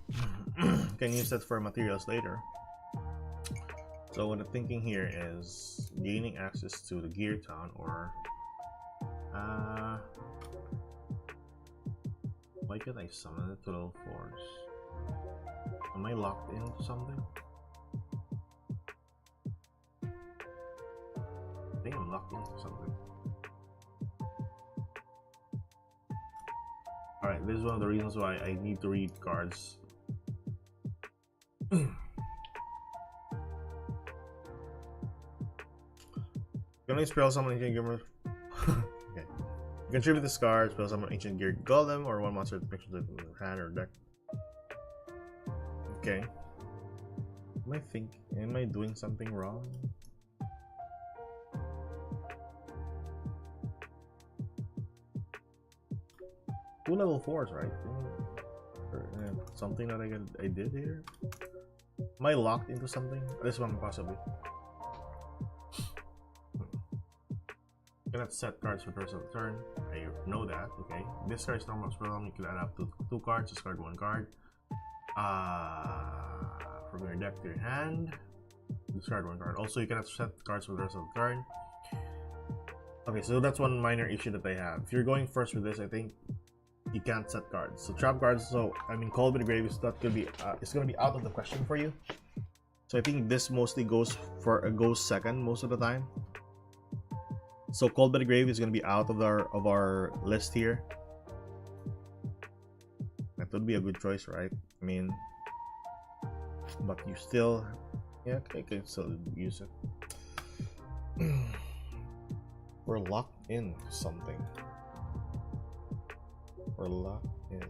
You can use that for materials later. So what I'm thinking here is gaining access to the gear town, or why can't I summon it to level 4s? Am I locked into something? I think I'm locked into something. Alright, this is one of the reasons why I need to read cards. Can I spell summon ancient gear? Okay. You contribute this card, spell summon ancient gear golem, or 1 monster to picture the hand or deck. Okay. Am I doing something wrong? Two level 4s, right? Something that I did here? Am I locked into something? This one possibly. Cannot set cards for the rest of the turn. I know that. Okay. This card is normal spell. You can add up to 2 cards. Discard 1 card. From your deck to your hand. Discard 1 card. Also, you cannot set cards for the rest of the turn. Okay, so that's one minor issue that I have. If you're going first with this, I think you can't set cards. So trap cards. So I mean, Call by the Grave is not gonna be. It's gonna be out of the question for you. So I think this mostly goes second most of the time. So Call by the Grave is gonna be out of our list here. That would be a good choice, right? I mean, but you still, yeah, I can still use it. We're locked in something. We're locked in.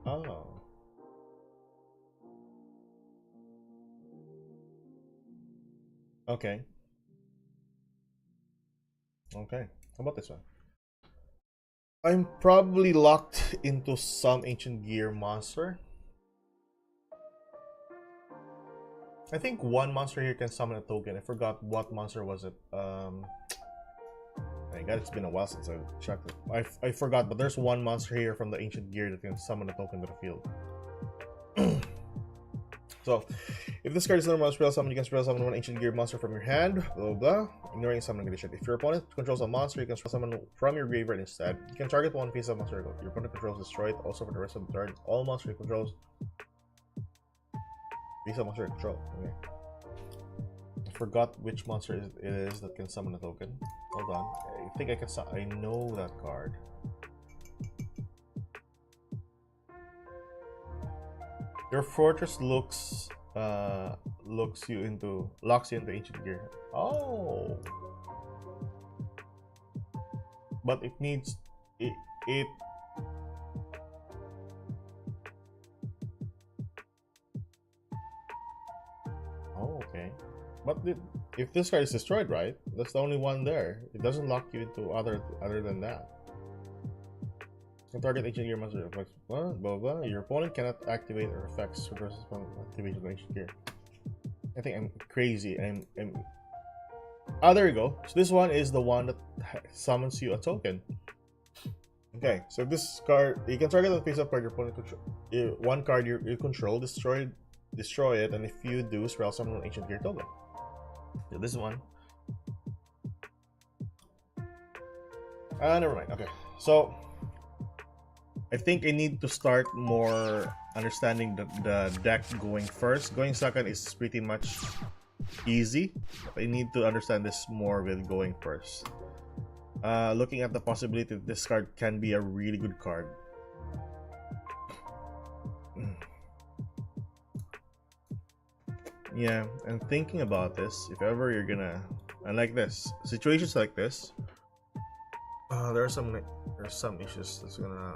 Oh. Okay. Okay. How about this one? I'm probably locked into some ancient gear monster. I think 1 monster here can summon a token. I forgot what monster was it. I guess it's been a while since I checked it. I forgot, but there's 1 monster here from the ancient gear that can summon a token to the field. So, if this card is normal spell summon, you can spell summon 1 ancient gear monster from your hand, blah blah blah, ignoring summoning condition. If your opponent controls a monster, you can spell summon from your graveyard instead. You can target 1 piece of monster your opponent controls destroyed. Also for the rest of the turn, all monster he controls piece of monster control. Okay. I forgot which monster it is that can summon a token. Hold on. I think I know that card. Your fortress locks you into ancient gear. Oh, but it needs it. Oh, okay. But if this card is destroyed, right? That's the only one there. It doesn't lock you into other than that. Target ancient gear monster effects blah blah blah. Your opponent cannot activate or effects versus activation of ancient gear. I think I'm crazy. There you go. So this one is the one that summons you a token. Okay, so this card you can target the face-up card your opponent control. 1 card you control, destroy it, and if you do, spell summon an ancient gear token. So this one. Never mind. Okay, so I think I need to start more understanding the deck going first. Going second is pretty much easy. I need to understand this more with going first. Looking at the possibility that this card can be a really good card. Yeah, and thinking about this, if ever you're gonna, and like this, situations like this, there's some issues that's gonna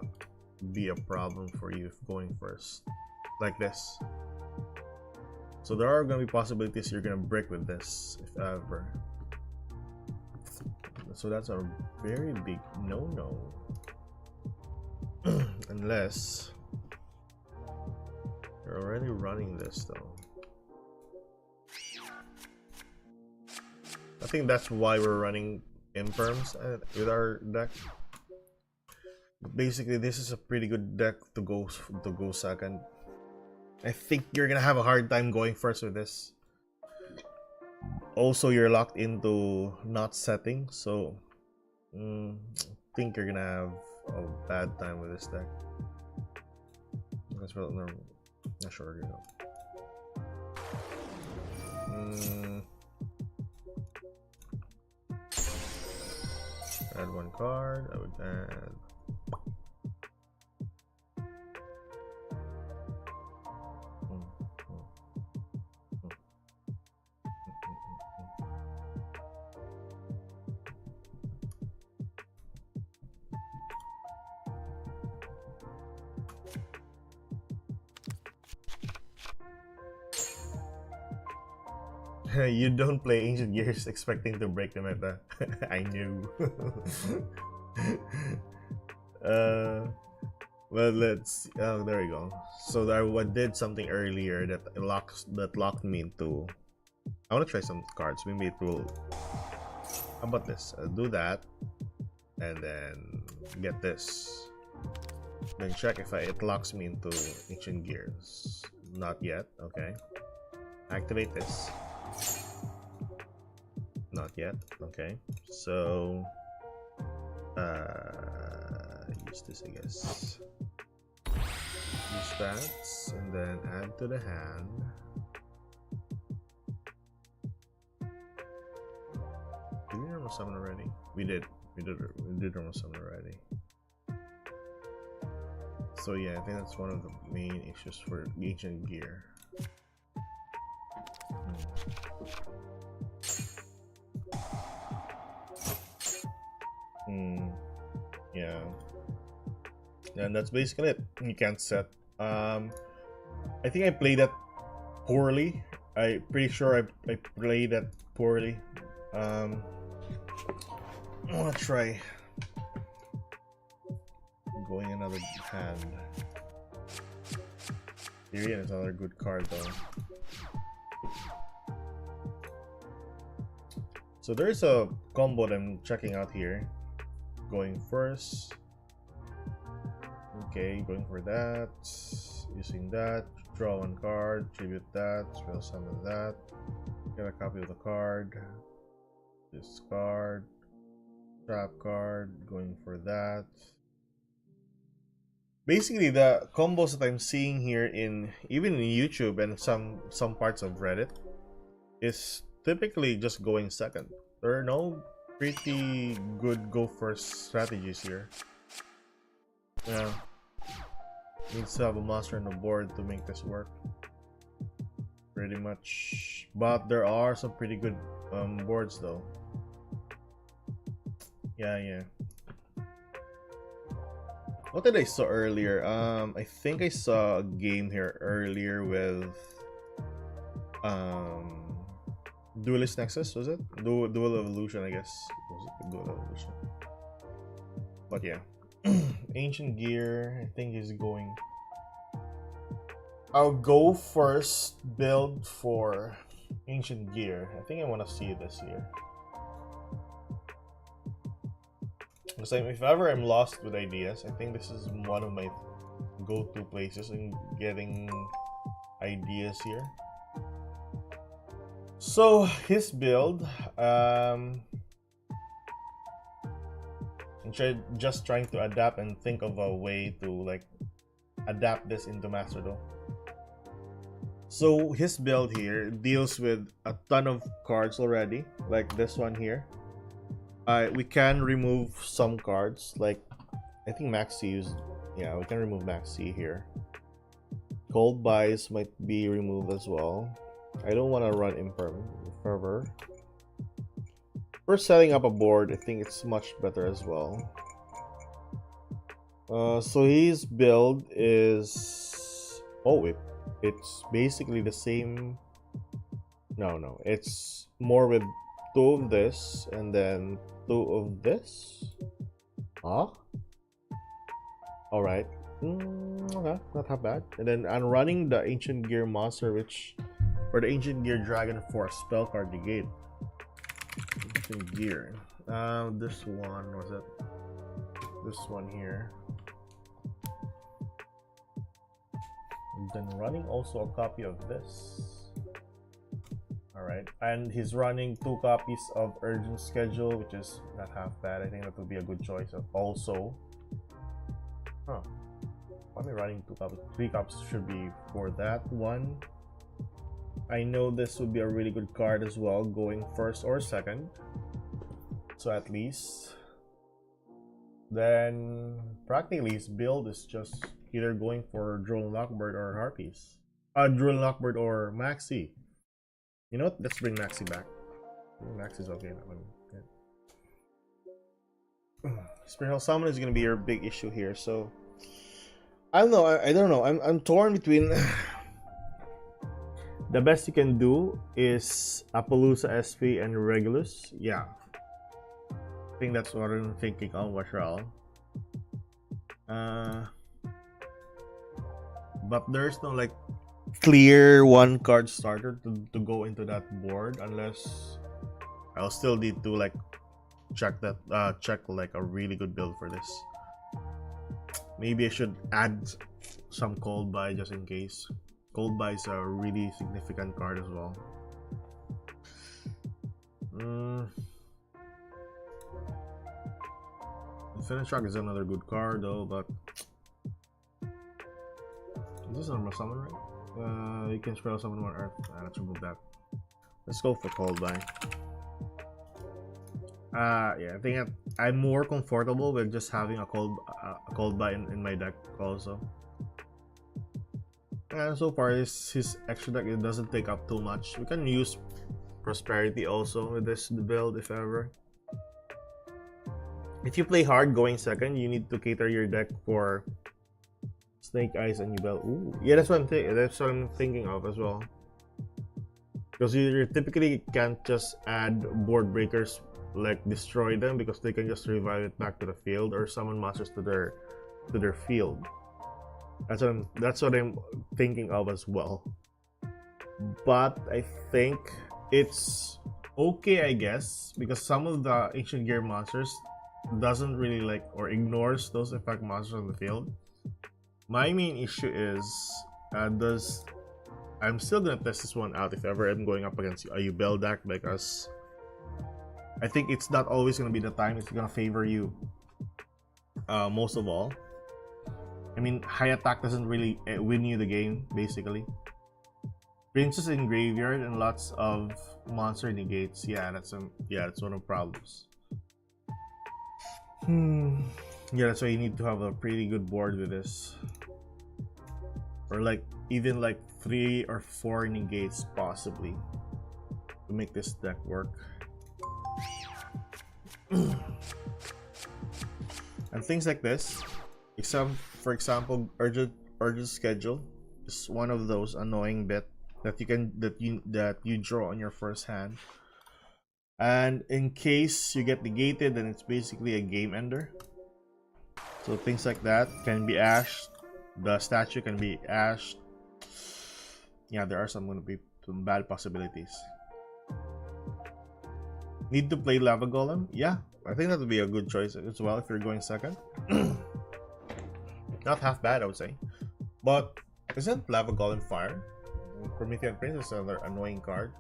be a problem for you if going first like this. So there are going to be possibilities you're going to break with this if ever. So that's a very big no-no. Unless you're already running this though. I think that's why we're running imperms with our deck. Basically, this is a pretty good deck to go second. I think you're gonna have a hard time going first with this. Also, you're locked into not setting, so I think you're gonna have a bad time with this deck. That's well, no, not sure, you know. Add one card. I would add. You don't play Ancient Gears expecting to break the meta. I knew. Well, let's. Oh, there we go. So I did something earlier that locked me into. I want to try some cards. Maybe it will. How about this? I'll do that, and then get this. Then check if it locks me into Ancient Gears. Not yet. Okay. Activate this. Not yet. Okay. So use this, I guess. Use that, and then add to the hand. Did we normal summon already? We did normal summon already. So yeah, I think that's one of the main issues for Ancient Gear. Yeah. And that's basically it. You can't set. I think I played that poorly. I'm pretty sure I played that poorly. I wanna try going another hand. Tyrion is another good card though. So there's a combo that I'm checking out here. Going first. Okay, going for that. Using that. Draw one card. Tribute that. Spell summon that. Get a copy of the card. Discard. Trap card. Going for that. Basically, the combos that I'm seeing here even in YouTube and some parts of Reddit is typically just going second. There are no pretty good go first strategies here. Yeah. Needs to have a monster on the board to make this work. Pretty much. But there are some pretty good boards though. Yeah. What did I saw earlier? I think I saw a game here earlier with Duelist Nexus, was it? Dual Evolution, I guess. Was it Dual Evolution? But yeah. Ancient Gear, I think is going. I'll go first build for Ancient Gear. I think I want to see this here. Because if ever I'm lost with ideas, I think this is one of my go-to places in getting ideas here. So his build, I'm just trying to adapt and think of a way to like adapt this into Master Duel. So his build here deals with a ton of cards already, like this one here. We can remove some cards, like I think Max C used. Yeah, we can remove Max C here. Cold buys might be removed as well. I don't want to run Imperm Fervor. For setting up a board, I think it's much better as well. So his build is it's basically the same. No, it's more with two of this and then two of this. Huh? All right. Okay, not that bad. And then I'm running the Ancient Gear monster, or the Ancient Gear Dragon for a spell card negate. Ancient Gear. This one was it? This one here. And then running also a copy of this. Alright, and he's running 2 copies of Urgent Schedule, which is not half bad. I think that would be a good choice. Also, why am I running 2 copies? 3 copies should be for that one. I know this would be a really good card as well, going first or second. So at least. Then practically his build is just either going for Drone Lockbird or Harpies. Drone Lockbird or Maxi. You know what? Let's bring Maxi back. Maxi's okay. That one. Yeah. Spiritual Summon is gonna be your big issue here. So I don't know. I don't know. I'm torn between. The best you can do is Appaloosa SP and Regulus. Yeah. I think that's what I'm thinking of, Washral. But there's no like clear one card starter to go into that board unless I'll still need to like check like a really good build for this. Maybe I should add some Cold Buy just in case. Cold Buy is a really significant card as well. Infinite Shock is another good card though, but is this a normal summon, right? You can spell summon one Earth. Let's remove that. Let's go for Cold Buy. Yeah, I think I'm more comfortable with just having a Cold Buy in my deck also. And so far, his extra deck, it doesn't take up too much. We can use Prosperity also with this build if ever. If you play hard going second, you need to cater your deck for Snake Eyes and Yubel. Ooh, yeah, that's what I'm thinking of as well. Because you typically can't just add board breakers, like destroy them, because they can just revive it back to the field or summon monsters to their field. That's what I'm thinking of as well. But I think it's okay, I guess, because some of the Ancient Gear monsters doesn't really like or ignores those effect monsters on the field. My main issue is I'm still gonna test this one out if ever I'm going up against a Yubel deck, because I think it's not always gonna be the time it's gonna favor you most of all. I mean, high attack doesn't really win you the game, basically. Princess in graveyard and lots of monster negates. Yeah, that's one of the problems. Yeah, that's why you need to have a pretty good board with this, or like even like 3 or 4 negates possibly to make this deck work. And things like this, for example, urgent schedule is one of those annoying bit that you draw on your first hand, and in case you get negated, then it's basically a game ender. So things like that can be ashed. The statue can be ashed. Yeah, there are some bad possibilities. Need to play Lava Golem? Yeah, I think that would be a good choice as well if you're going second. Not half bad, I would say. But isn't Lava Golem fire? Promethean Prince is another annoying card.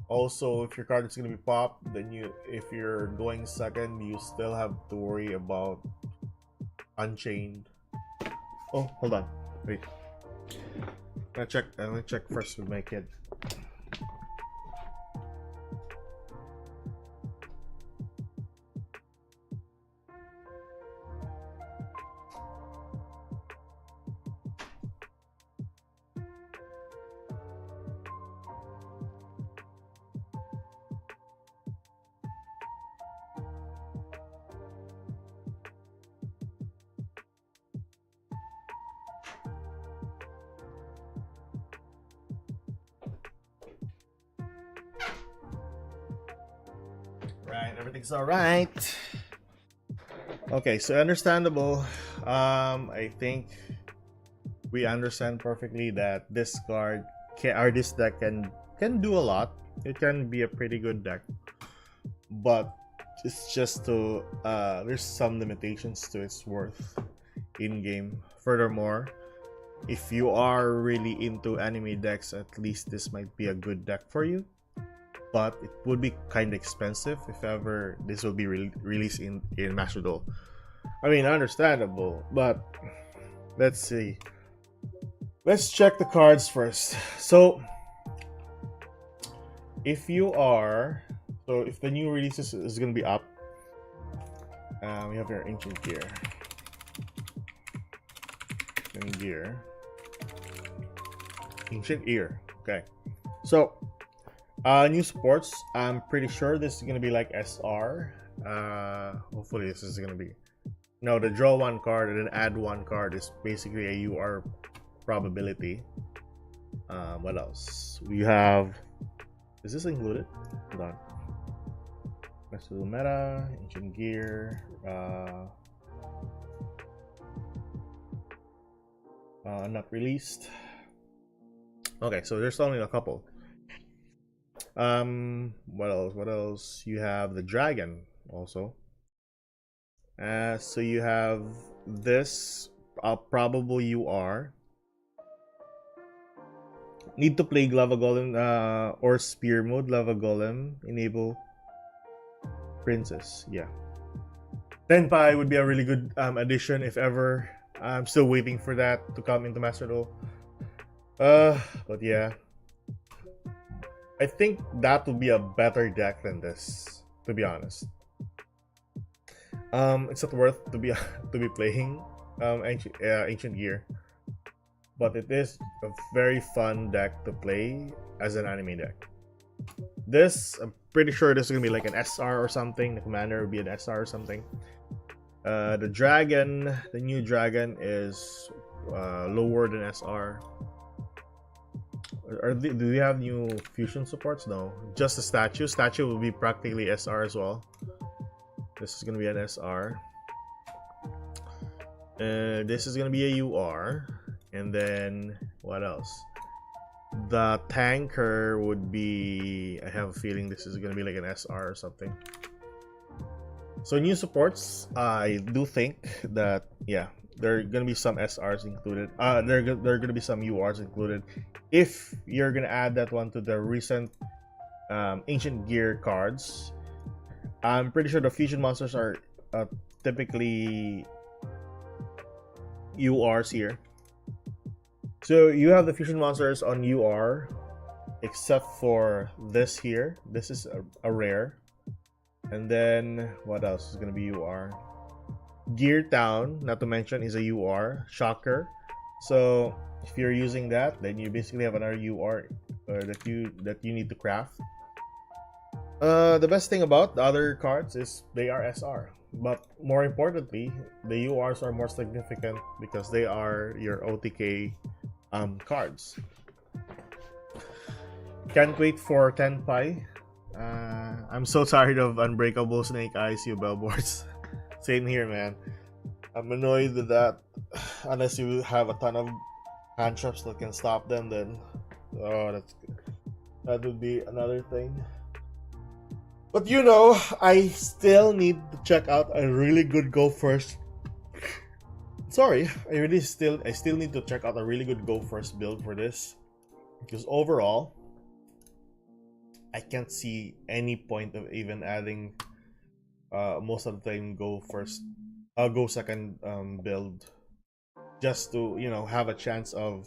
Also, if your card is going to be popped, then if you're going second, you still have to worry about Unchained. Oh, hold on. Wait. I'm gonna check first with my kid. Everything's all right. Okay, so understandable. I think we understand perfectly that this card or this deck can do a lot. It can be a pretty good deck, but it's just to there's some limitations to its worth in game. Furthermore, if you are really into anime decks, at least this might be a good deck for you. But it would be kind of expensive if ever this will be released in Master Duel. I mean, understandable, but let's see. Let's check the cards first. So, if you are, if the new releases is going to be up, we have your Ancient Gear. Ancient Ear. Okay. So, new sports. I'm pretty sure this is gonna be like SR. Hopefully this is gonna be. No, the draw one card and then add one card is basically a UR probability. What else? We have. Is this included? Hold on. Master Duel Meta, Ancient Gear. Not released. Okay, so there's only a couple. What else? You have the dragon also. So you have this probable UR. Need to play Lava Golem or Spear mode. Lava Golem enable Princess. Yeah, Tenpai would be a really good addition if ever. I'm still waiting for that to come into Master Duel. But yeah, I think that would be a better deck than this, to be honest. It's not worth to be playing Ancient Gear, but it is a very fun deck to play as an anime deck. This, I'm pretty sure this is gonna be like an SR or something. The commander would be an SR or something. The dragon, the new dragon is lower than SR. Do we have new fusion supports? No, just the statue. Statue will be practically SR as well. This is gonna be an SR. This is gonna be a UR, and then what else? The tanker would be. I have a feeling this is gonna be like an SR or something. So new supports, I do think that yeah, there are gonna be some SRs included. There are gonna be some URs included. If you're gonna add that one to the recent Ancient Gear cards, I'm pretty sure the fusion monsters are typically URs here. So you have the fusion monsters on UR, except for this here. This is a rare. And then what else is gonna be UR? Gear Town, not to mention, is a UR. Shocker. So if you're using that, then you basically have another UR that you need to craft. The best thing about the other cards is they are SR, but more importantly, the URs are more significant because they are your OTK cards. Can't wait for Tenpai. I'm so tired of Unbreakable, Snake Eyes, you bellboards. Same here, man. I'm annoyed with that. Unless you have a ton of hand traps that can stop them, then that would be another thing. But you know, I still need to check out a really good go first. Sorry, I still need to check out a really good go first build for this, because overall, I can't see any point of even adding most of the time go second build, just to, you know, have a chance of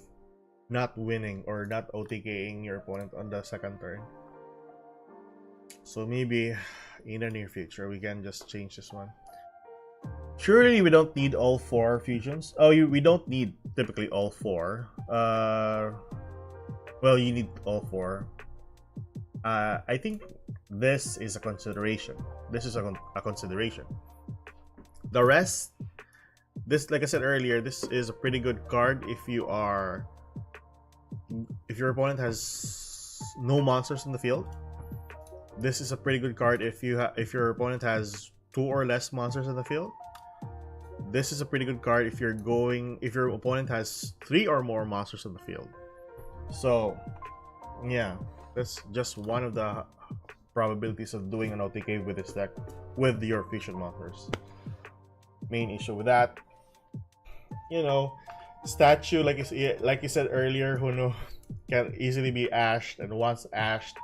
not winning or not OTKing your opponent on the second turn. So maybe in the near future we can just change this one. Surely we don't need all 4 fusions. Oh, we don't need typically all 4. Well, you need all 4. I think this is a consideration. This is a consideration. The rest, this, like I said earlier, this is a pretty good card if your opponent has no monsters in the field. this is a pretty good card if if your opponent has 2 or less monsters in the field. This is a pretty good card if your opponent has 3 or more monsters in the field. So yeah, that's just one of the probabilities of doing an OTK with this deck with your fusion monsters. Main issue with that, you know, statue, like you said earlier, Huno, can easily be ashed, and once ashed,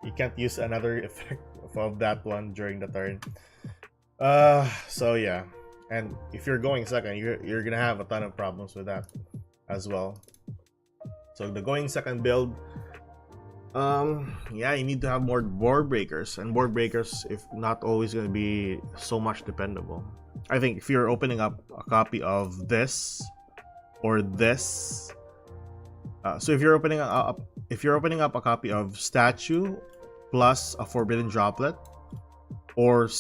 you can't use another effect of that one during the turn. So yeah, and if you're going second, you're gonna have a ton of problems with that as well. So the going second build, yeah, you need to have more board breakers, and board breakers, if not always gonna be so much dependable. I think if you're opening up a copy of this or this, so if you're opening up a copy of statue plus a forbidden droplet, or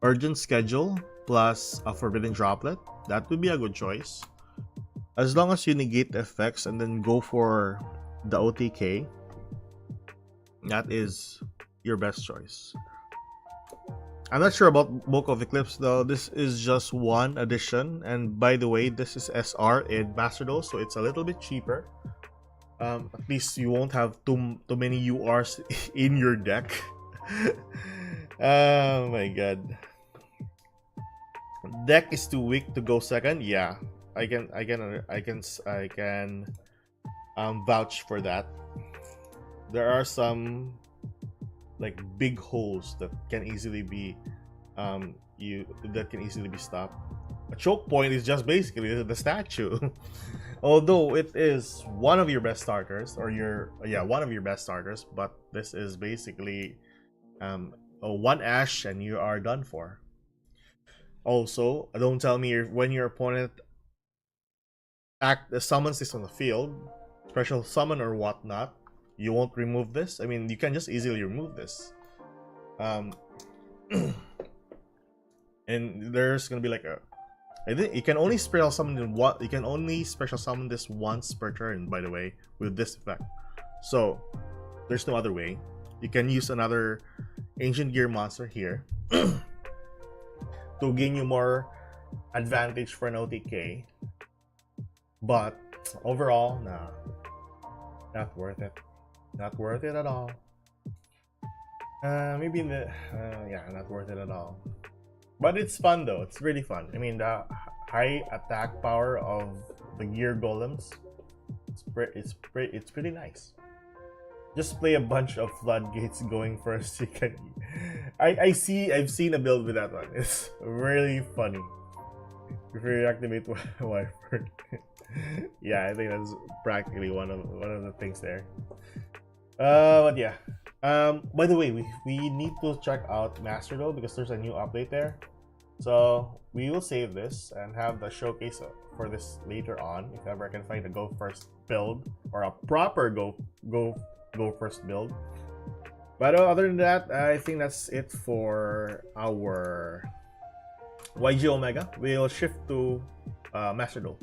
urgent schedule plus a forbidden droplet, that would be a good choice. As long as you negate the effects and then go for the OTK, that is your best choice. I'm not sure about Book of Eclipse though. This is just one edition, and by the way, this is SR in Master Duel, so it's a little bit cheaper. At least you won't have too many URs in your deck. Oh my god. Deck is too weak to go second. Yeah, I can vouch for that. There are some like big holes that can easily be stopped. A choke point is just basically the statue. Although it is one of your best starters, or one of your best starters, but this is basically one ash and you are done for. Also, don't tell me when your opponent summons this on the field, special summon or whatnot, you won't remove this. I mean, you can just easily remove this. And there's gonna be like I think you can only special summon this once per turn, by the way, with this effect. So there's no other way. You can use another Ancient Gear monster here to gain you more advantage for an OTK. But overall, nah, not worth it. Not worth it at all. Maybe in the yeah, not worth it at all. But it's fun though. It's really fun. I mean, the high attack power of the gear golems, it's pretty nice. Just play a bunch of floodgates going first. You can. I've seen a build with that one. It's really funny. If you activate Wyvern. Yeah, I think that's practically one of the things there. But yeah. By the way, we need to check out Master Duel because there's a new update there. So we will save this and have the showcase for this later on, if ever I can find a go first build or a proper go first build. But other than that, I think that's it for our YG Omega. We'll shift to Master Duel.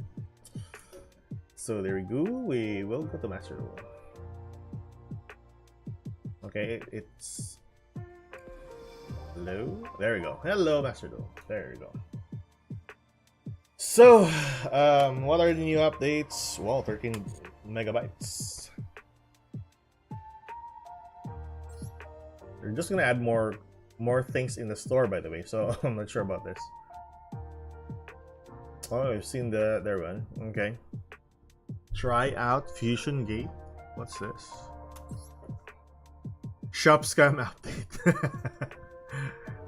So there we go. We will go to Master Duel. Okay, it's hello. There we go. Hello, Master Duel. There we go. So, what are the new updates? Well, 13 megabytes. They're just gonna add more things in the store, by the way. So I'm not sure about this. Oh, I've seen their one. Okay. Try out Fusion Gate. What's this? Shop Scam update.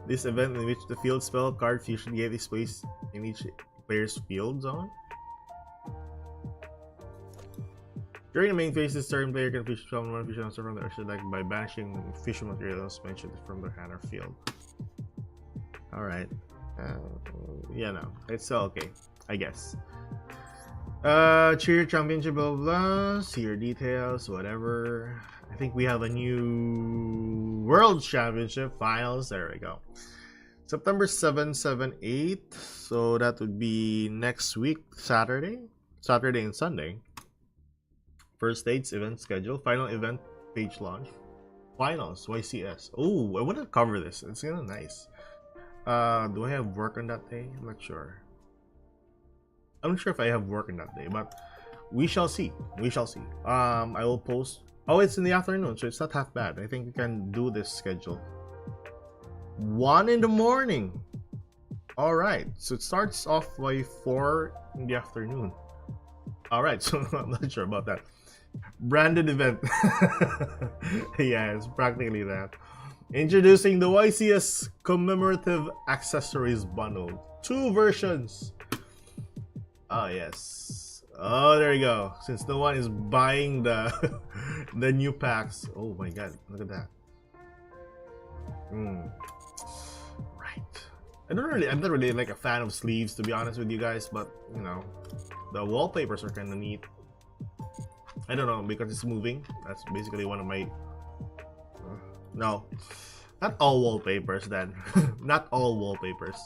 This event in which the field spell card Fusion Gate is placed in each player's field zone. During the main phase, this turn, player can summon one fusion monster from their extra deck by banishing fusion materials mentioned from their hand or field. Alright. Yeah, no. It's still okay, I guess. Cheer championship, blah, blah, blah. See your details, whatever. I think we have a new World Championship finals. There we go. September 7, 7, 8. So that would be next week, Saturday and Sunday. First stage event schedule, final event page launch. Finals, YCS. Oh, I want to cover this. It's kind of nice. Do I have work on that day? I'm not sure. I'm not sure if I have work on that day, but we shall see. We shall see. I will post. Oh, it's in the afternoon, so it's not half bad. I think we can do this schedule. 1 in the morning. All right, so it starts off by 4 in the afternoon. All right, so I'm not sure about that. Branded event. Yeah, it's practically that. Introducing the YCS commemorative accessories bundle. 2 versions. Oh yes. Oh, there you go. Since no one is buying the the new packs. Oh my god, look at that. Right. I'm not really like a fan of sleeves, to be honest with you guys, but you know, the wallpapers are kind of neat. I don't know, because it's moving. That's basically one of my no, not all wallpapers then. Not all wallpapers.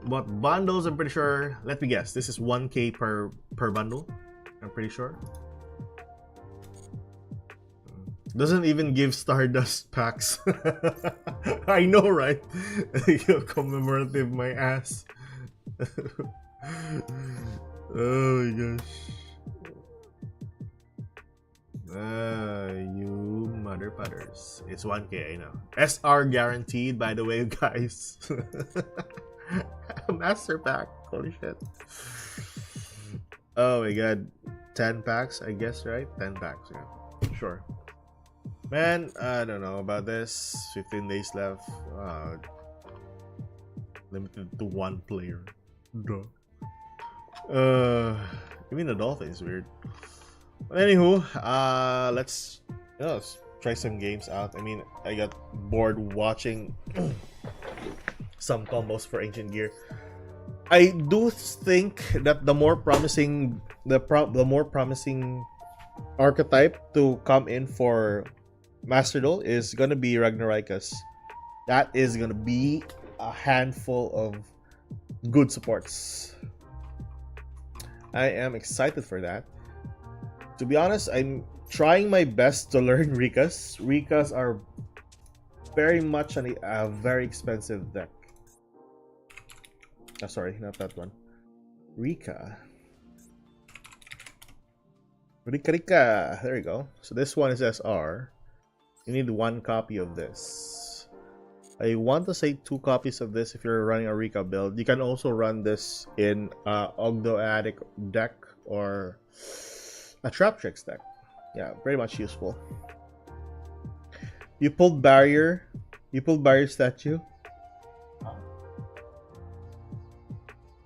But bundles, I'm pretty sure. Let me guess. This is 1K per bundle. I'm pretty sure. Doesn't even give Stardust packs. I know, right? Commemorative, my ass. Oh my gosh. You mother putters. It's 1K, I know. SR guaranteed, by the way, guys. Master pack. Holy shit. Oh my god. 10 packs, I guess, right? 10 packs, yeah. Sure. Man, I don't know about this. 15 days left. Limited to 1 player. Duh. Even the dolphin is weird. But anywho, let's try some games out. I mean, I got bored watching some combos for Ancient Gear. I do think that the more promising archetype to come in for Master Duel is gonna be Ragnaraikas. That is gonna be a handful of good supports. I am excited for that. To be honest, I'm trying my best to learn Rikas. Rikas are very much a very expensive deck. Oh, sorry, not that one. Rika. Rika. There you go. So this one is SR. You need 1 copy of this. I want to say 2 copies of this if you're running a Rika build. You can also run this in Ogdo Attic deck or a Trap Tricks deck. Yeah, very much useful. You pulled barrier. You pulled barrier statue.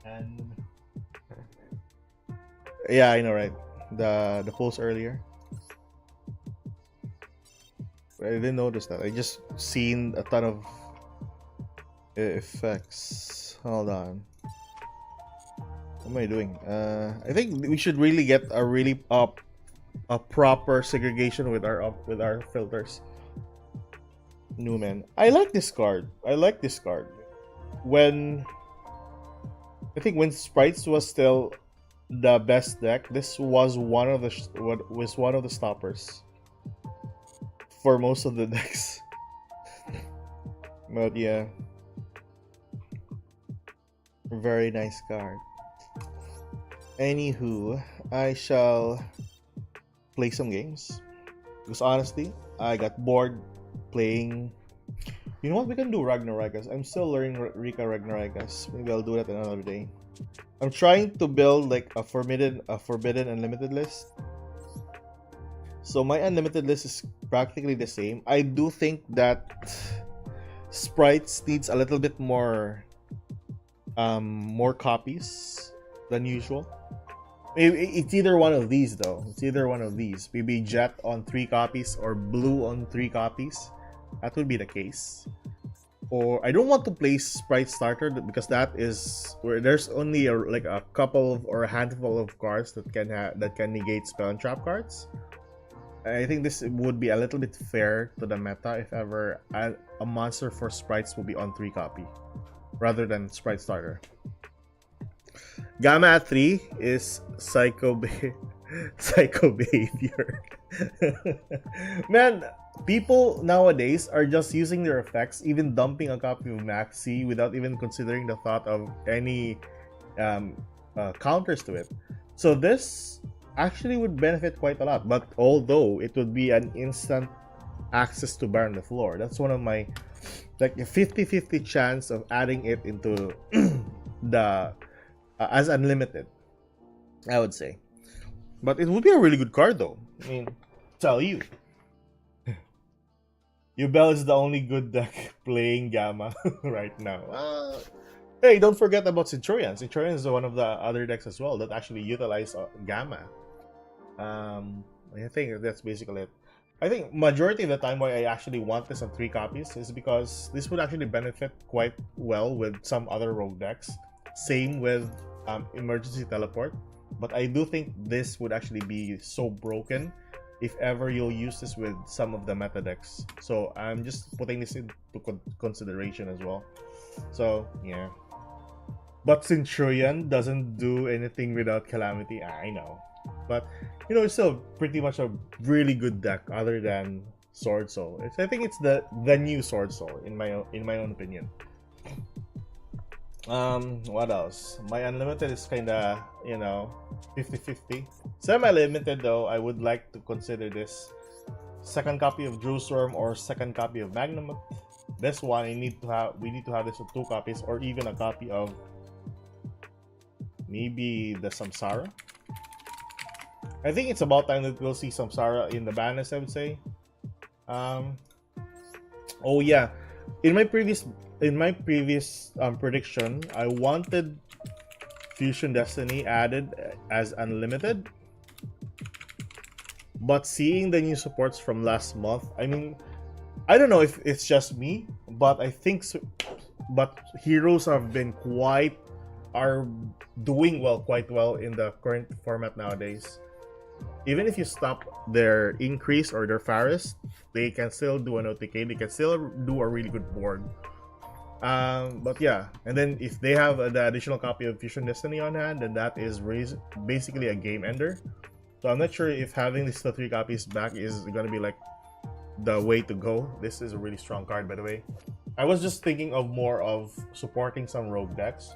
And yeah, I know, right? The pulls earlier. I didn't notice that. I just seen a ton of effects. Hold on. What am I doing? I think we should really get a proper segregation with our filters. Newman. I like this card. When I think when Sprites was still the best deck, this was one of the stoppers for most of the decks. But yeah, very nice card. Anywho, I shall play some games because honestly, I got bored playing. You know what? We can do Ragnaraikas. I'm still learning Rika Ragnaraikas. Maybe I'll do that another day. I'm trying to build like a forbidden unlimited list. So my unlimited list is practically the same. I do think that Sprites needs a little bit more copies than usual. It's either one of these though. It's either one of these. Maybe Jet on 3 copies or Blue on 3 copies. That would be the case. Or I don't want to play Sprite Starter because that is where there's only a couple of, or a handful of cards that can negate spell and trap cards. I think this would be a little bit fair to the meta if ever a monster for Sprites will be on 3 copy rather than Sprite Starter. Gamma at 3 is Psycho Psycho behavior. Man, people nowadays are just using their effects, even dumping a copy of Maxi without even considering the thought of any counters to it. So this actually would benefit quite a lot, but although it would be an instant access to Burn the Floor, that's one of my, like, a 50-50 chance of adding it into the as unlimited, I would say. But it would be a really good card though. I mean, tell you. Yubel is the only good deck playing Gamma right now. Hey, don't forget about Centurion. Centurion is one of the other decks as well that actually utilize Gamma. I think that's basically it. I think majority of the time why I actually want this on 3 copies is because this would actually benefit quite well with some other rogue decks. Same with Emergency Teleport. But I do think this would actually be so broken if ever you'll use this with some of the meta decks. So I'm just putting this into consideration as well. So yeah. But Centurion doesn't do anything without Calamity. I know. But you know, it's still pretty much a really good deck other than Sword Soul. I think it's the new Sword Soul in my own opinion. What else? My unlimited is kinda, you know, 50-50. Semi-limited though, I would like to consider this second copy of Drewsworm or second copy of Magnum. This one we need to have this with 2 copies or even a copy of maybe the Samsara. I think it's about time that we'll see Samsara in the ban list, I would say. Oh yeah, in my previous prediction, I wanted Fusion Destiny added as unlimited, but seeing the new supports from last month, I mean, I don't know if it's just me, but I think so, but heroes are doing quite well in the current format nowadays. Even if you stop their increase or their Faris, they can still do an OTK, they can still do a really good board. But yeah, and then if they have the additional copy of Fusion Destiny on hand, then that is basically a game ender. So I'm not sure if having these 3 copies back is gonna be like the way to go. This is a really strong card, by the way. I was just thinking of more of supporting some rogue decks,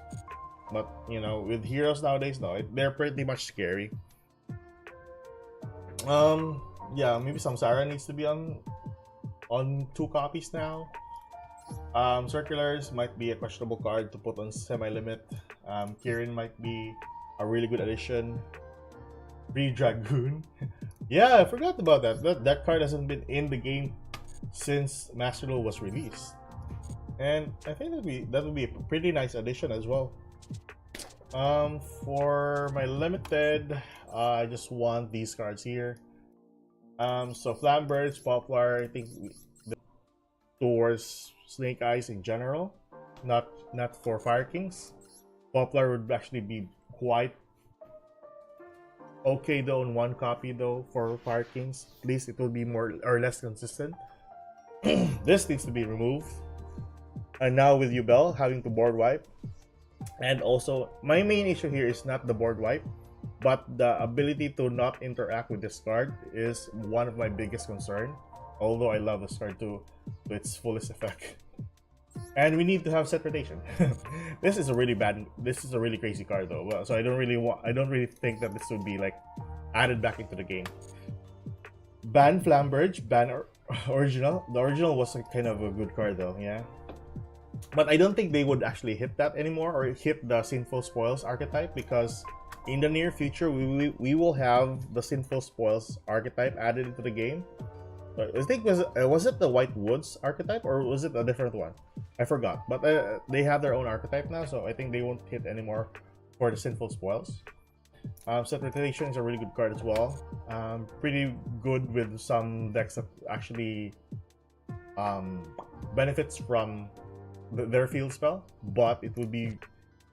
but you know, with heroes nowadays, no, they're pretty much scary. Yeah, maybe Samsara needs to be on 2 copies now. Circulars might be a questionable card to put on semi-limit. Kirin might be a really good addition. Dragoon. Yeah, I forgot about that. That card hasn't been in the game since Master Duel was released. And I think that would be a pretty nice addition as well. For my limited, I just want these cards here. So Flambirds, Poplar, I think towards Snake Eyes in general, not for Fire Kings. Poplar would actually be quite okay though in 1 copy though for Fire Kings. At least it will be more or less consistent. This needs to be removed. And now with Yubel having to board wipe. And also, my main issue here is not the board wipe, but the ability to not interact with this card is one of my biggest concern. Although I love this card to its fullest effect. And we need to have set rotation. This is a really crazy card though. So I don't really think that this would be like added back into the game. Ban Flamberge, ban original. The original was kind of a good card though, yeah. But I don't think they would actually hit that anymore or hit the Sinful Spoils archetype, because in the near future we will have the Sinful Spoils archetype added into the game. I think was it the White Woods archetype or was it a different one? I forgot. But they have their own archetype now, so I think they won't hit anymore for the Sinful Spoils. Set Rotation is a really good card as well. Pretty good with some decks that actually benefits from their field spell, but it would be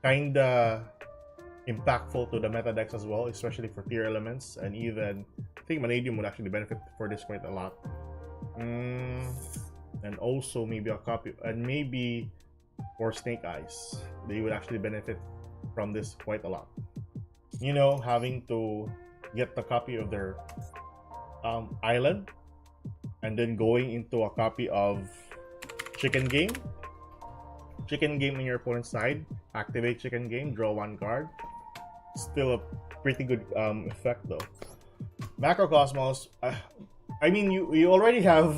kinda impactful to the meta decks as well, especially for tier elements, and even I think Vanadium would actually benefit for this quite a lot. And also maybe a copy, and maybe for Snake Eyes, they would actually benefit from this quite a lot. You know, having to get the copy of their island, and then going into a copy of chicken game. Chicken game in your opponent's side. Activate chicken game. Draw 1 card. Still a pretty good effect though. Macrocosmos. I mean, you already have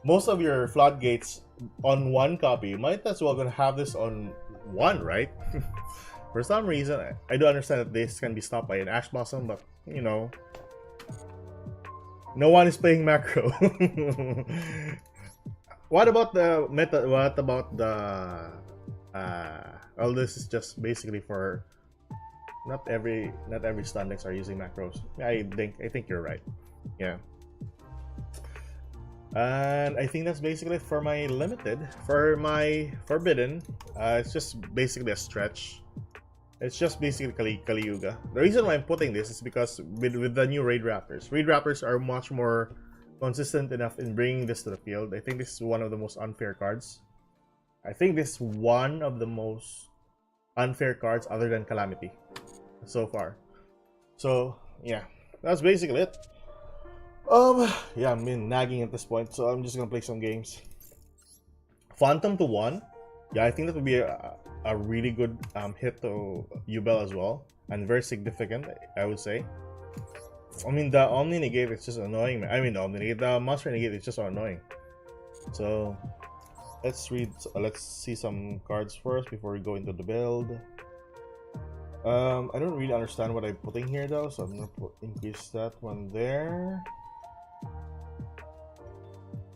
most of your floodgates on 1 copy. You might as well gonna have this on 1, right? For some reason, I do understand that this can be stopped by an Ash Blossom, but you know, no one is playing macro. What about the meta? What about the? Well, this is just basically for not every stun decks are using macros. I think you're right. Yeah. And I think that's basically it for my limited. For my forbidden, it's just basically a stretch. It's just basically Kali Yuga. The reason why I'm putting this is because with the new Raid Raptors are much more consistent enough in bringing this to the field. I think this is one of the most unfair cards. I think this is one of the most unfair cards other than Calamity so far. So yeah, that's basically it. Yeah, I'm been nagging at this point, so I'm just gonna play some games. Phantom to 1. Yeah, I think that would be a really good hit to Yubel as well, and very significant, I would say. I mean, the Omni Negate is just annoying. I mean, the Monster Negate is just so annoying. So let's see some cards first before we go into the build. I don't really understand what I'm putting here though, so I'm gonna increase that one there.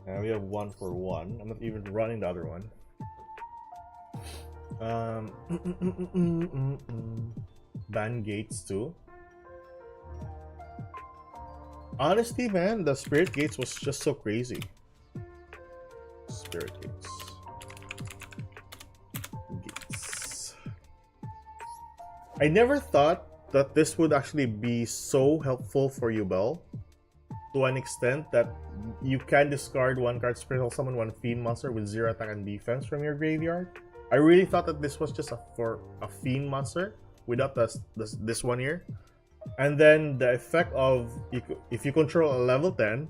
And we have 1 for 1. I'm not even running the other one. Ban gates too. Honestly, man, the Spirit Gates was just so crazy. Spirit Gates. I never thought that this would actually be so helpful for Yubel, to an extent that you can discard 1 card, Spiritual Summon 1 Fiend monster with 0 attack and defense from your graveyard. I really thought that this was just for a Fiend monster without this one here. And then the effect of, if you control a level 10,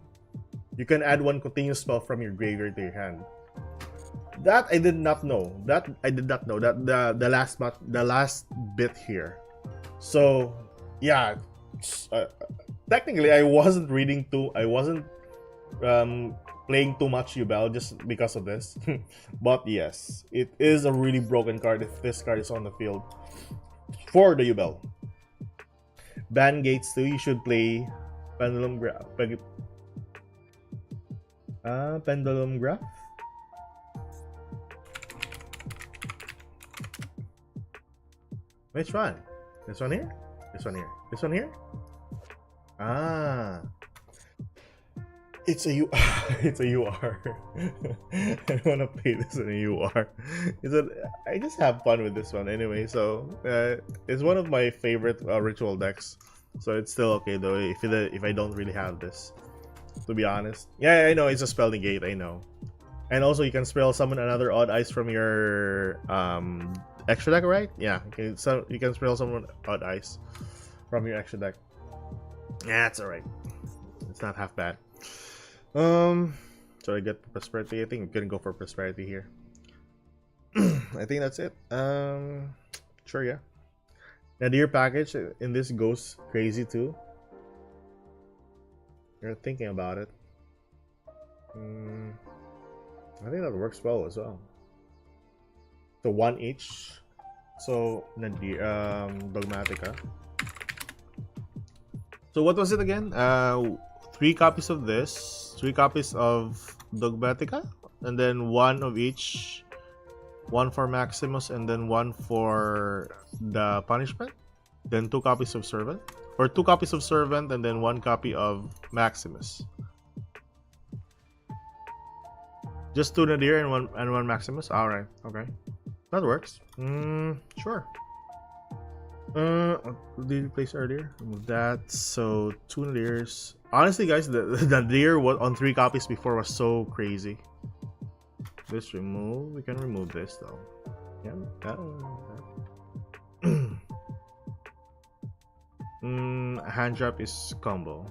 you can add 1 continuous spell from your graveyard to your hand. That I did not know. That the last bit here. So yeah, technically I wasn't playing too much Yubel just because of this. But yes, it is a really broken card if this card is on the field for the Yubel. Ban gates too. You should play Pendulum Graph. Pendulum Graph. Which one? This one here? This one here? This one here? Ah, it's a U. It's a UR. I want to play this in a UR. I just have fun with this one anyway. So it's one of my favorite ritual decks. So it's still okay though if I don't really have this, to be honest. Yeah, I know it's a spell negate. I know, and also you can spell summon another odd eyes from your extra deck, right? Yeah. Okay, so you can spell summon odd eyes from your extra deck. Yeah, it's alright. It's not half bad. So I get prosperity. I think I'm gonna go for prosperity here. I think that's it. Sure, yeah. Nadir package in this goes crazy too. You're thinking about it. I think that works well as well. So 1 each. So Nadir, Dogmatica. So what was it again? 3 copies of this, 3 copies of Dogmatica, and then 1 of each. 1 for Maximus, and then 1 for the Punishment. Then 2 copies of Servant, or 2 copies of Servant, and then 1 copy of Maximus. Just 2 Nadir and one Maximus. All right, okay, that works. Sure. What did you place earlier? Remove that. So 2 Nadirs. Honestly, guys, the Nadir on 3 copies before was so crazy. This remove. We can remove this though. Yeah. Hand trap is combo.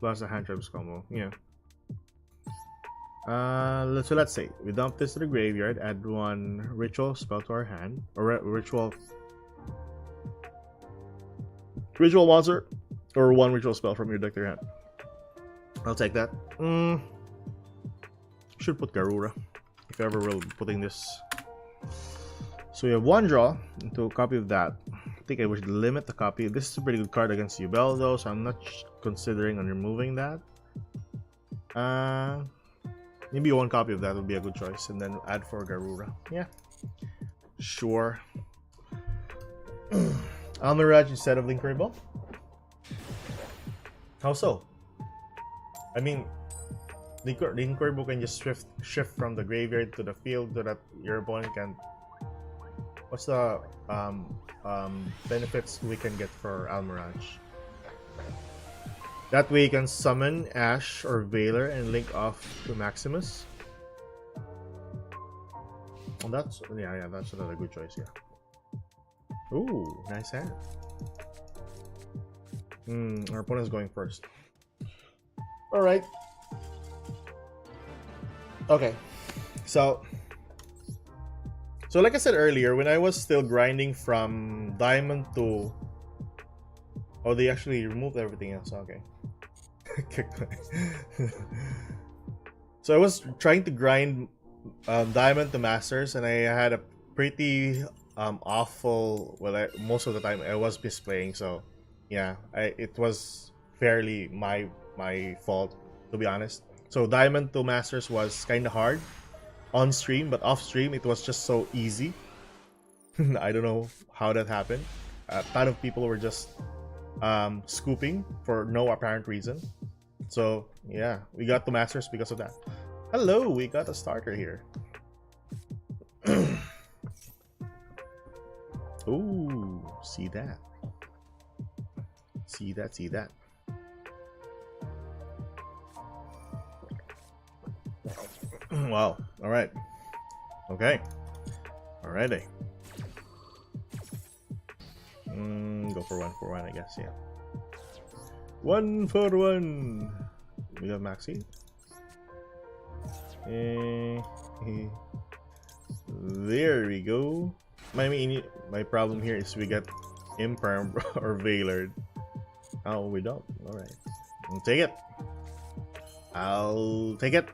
Plus a hand trap is combo. Yeah. So let's say we dump this to the graveyard, add one ritual spell to our hand, or ritual monster, or one ritual spell from your deck to your hand. I'll take that. Should put Garura if ever we're putting this. So we have one draw into a copy of that. I think I would limit the copy. This is a pretty good card against Yubel though, so I'm not considering on removing that. Maybe one copy of that would be a good choice, and then add for Garura. Yeah, sure. Almiraj instead of Linkuriboh? How so? I mean, Linkuriboh can just shift from the graveyard to the field so that your opponent can. What's the benefits we can get for Almiraj? That way you can summon Ash or Veiler and link off to Maximus. Oh, that's that's another good choice. Yeah. Ooh, nice hand. Our opponent's going first. All right. Okay. So like I said earlier, when I was still grinding from Diamond to... Oh, they actually removed everything else. Okay. So I was trying to grind Diamond to Masters, and I had a pretty awful... Well, most of the time I was misplaying, so yeah, it was fairly my fault, to be honest. So Diamond to Masters was kind of hard on stream, but off stream it was just so easy. I don't know how that happened. A ton of people were just scooping for no apparent reason. So yeah, we got the Masters because of that. Hello, we got a starter here. Ooh, see that. See that. Wow. All right. Okay. Alrighty. Go for one, I guess. Yeah. 1 for 1. We got Maxi. There we go. My problem here is we get Imperm or Veilard. Oh, we don't. All right. I'll take it. I'll take it.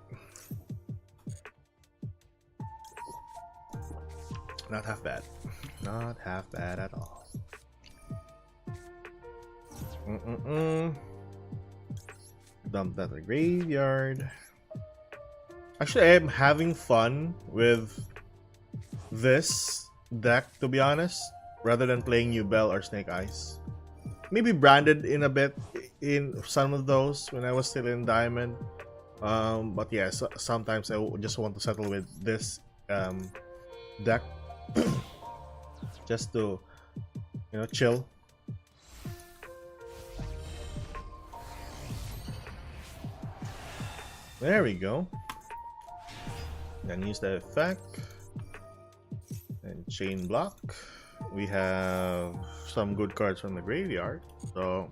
Not half bad. Not half bad at all. Dump that to the graveyard. Actually, I am having fun with this deck, to be honest, rather than playing Yubel or Snake Eyes. Maybe branded in a bit in some of those when I was still in Diamond. But yeah, sometimes I just want to settle with this deck. Just to, chill. There we go. Then use the effect and chain block. We have some good cards from the graveyard, so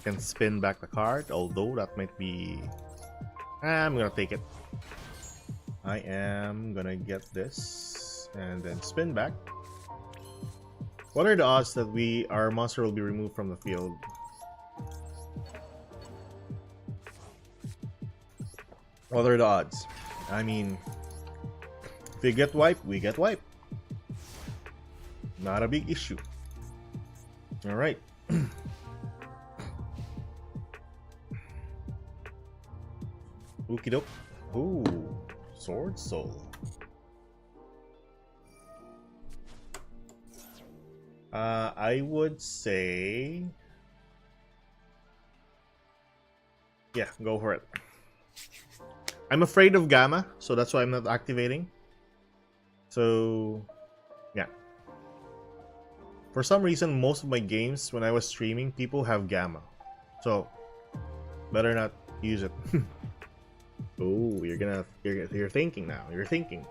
can spin back the card, although that might be... I'm gonna take it. I am gonna get this and then spin back. What are the odds that our monster will be removed from the field? What are the odds? I mean, if we get wiped, we get wiped. Not a big issue. Alright. Okie doke. Ooh, Sword Soul. I would say... yeah, go for it. I'm afraid of Gamma, so that's why I'm not activating. So, yeah. For some reason, most of my games, when I was streaming, people have Gamma. So, better not use it. Oh, you're thinking now. You're thinking.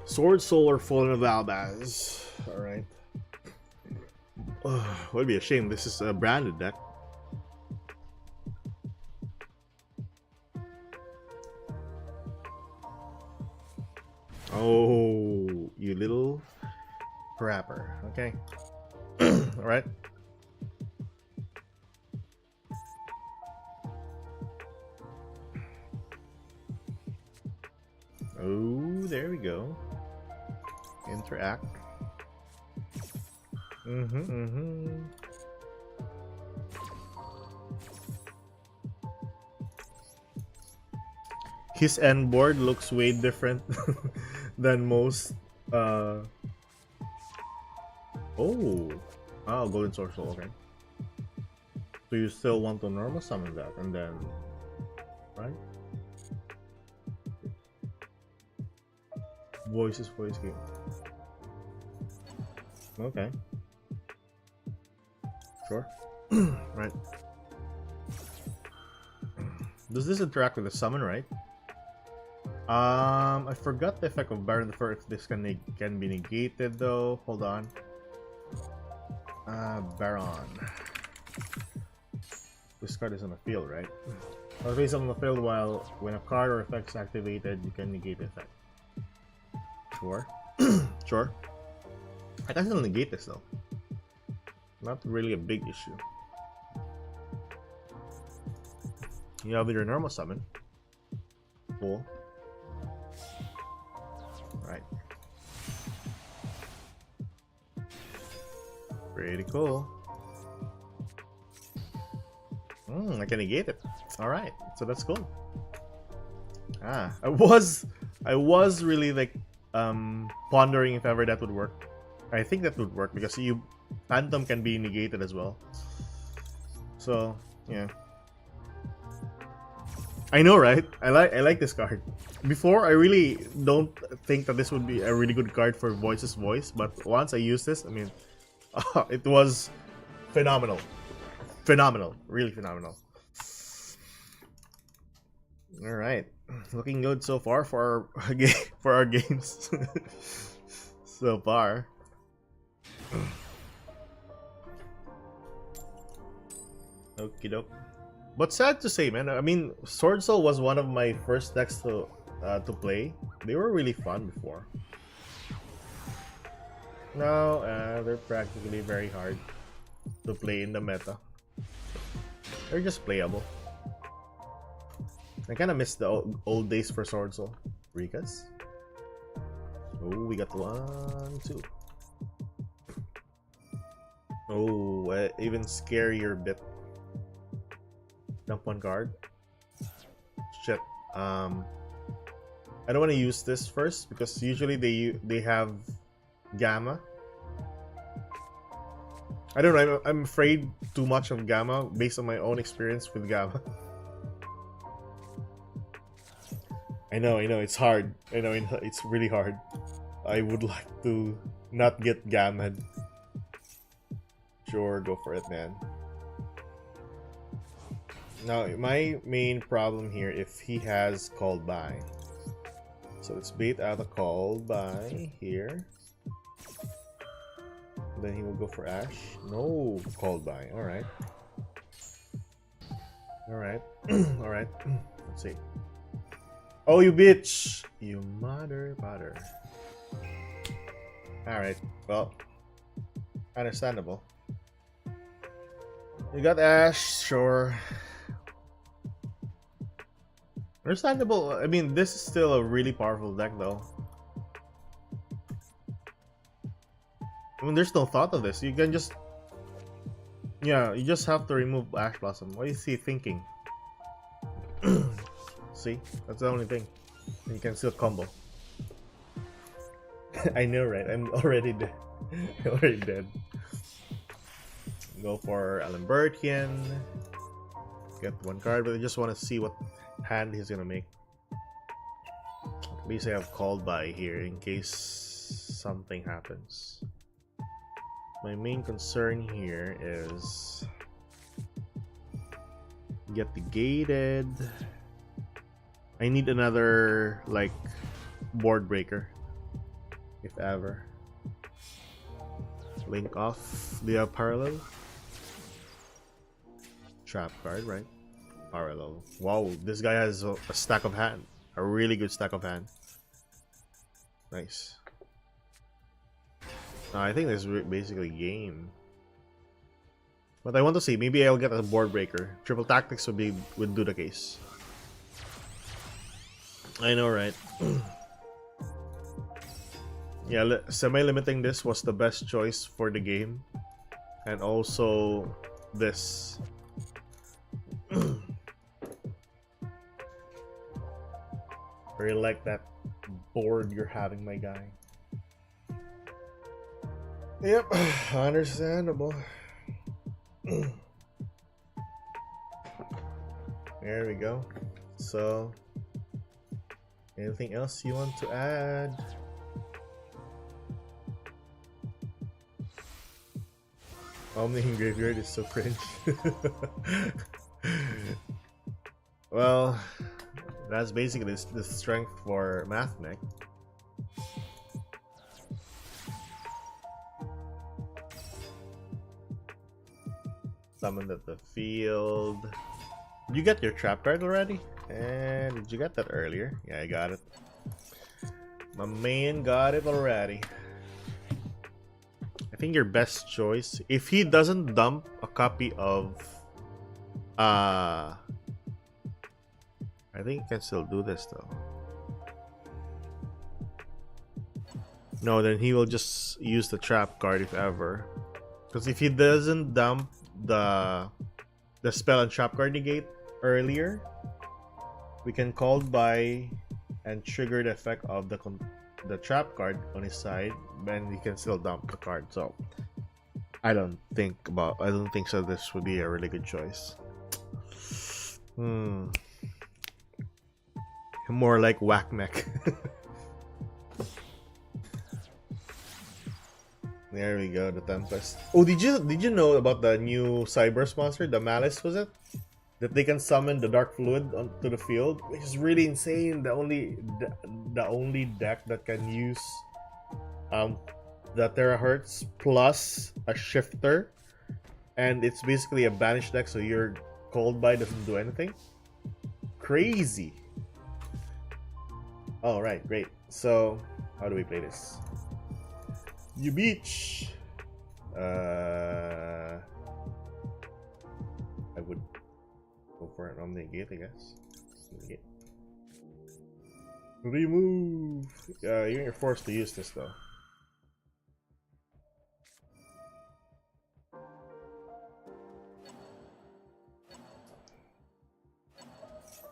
Sword Soul or Fallen of Albaz. Alright. Would be a shame. This is a branded deck. Oh, you little crapper. Okay. All right. Oh, there we go. Interact. His end board looks way different than most. Oh, golden sorcerer. Okay. So you still want to normal summon that, and then, right? Voice game. Okay. Sure. Right. Does this interact with the summon, right? I forgot the effect of Baron the Fur if this can be negated though. Hold on. Baron. This card is on the field, right? Always on the field when a card or effect is activated, you can negate the effect. Sure. Sure. I can still negate this though. Not really a big issue. You have your normal summon. Cool. Right. Pretty cool. I can negate it. Alright, so that's cool. I was really like pondering if ever that would work. I think that would work because Phantom can be negated as well. So yeah. I know, right? I like this card. Before, I really don't think that this would be a really good card for Voice's voice, but once I used this, I mean, it was phenomenal. Phenomenal. Really phenomenal. Alright. Looking good so far for our games. So far. Okie doke. But sad to say, man. I mean, Sword Soul was one of my first decks to play. They were really fun before. Now, they're practically very hard to play in the meta. They're just playable. I kind of miss the old days for Sword Soul. Rikas. Oh, we got 1, 2. Oh, even scarier bit. Dump one card. Shit. I don't want to use this first because usually they have Gamma. I don't know. I'm afraid too much of Gamma based on my own experience with Gamma. I know. It's hard. I know it's really hard. I would like to not get Gamma. Sure, go for it, man. Now, my main problem here, if he has called by. So let's bait out a called by here. Then he will go for Ash. No called by. Alright. Alright. Alright. Let's see. Oh, you bitch! You mother. Alright. Well, understandable. You got Ash, sure. Understandable. I mean, this is still a really powerful deck, though. I mean, there's no thought of this. You can just... Yeah, you just have to remove Ash Blossom. What is he thinking? See? That's the only thing. You can still combo. I know, right? I'm already dead. I'm already dead. Go for Alambertian. Get one card, but I just want to see what hand he's gonna make. At least I have called by here in case something happens. My main concern here is get the gated. I need another like board breaker, if ever. Link off. Do you have parallel? Trap card, right? Parallel. Wow, this guy has a stack of hand. A really good stack of hand. Nice. I think this is basically game. But I want to see. Maybe I'll get a board breaker. Triple tactics would do the case. I know, right? Yeah, semi-limiting this was the best choice for the game. And also this. Really like that board you're having, my guy. Yep, understandable. There we go. So, anything else you want to add? Omni Graveyard is so cringe. Well, that's basically the strength for Math Mech. Summoned at the field. Did you get your trap card already? And did you get that earlier? Yeah, I got it. My man got it already. I think your best choice, if he doesn't dump a copy of I think he can still do this though. No, then he will just use the trap card if ever. Because if he doesn't dump the spell and trap card negate earlier, we can call by and trigger the effect of the trap card on his side, and he can still dump the card. So I don't think so this would be a really good choice. More like Whack Mech. There we go, the Tempest. Oh, did you know about the new Cyberse monster, the Malice, was it? That they can summon the Dark Fluid onto the field, which is really insane. The only deck that can use the Terahertz plus a Shifter, and it's basically a banished deck, so your Cold Buy doesn't do anything. Crazy. All right, great. So how do we play this? You beach. I would go for an Omni Gate, I guess. Remove. You're forced to use this though.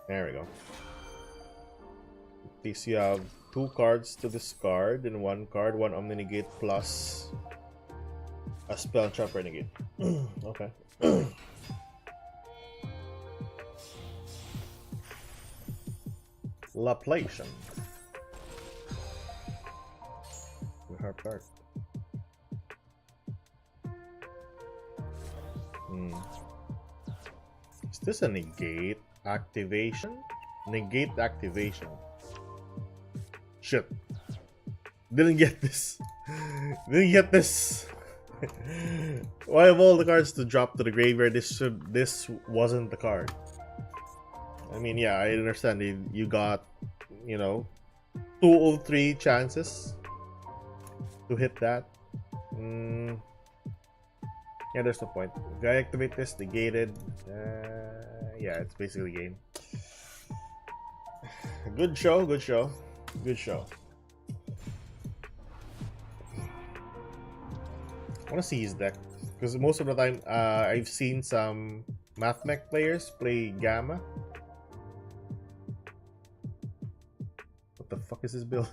There we go. At least you have 2 cards to discard and 1 card, 1 Omni Negate plus a spell and trap renegade. Okay. Laplation. Hard card. Is this a negate activation? Negate activation. Shit. Didn't get this. Didn't get this. Why of all the cards to drop to the graveyard, this wasn't the card. I mean, yeah, I understand you got, you know, 2 of 3 chances to hit that. Yeah, there's no point. If I activate this, negated. Yeah, it's basically game. Good show, good show. Good show. I want to see his deck because most of the time I've seen some Math Mech players play Gamma. What the fuck is this build?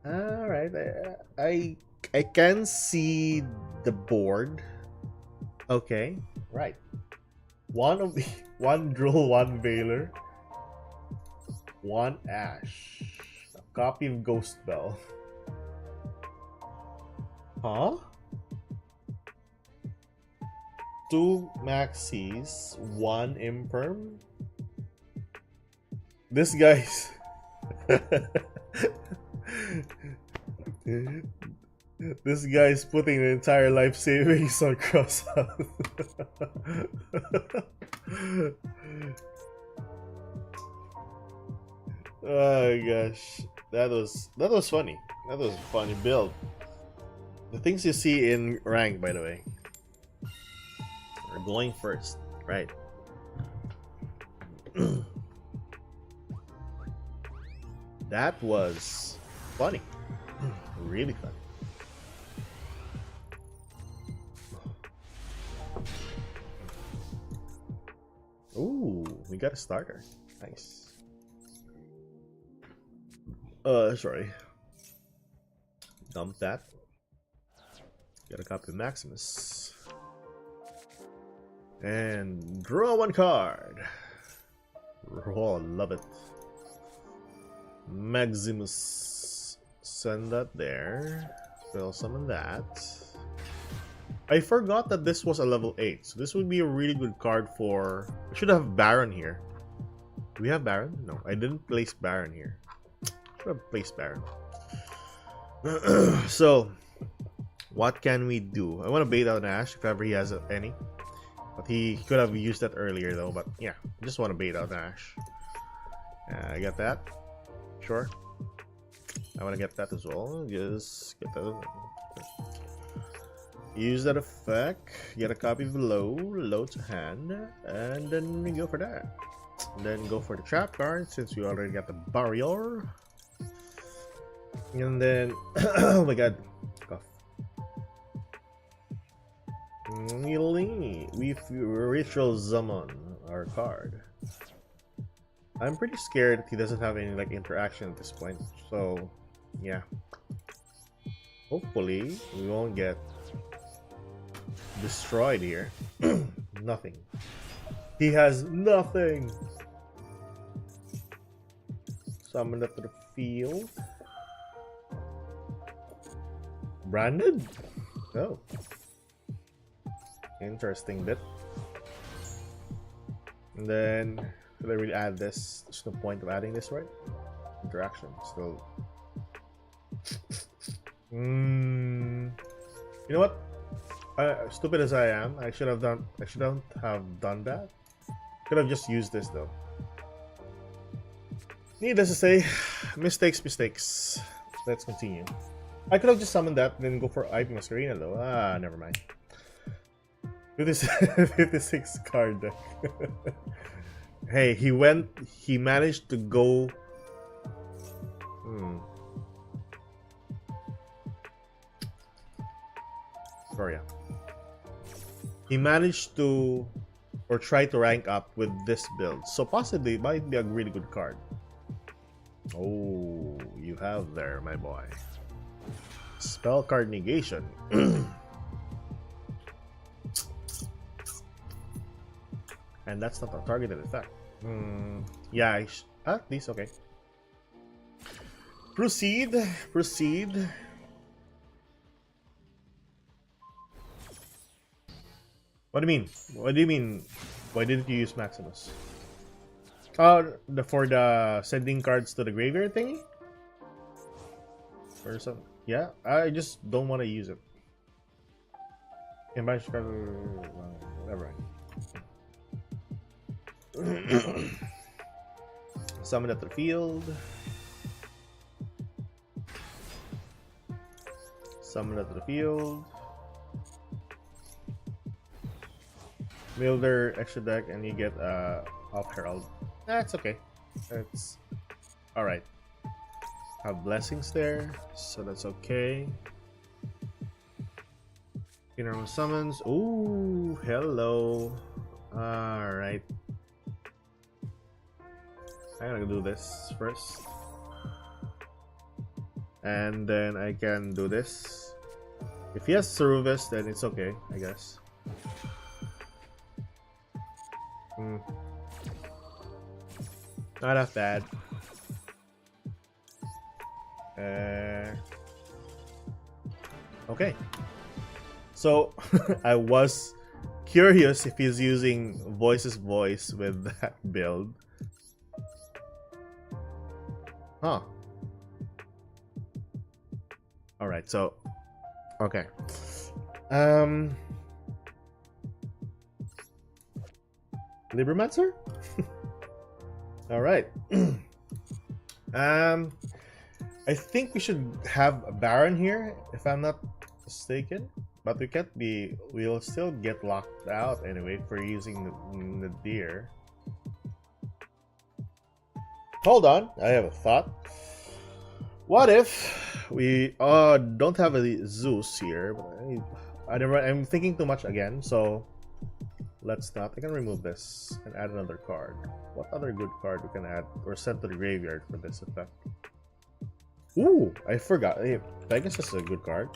Alright, I can see the board. Okay, right. One Droll, 1 Veiler, 1 Ash, a copy of Ghost Bell. Huh? 2 Maxis, 1 Imperm. This guy's This guy's putting the entire life savings on cross out. Oh gosh, that was funny. That was a funny build. The things you see in rank, by the way, are going first, right? That was funny, really funny. Ooh, we got a starter. Nice. Sorry. Dump that. Got a copy of Maximus. And draw one card. Oh, love it. Maximus. Send that there. We'll summon that. I forgot that this was a level 8, so this would be a really good card for... I should have Baron here. Do we have Baron? No, I didn't place Baron here. Should have placed Baron. So, what can we do? I want to bait out Ash if ever he has any. But he could have used that earlier though, but yeah, I just want to bait out Ash. I got that. Sure. I want to get that as well. Just get that. Use that effect, get a copy below, load to hand, and then we go for that. And then go for the trap card since we already got the barrier. And then, oh my god, cough. We ritual summon our card. I'm pretty scared that he doesn't have any like interaction at this point, so yeah. Hopefully we won't get destroyed here. Nothing. He has nothing. Summon up to the field. Branded? Oh. Interesting bit. And then should I really add this? There's no point of adding this, right? Interaction. So you know what? Stupid as I am, I shouldn't have done that. Could have just used this though. Needless to say, mistakes. Let's continue. I could have just summoned that, then go for IP Masquerina though. Ah, never mind. 56 card deck. Hey, he managed to go. Sorry. He managed to, or try to rank up with this build, so possibly it might be a really good card. Oh, you have there, my boy. Spell card negation. And that's not a targeted effect. Yeah, at least okay. Proceed. What do you mean? Why didn't you use Maximus? For the sending cards to the graveyard thingy? Or something? Yeah, I just don't want to use it. Whatever. Summon at the field. Builder extra deck and you get off Herald. That's okay. That's alright. Have blessings there, so that's okay. Normal summons. Ooh, hello. Alright. I'm gonna do this first. And then I can do this. If he has Ceruvis, then it's okay, I guess. Not that bad. Okay. So I was curious if he's using Voice's voice with that build. Huh. All right, so okay. Libromancer? All right. I think we should have a Baron here, if I'm not mistaken. But we can't be. We'll still get locked out anyway for using the deer. Hold on, I have a thought. What if we don't have a Zeus here? But I'm thinking too much again, so let's not. I can remove this and add another card. What other good card we can add or send to the graveyard for this effect? Ooh, I forgot. Hey, Pegasus is a good card.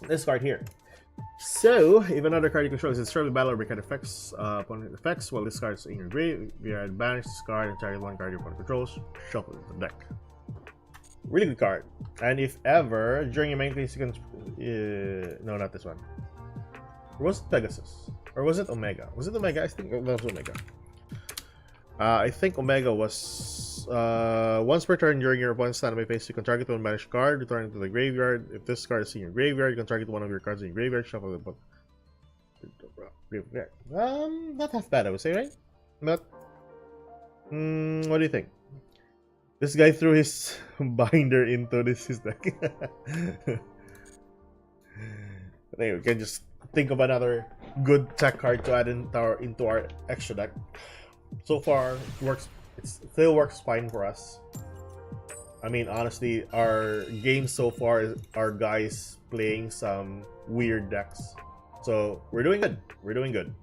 This card here. So, if another card you control is destroyed with battle or break effects, opponent effects, while this card is in your graveyard, banish this card and target one card your opponent controls, shuffle it to the deck. Really good card. And if ever, during your main phase, you can. No, not this one. Or was it Pegasus? Or was it Omega? Was it Omega? I think that was Omega. I think Omega was. Once per turn during your opponent's standby phase, you can target one banished card, return it to the graveyard. If this card is in your graveyard, you can target one of your cards in your graveyard, shuffle it. Not half bad, I would say, right? But what do you think? This guy threw his binder into his deck. Anyway, we can just think of another good tech card to add into our extra deck. So far, it works. It still works fine for us. I mean, honestly, our game so far is our guys playing some weird decks. So we're doing good. We're doing good.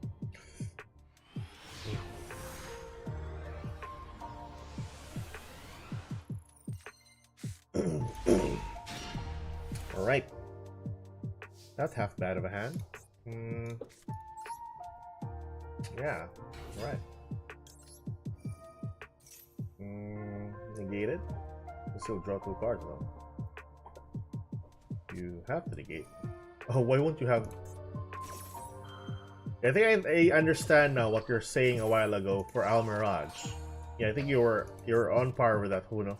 All right. Not half bad of a hand. Yeah. All right. Negate it. You still draw 2 cards though. You have to negate. Oh, why won't you have? I think I understand now what you're saying a while ago for Al Mirage. Yeah, I think you're on par with that, Huno.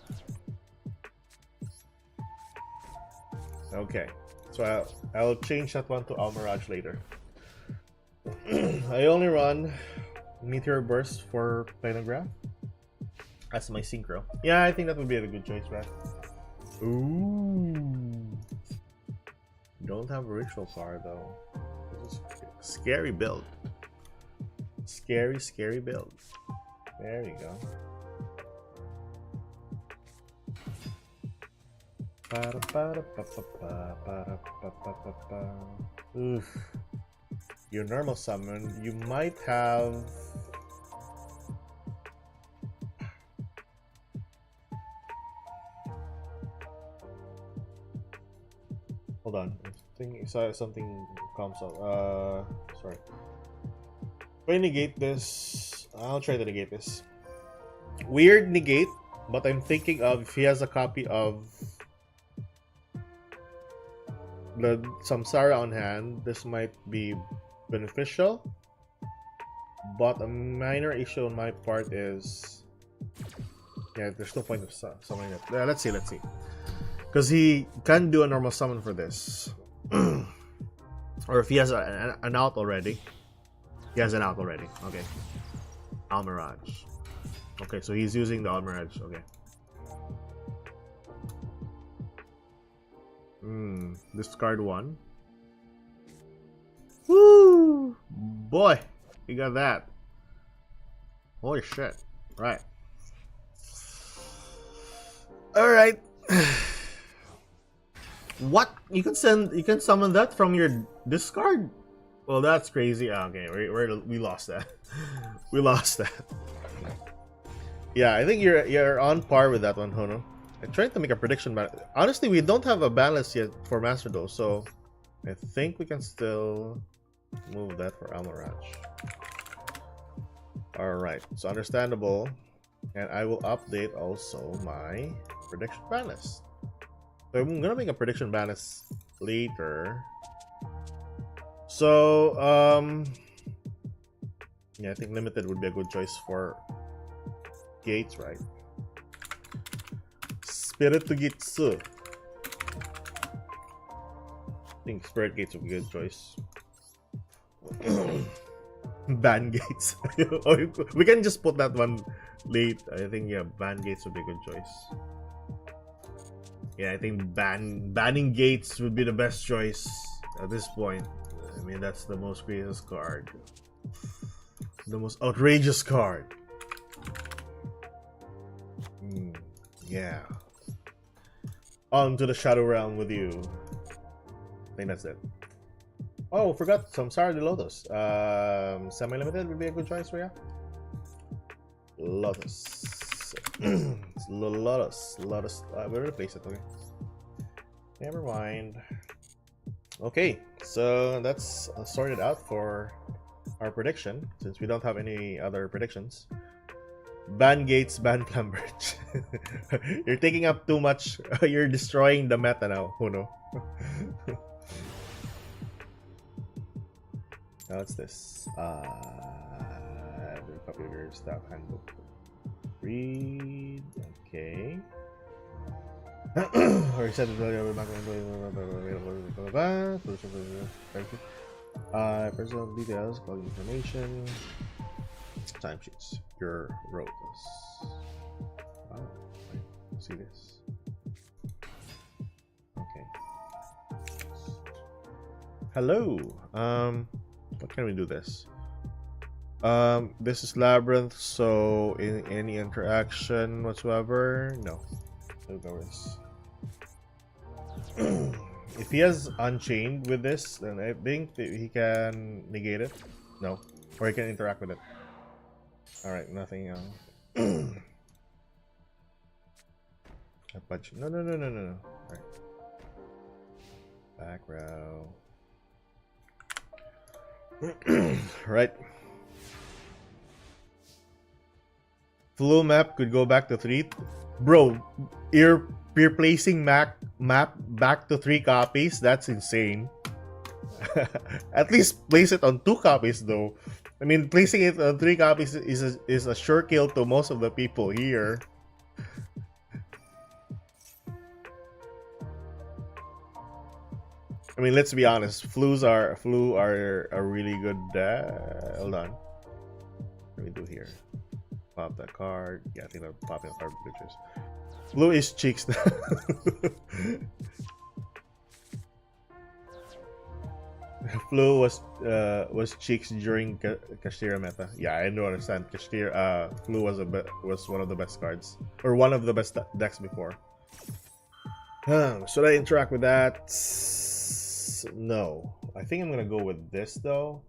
Okay, so I'll change that one to Al Mirage later. I only run Meteor Burst for Plenograph. That's my synchro. Yeah, I think that would be a good choice, man. Ooh. Don't have a ritual card though. This is a scary build. Scary build. There you go. Oof. Your normal summon, you might have. Hold on, I think something comes up. Sorry. If I negate this, I'll try to negate this. Weird negate, but I'm thinking of if he has a copy of the Samsara on hand, this might be beneficial. But a minor issue on my part is, yeah, there's no point of summoning it. Let's see. Because he can do a normal summon for this. Or if he has an out already. He has an out already. Okay. Al Mirage. Okay, so he's using the Al Mirage. Okay. Discard 1. Woo! Boy! You got that. Holy shit. Right. Alright. What? You can summon that from your discard? Well, that's crazy. Okay, we lost that. We lost that. Yeah, I think you're on par with that one, Hono. I tried to make a prediction, but honestly, we don't have a balance yet for Master Duel, so I think we can still move that for Al Mirage. Alright, so understandable. And I will update also my prediction balance. So I'm gonna make a prediction balance later. So yeah, I think limited would be a good choice for Gates, right? Spirit to Gitsu. think Spirit Gates would be a good choice. Ban Gates. We can just put that one late. I think, yeah, Ban Gates would be a good choice. Yeah, I think banning Gates would be the best choice at this point. I mean, that's the most craziest card. The most outrageous card. Yeah. On to the Shadow Realm with you. I think that's it. Oh, forgot some Sorry the Lotus. Semi-limited would be a good choice for you. Lotus. It's Lotus. We already placed it, okay. Never mind. Okay, so that's sorted out for our prediction, since we don't have any other predictions. Ban Gates, ban Plambridge. You're taking up too much. You're destroying the meta now. Oh no. Now what's this? Copy of your staff handbook. Read. Okay. Or set personal details, calling information, timesheets. Your rotas. Wow, let's see this. Okay. Hello. What can we do this? This is Labyrinth, so in any interaction whatsoever, no. No goers. If he has Unchained with this, then I think that he can negate it. No. Or he can interact with it. Alright, nothing else. A bunch. No. Alright. Back row. Right. Flow map could go back to 3. Bro, you're placing map back to 3 copies? That's insane. At least place it on 2 copies though. I mean, placing it on 3 copies is a sure kill to most of the people here. I mean, let's be honest. Flu are a really good. Hold on. What do we do here? Pop that card. Yeah, I think I'm popping a card pictures. Flu is cheeks. Flu was cheeks during Kashtira meta. Yeah, I don't understand. Kashtira, Flu was one of the best cards, or one of the best decks before. Should I interact with that? No. I think I'm gonna go with this though,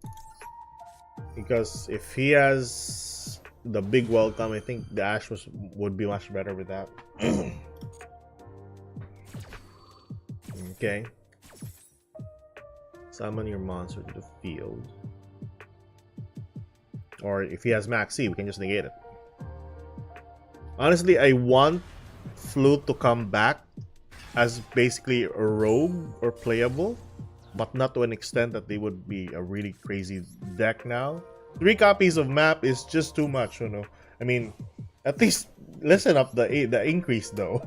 because if he has the big welcome, I think the Ash would be much better with that. Okay. Summon your monster to the field. Or if he has Max C, we can just negate it. Honestly, I want Flute to come back as basically a rogue or playable, but not to an extent that they would be a really crazy deck now. 3 copies of map is just too much, you know. I mean, at least listen up the increase though.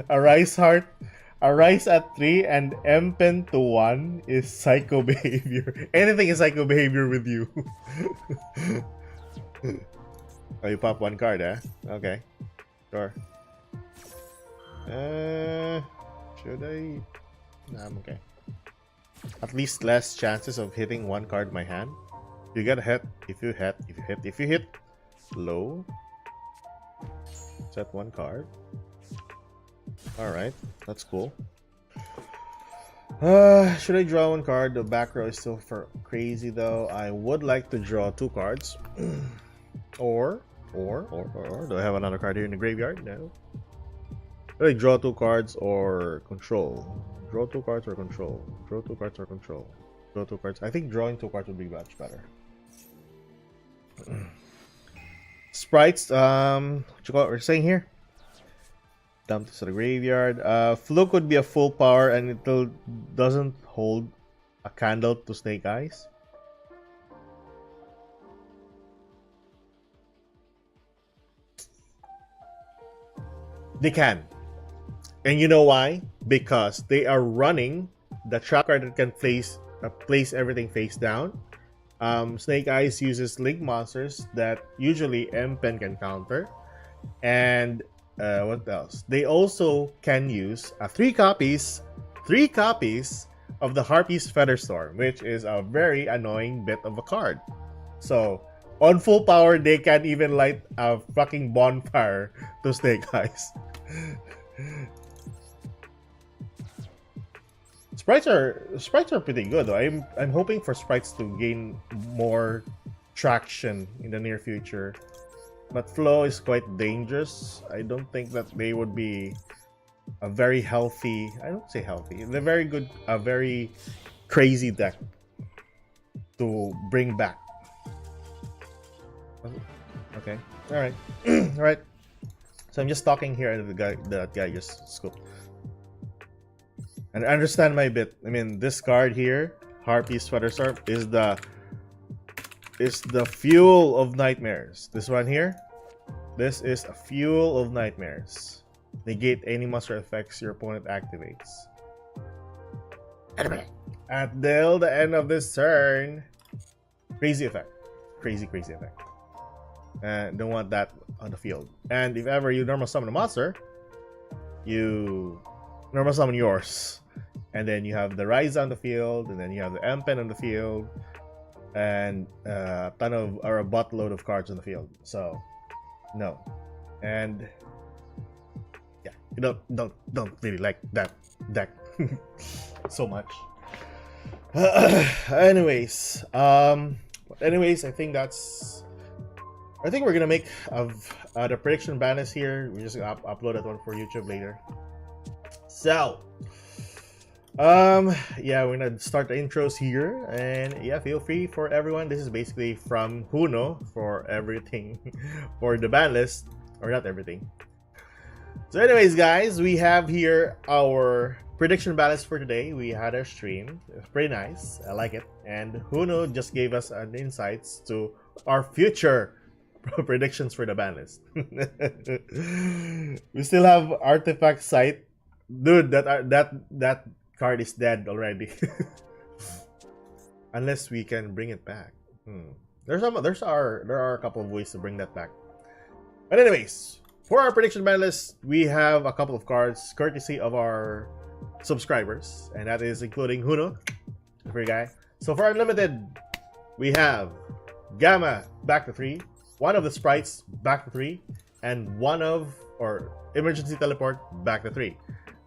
Arise at 3 and M-Pen to 1 is psycho behavior. Anything is psycho behavior with you. Oh, you pop 1 card, eh? Okay. Sure. Should I? Nah, I'm okay. At least less chances of hitting 1 card in my hand. You get a hit. If you hit low, set 1 card. Alright, that's cool. Should I draw 1 card? The back row is still for crazy though. I would like to draw 2 cards. Or do I have another card here in the graveyard? No. Should I draw 2 cards or control? Draw 2 cards or control? Draw 2 cards or control? Draw 2 cards. I think drawing 2 cards would be much better. Sprites, what we're saying here? Dump this to the graveyard. Fluke would be a full power and it doesn't hold a candle to Snake Eyes. They can. And you know why? Because they are running the trap card that can place everything face down. Snake Eyes uses Link monsters that usually M-Pen can counter. And what else? They also can use three copies of the Harpy's Featherstorm, which is a very annoying bit of a card. So on full power, they can even light a fucking bonfire to Snake Eyes. Sprites are pretty good though. I'm hoping for sprites to gain more traction in the near future. But flow is quite dangerous. I don't think that they would be a very healthy, I don't say healthy, they're very good, a very crazy deck to bring back. Okay, alright. Alright. So I'm just talking here and that guy just scooped. And understand my bit. I mean, this card here, Harpy's Featherstorm, is the fuel of nightmares. This one here, this is a fuel of nightmares. Negate any monster effects your opponent activates. Until the end of this turn. Crazy effect. Crazy effect. Don't want that on the field. And if ever you normal summon a monster, you normal summon yours. And then you have the Rise on the field, and then you have the M-Pen on the field, and a ton of, or a buttload of cards on the field. So, no. And yeah, you don't really like that deck so much. Anyways, I think we're gonna make the prediction banners here. We're just gonna upload that one for YouTube later. So yeah, we're gonna start the intros here, and yeah, feel free for everyone. This is basically from Huno for everything for the ban list, or not everything. So anyways, guys, we have here our prediction ban list for today. We had our stream. It's pretty nice. I like it. And Huno just gave us an insights to our future predictions for the ban list. We still have Artifact Sight. Dude, that card is dead already. Unless we can bring it back. There are a couple of ways to bring that back. But anyways, for our prediction ban list, we have a couple of cards courtesy of our subscribers, and that is including Huno, the free guy. So for Unlimited, we have Gamma back to 3, one of the sprites back to 3, and one of Emergency Teleport back to 3.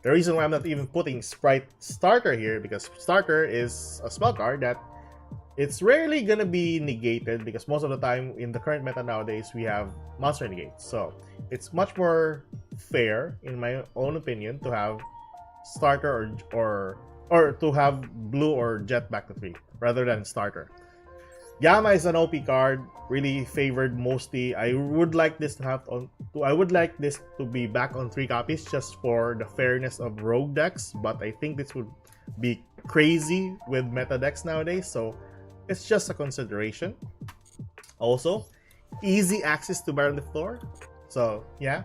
The reason why I'm not even putting Sprite Starter here, because Starter is a spell card that it's rarely gonna be negated, because most of the time in the current meta nowadays we have monster negates. So it's much more fair, in my own opinion, to have Starter or to have Blue or Jet back to 3 rather than Starter. Gamma is an OP card, really favored mostly. I would like this to be back on 3 copies just for the fairness of rogue decks, but I think this would be crazy with meta decks nowadays, so it's just a consideration. Also, easy access to Baron the Floor, so yeah.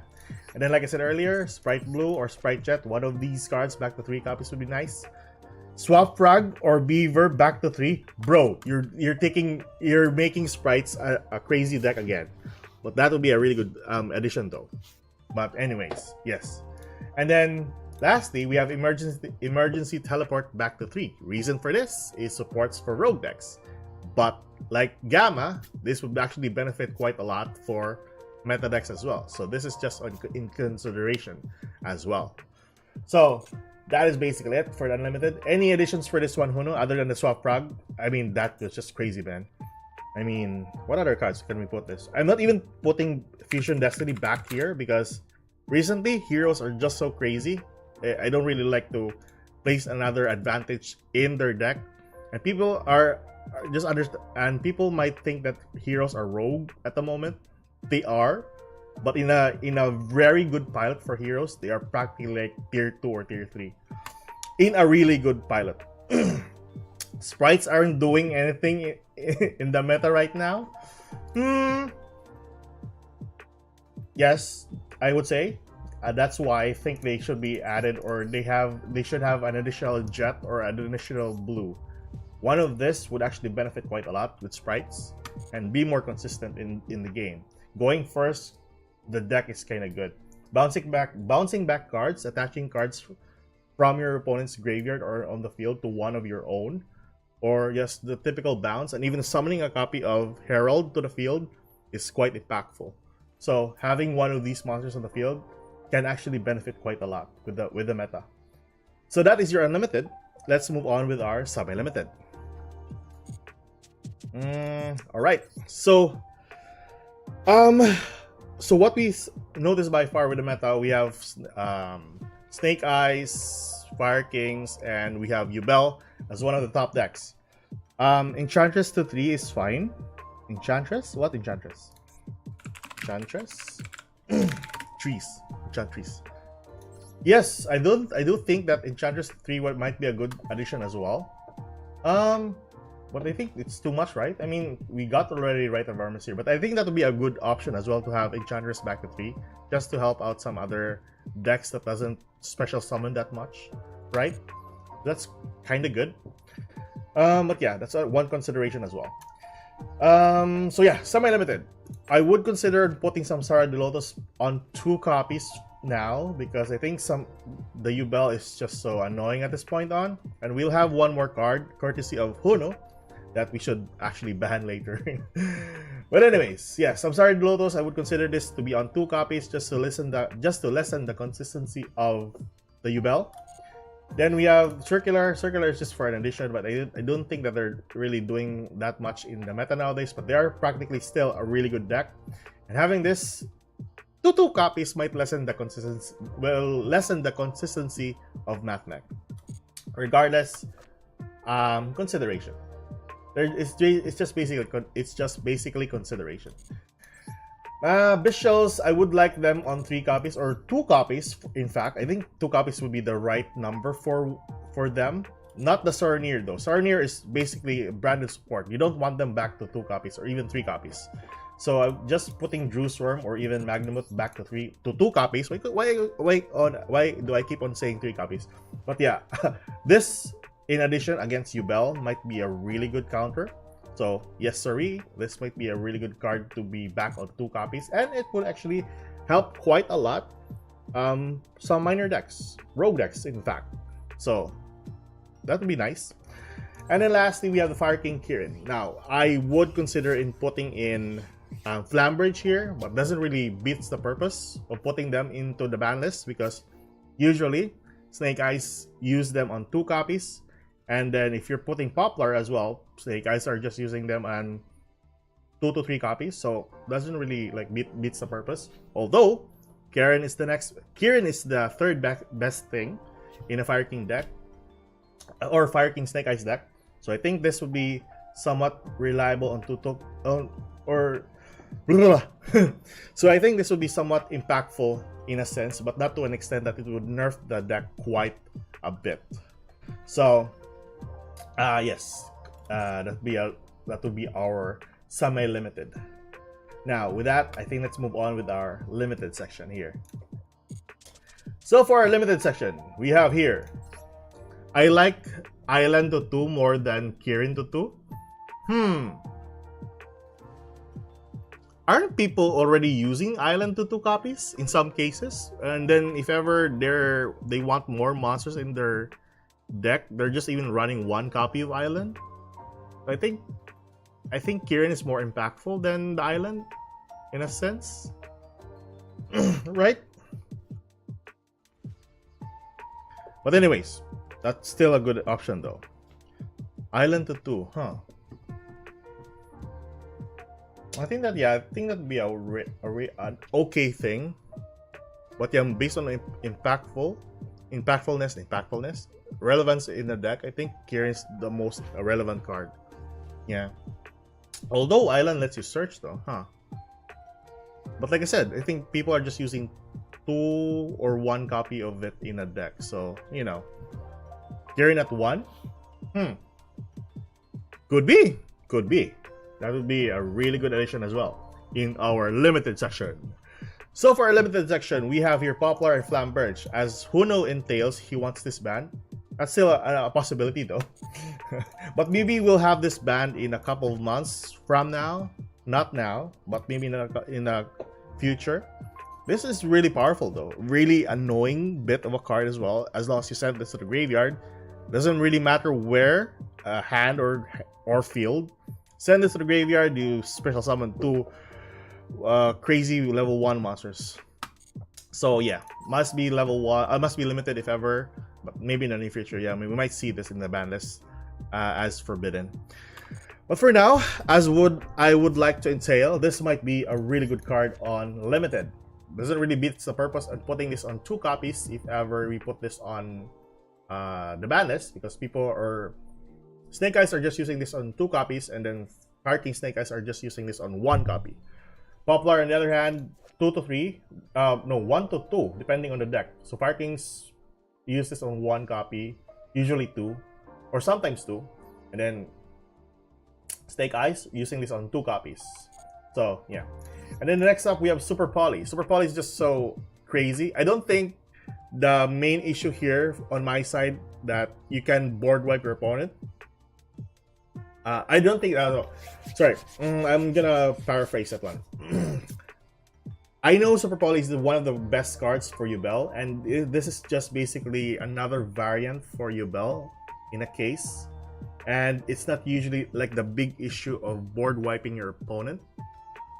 And then like I said earlier, Sprite Blue or Sprite Jet, one of these cards back to 3 copies would be nice. Swap Frog or Beaver back to 3, bro. You're making sprites a crazy deck again, but that would be a really good addition though. But anyways, yes. And then lastly, we have Emergency Teleport back to 3. Reason for this is supports for rogue decks, but like Gamma, this would actually benefit quite a lot for meta decks as well. So this is just in consideration as well. So that is basically it for the Unlimited. Any additions for this one, Huno, other than the Swap Frog? I mean, that was just crazy, man. I mean, what other cards can we put this? I'm not even putting Fusion Destiny back here because recently, heroes are just so crazy. I don't really like to place another advantage in their deck. And people are just understand, and people might think that heroes are rogue at the moment. They are. But in a very good pilot for heroes, they are practically like tier 2 or tier 3. In a really good pilot. Sprites aren't doing anything in the meta right now. Yes, I would say. That's why I think they should be added, or they should have an additional jet or an additional blue. One of this would actually benefit quite a lot with sprites and be more consistent in the game. Going first, the deck is kind of good. Bouncing back cards, attaching cards from your opponent's graveyard or on the field to one of your own, or just the typical bounce, and even summoning a copy of Herald to the field is quite impactful. So having one of these monsters on the field can actually benefit quite a lot with the meta. So that is your unlimited. Let's move on with our semi-limited. All right. So what we noticed by far with the meta, we have Snake Eyes, Fire Kings, and we have Yubel as one of the top decks. Enchantress to 3 is fine. Enchantress? What Enchantress? Enchantress? Trees. Enchantress. Yes, I do think that Enchantress 3 might be a good addition as well. But I think it's too much, right? I mean, we got already Rite of Arms here, but I think that would be a good option as well to have Enchantress back to 3, just to help out some other decks that doesn't special summon that much, right? That's kind of good. But yeah, that's one consideration as well. So yeah, semi-limited. I would consider putting some Sara de Lotus on 2 copies now, because I think the Yubel is just so annoying at this point on, and we'll have one more card courtesy of Huno that we should actually ban later. But anyways, yeah, some Sara de Lotus, I would consider this to be on 2 copies just to lessen the consistency of the Yubel. Then we have Circular. Circular is just for an addition, but I don't think that they're really doing that much in the meta nowadays, but they are practically still a really good deck. And having this 2 copies might lessen the consistency of Mathmech. Regardless, consideration. It's just basically consideration. Bishals, I would like them on 3 copies or 2 copies. In fact, I think 2 copies would be the right number for them. Not the Sornier though. Sornier is basically branded support. You don't want them back to 2 copies or even 3 copies. So just putting Drewsworm or even Magnemute back to 2 copies. Why do I keep on saying 3 copies? But yeah, this in addition against Yubel might be a really good counter. So yes, sirree, this might be a really good card to be back on 2 copies, and it would actually help quite a lot some minor decks, rogue decks in fact. So that would be nice. And then lastly, we have the Fire King Kirin. Now, I would consider putting in Flambridge here, but doesn't really beats the purpose of putting them into the ban list, because usually Snake Eyes use them on 2 copies. And then if you're putting Poplar as well, Snake Eyes are just using them on 2 to 3 copies, so doesn't really like beats the purpose. Although Kirin is the third best thing in a Fire King deck or Fire King Snake Eyes deck. So I think this would be somewhat reliable on so I think this would be somewhat impactful in a sense, but not to an extent that it would nerf the deck quite a bit. So yes, that would be our semi-limited. Now with that, I think let's move on with our limited section here. So for our limited section, we have here, I like Island to 2 more than Kirin to 2. Aren't people already using Island to 2 copies in some cases? And then if ever they want more monsters in their deck, they're just even running 1 copy of Island. I think Kirin is more impactful than the Island in a sense. Right? But anyways, that's still a good option though. Island to 2, huh? I think that'd be an okay thing. But yeah, based on impactfulness, relevance in the deck, I think Kirin is the most relevant card. Yeah. Although Island lets you search though, huh? But like I said, I think people are just using 2 or 1 copy of it in a deck. So, you know, Kirin at 1? Could be. That would be a really good addition as well in our limited section. So for our limited section, we have here Poplar and Flamberge. As Huno entails, he wants this band. That's still a possibility though. But maybe we'll have this band in a couple of months from now. Not now, but maybe in a future. This is really powerful though. Really annoying bit of a card as well. As long as you send this to the graveyard, doesn't really matter where, hand or field. Send this to the graveyard. You special summon 2 crazy level 1 monsters. So yeah, must be level 1. Must be limited if ever, but maybe in the near future. Yeah, I mean, we might see this in the ban list as forbidden. But for now, I would like to entail, this might be a really good card on limited. Doesn't really beat the purpose of putting this on 2 copies if ever we put this on the ban list, because people are Snake Eyes are just using this on 2 copies, and then Fire King Snake Eyes are just using this on 1 copy. Poplar, on the other hand, 2 to 3, no, 1 to 2, depending on the deck. So Fire Kings use this on 1 copy, usually 2, or sometimes 2, and then Snake Eyes using this on 2 copies. So yeah. And then next up, we have Super Poly. Super Poly is just so crazy. I don't think the main issue here on my side that you can board wipe your opponent. I don't think. Sorry, I'm gonna paraphrase that one. I know Super Poly is one of the best cards for Yubel, and this is just basically another variant for Yubel in a case. And it's not usually like the big issue of board wiping your opponent.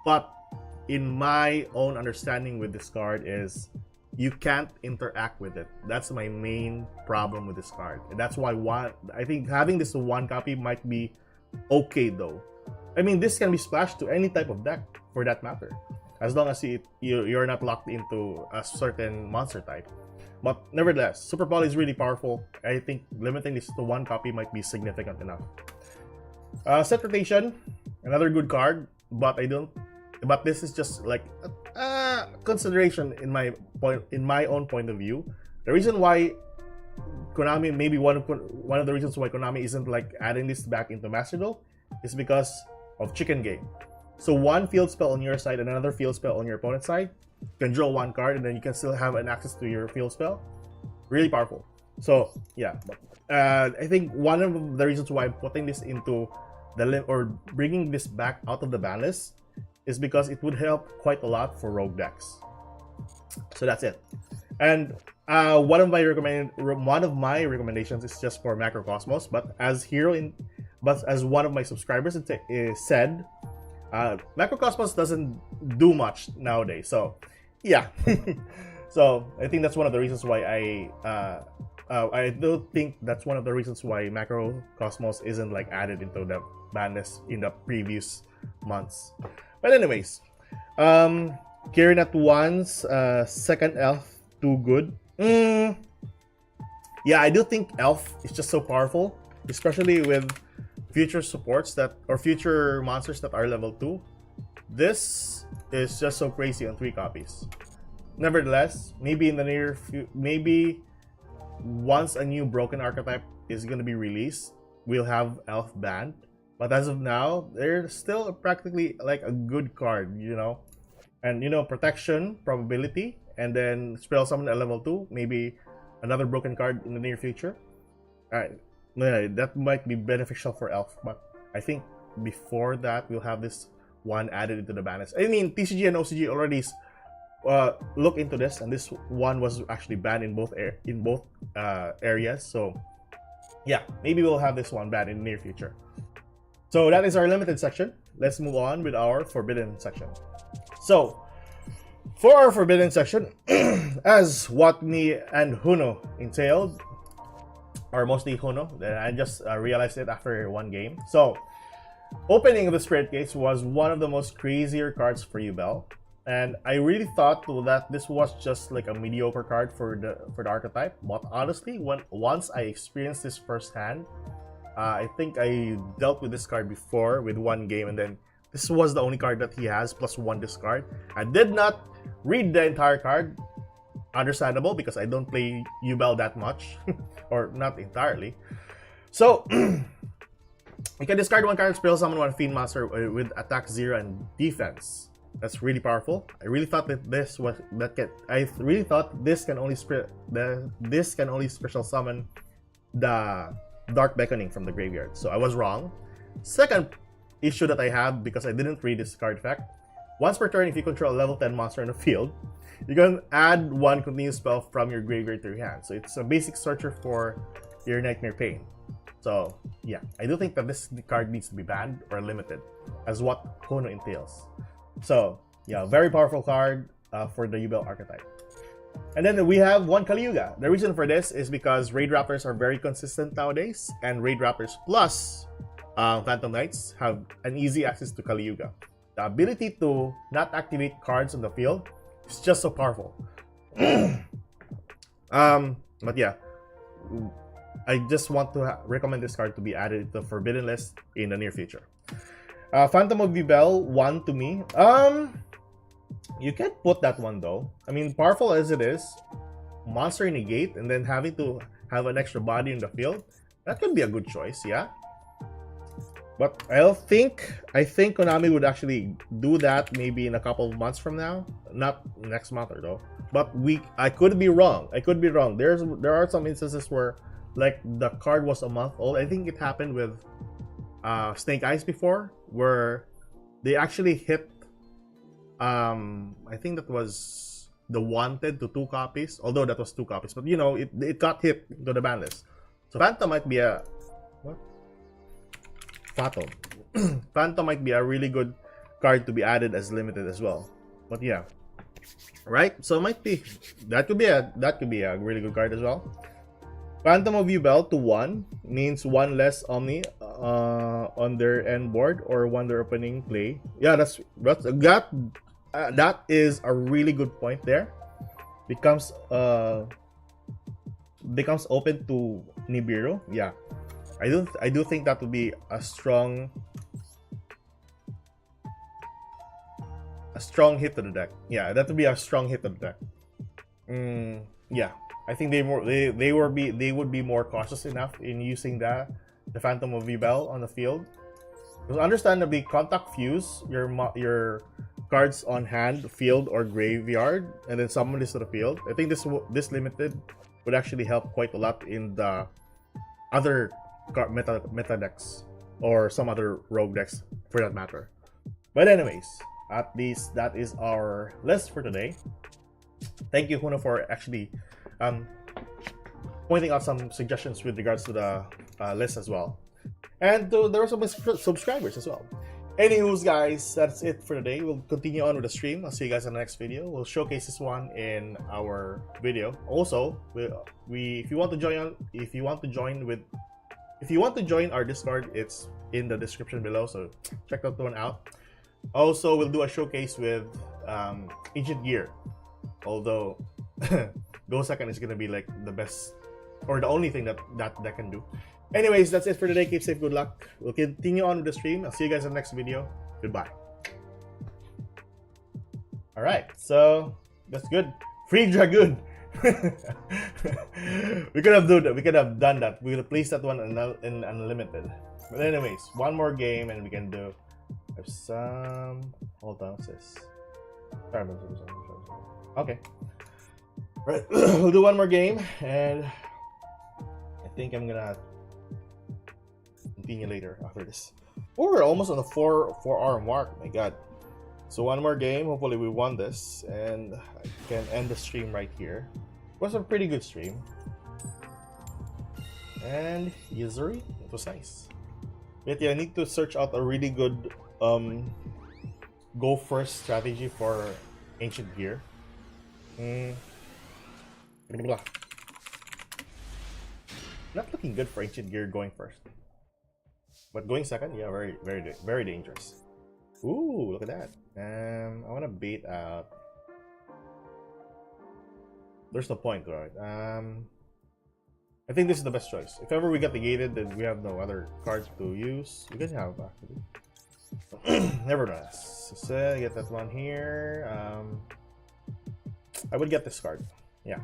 But in my own understanding with this card is you can't interact with it. That's my main problem with this card. And that's why I think having this 1 copy might be okay though. I mean, this can be splashed to any type of deck for that matter, as long as you're not locked into a certain monster type. But nevertheless, Super Poly is really powerful. I think limiting this to 1 copy might be significant enough. Set Rotation, another good card, but But this is just like consideration in my own point of view. The reason why Konami, maybe one of the reasons why Konami isn't like adding this back into Master Duel is because of Chicken Game. So 1 field spell on your side and another field spell on your opponent's side. You can draw 1 card and then you can still have an access to your field spell. Really powerful. So yeah, I think one of the reasons why I'm putting this into or bringing this back out of the ban list is because it would help quite a lot for rogue decks. So that's it. And one of my recommendations is just for Macrocosmos, but as one of my subscribers said, Macrocosmos doesn't do much nowadays. So yeah. So I think that's one of the reasons why I do think that's one of the reasons why Macrocosmos isn't like added into the ban list in the previous months. But anyways, Kirin at once, second elf, too good. Yeah, I do think elf is just so powerful, especially with future supports or future monsters that are level 2. This is just so crazy on 3 copies. Nevertheless, maybe in the maybe once a new broken archetype is gonna be released, we'll have elf banned. But as of now, they're still practically like a good card, you know. And you know, protection, probability, and then spell summon at level 2, maybe another broken card in the near future. That might be beneficial for elf, but I think before that we'll have this one added into the ban list. I mean, TCG and OCG already look into this, and this one was actually banned in both areas. So yeah, maybe we'll have this one banned in the near future. So that is our limited section. Let's move on with our forbidden section. So for our forbidden section, as what me and Huno entailed, or mostly Huno, I just realized it after 1 game. So opening of the Spirit Gates was one of the most crazier cards for Yubel, and I really thought that this was just like a mediocre card for the archetype. But honestly, once I experienced this firsthand, I think I dealt with this card before with 1 game, and then this was the only card that he has plus 1 discard. I did not read the entire card. Understandable, because I don't play Yubel that much, or not entirely. So you can discard 1 card, spell summon 1 Fiend Monster with attack 0 and defense. That's really powerful. I really thought that I really thought this can only special summon the Dark Beckoning from the graveyard. So I was wrong. Second issue that I have, because I didn't read this card effect. Once per turn, if you control a level 10 monster in the field, you can add one continuous spell from your graveyard to your hand. So it's a basic searcher for your Nightmare Pain. So yeah, I do think that this card needs to be banned or limited, as what Kono entails. So yeah, very powerful card for the Yubel archetype. And then we have one Kali Yuga. The reason for this is because Raid Raptors are very consistent nowadays, and Raid Raptors plus Phantom Knights have an easy access to Kali Yuga. The ability to not activate cards on the field is just so powerful. But yeah, I just want to recommend this card to be added to the Forbidden list in the near future. Phantom of Yubel, 1 to me. You can't put that one though. I mean, powerful as it is, monster negate, and then having to have an extra body in the field, that could be a good choice, yeah. But I think Konami would actually do that maybe in a couple of months from now, not next month or though. But I could be wrong. I could be wrong. There are some instances where like the card was a month old. I think it happened with Snake Eyes before, where they actually hit. I think that was the Wanted to 2 copies, although that was 2 copies. But you know, it got hit to the ban list. So Phantom might be a what? Phantom. Phantom might be a really good card to be added as limited as well. But yeah, right. So might be that could be a really good card as well. Phantom of Yubel to 1 means 1 less Omni on their end board or 1 their opening play. Yeah, that is a really good point there. Becomes open to Nibiru. Yeah, I do think that would be a strong hit to the deck. Yeah, that would be a strong hit to the deck. Yeah, I think they would be more cautious enough in using the Phantom of Yubel on the field. Because understandably, contact fuse your cards on hand, field, or graveyard, and then summon this to the field. I think this limited would actually help quite a lot in the other meta decks or some other rogue decks for that matter. But anyways, at least that is our list for today. Thank you, Huno, for actually pointing out some suggestions with regards to the list as well. And there are some subscribers as well. Anywho's, guys, that's it for today. We'll continue on with the stream. I'll see you guys in the next video. We'll showcase this one in our video. Also, if you want to join our Discord, it's in the description below. So check that one out. Also, we'll do a showcase with Ancient Gear. Although Go Second is gonna be like the best or the only thing that can do. Anyways, that's it for today. Keep safe, good luck. We'll continue on with the stream. I'll see you guys in the next video. Goodbye. Alright, so that's good. Free Dragoon. We could have done that. We could have placed that one in unlimited. But anyways, one more game and we can do some. Hold on, what's this? Okay. Right, we'll do one more game, and I think I'm gonna continue later after this. Oh, we're almost on the 4-hour mark. My God! So one more game. Hopefully, we won this, and I can end the stream right here. It was a pretty good stream, and Yuzuri, it was nice. But yeah, I need to search out a really good go first strategy for Ancient Gear. Not looking good for Ancient Gear going first, but going second, yeah, very dangerous. Ooh, look at that. I want to bait out. There's no point, right? I think this is the best choice. If ever we get negated, then we have no other cards to use. We can have actually. Nevertheless, so get that one here. I would get this card, yeah.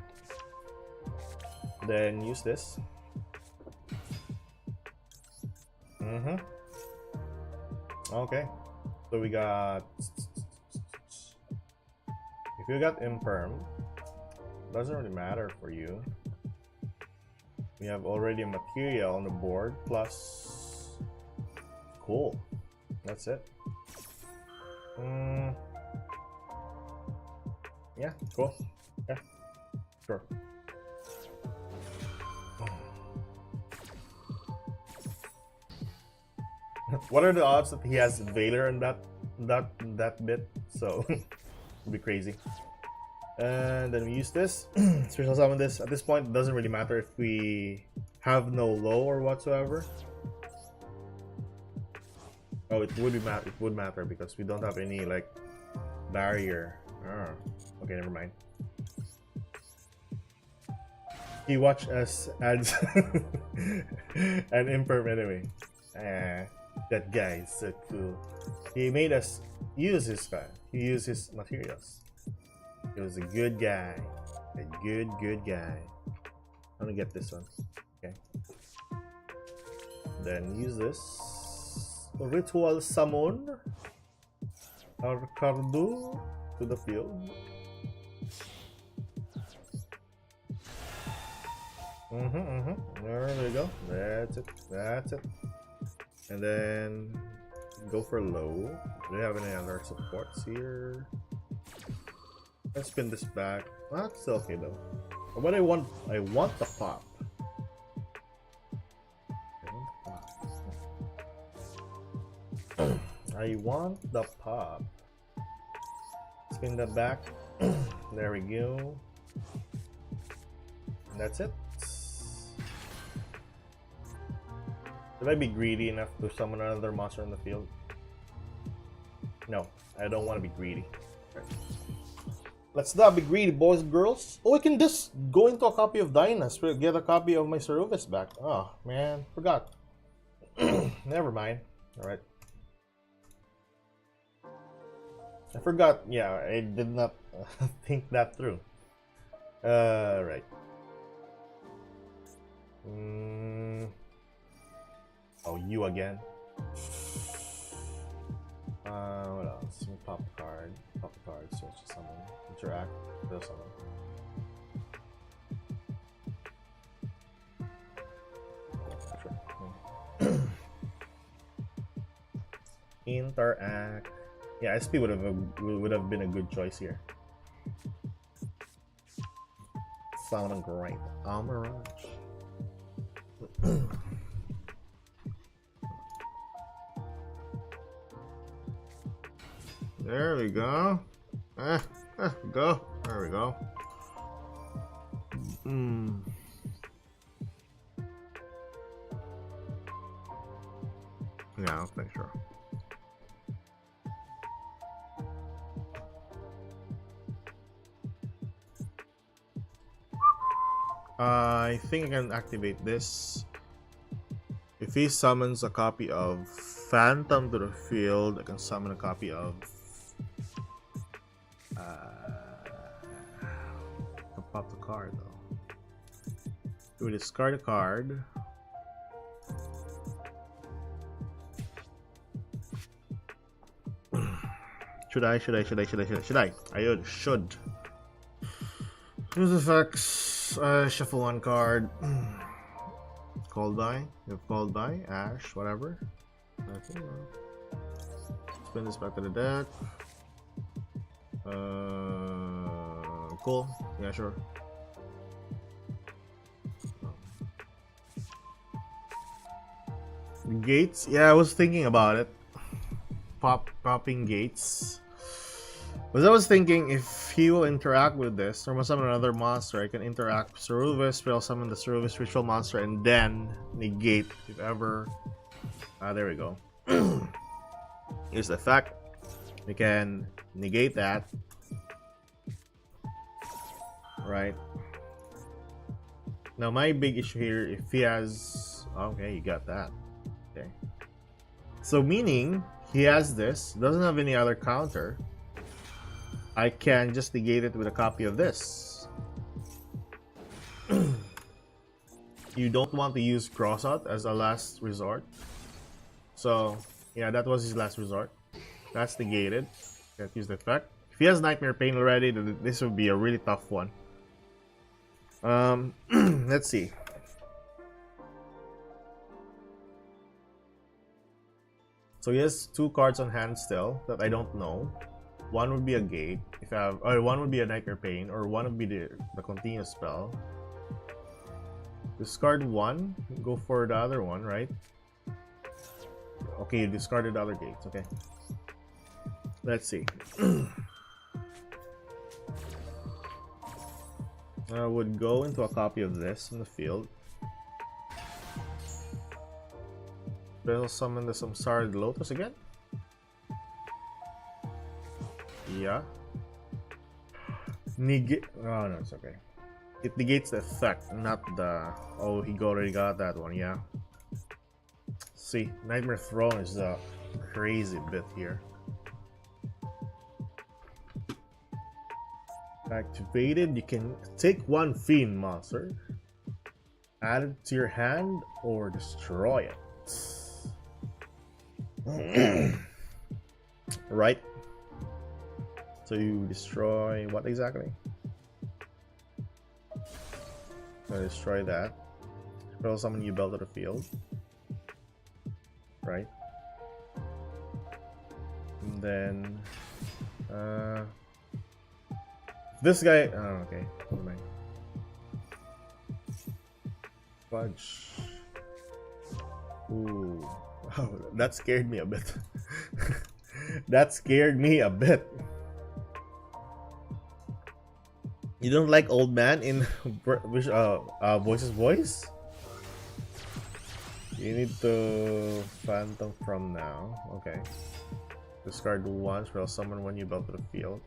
Then use this. Okay. So we got If you got Imperm, doesn't really matter for you. We have already a material on the board, plus... Cool. That's it. Yeah, cool. Yeah, sure. What are the odds that he has Valor in that bit? So it'd be crazy. And then we use this. Special summon this. At this point, it doesn't really matter if we have no low or whatsoever. Oh, it would matter because we don't have any like barrier. Oh, okay, never mind. He watched us ads an imperm anyway. That guy is so cool. He made us use his fan. He used his materials. He was a good guy. A good guy. I'm gonna get this one. Okay. Then use this. Ritual summon Arcardu to the field. There we go. That's it. That's it. And then go for low. Do we have any other supports here? Let's spin this back. That's still okay though. But what I want the pop. I want the pop. Spin that back. There we go. And that's it. Should I be greedy enough to summon another monster in the field? No, I don't want to be greedy. Right. Let's not be greedy, boys and girls. Oh, I can just go into a copy of Dynas to get a copy of my Ceruvis back. Oh, man, forgot. Never mind. Alright. I forgot. Yeah, I did not think that through. Right. Oh, you again. What else? Pop a card. Pop a card. Search to summon. Interact. Go summon. Sure. Interact. Yeah, SP would have been a good choice here. Sounding great. Mirage. There we go. Go. There we go. Yeah, I'll make sure. I think I can activate this. If he summons a copy of Phantom to the field, I can summon a copy of pop the card though. We discard a card. Should I? I should. Use effects. Shuffle one card. Called by. You have called by. Ash. Whatever. Spin this back to the deck. Cool. Yeah, sure. Gates. Yeah, I was thinking about it. Popping gates. Because I was thinking if he will interact with this, or summon another monster, I can interact with Ceruvis, but I'll summon the Ceruvis ritual monster and then negate if ever. There we go. Here's the effect. We can negate that. Right. Now my big issue here, if he has... Okay, you got that. Okay. So meaning, he has this, doesn't have any other counter. I can just negate it with a copy of this. You don't want to use Crossout as a last resort. So, yeah, that was his last resort. That's negated. Can't use the effect. If he has Nightmare Pain already, then this would be a really tough one. Let's see. So he has 2 cards on hand still that I don't know. One would be a gate, if I have, or one would be a Nightmare Pain, or one would be the continuous spell. Discard one, go for the other one, right? Okay, you discarded the other gates, okay. Let's see. I would go into a copy of this in the field. We'll summon the Samsara Lotus again. Yeah. Negate. Oh no, it's okay. It negates the effect, not the. Oh, he already got that one. Yeah. See, Nightmare Throne is a crazy bit here. Activated, you can take 1 Fiend monster, add it to your hand, or destroy it. Right? So you destroy what exactly? Destroy that. Spell summon you belt to the field. Right? And then this guy, oh, okay, never mind. Fudge. Ooh, wow, that scared me a bit. That scared me a bit. You don't like old man in Voice's voice? You need to Phantom from now. Okay. Discard once, spell summon when you belt to the field.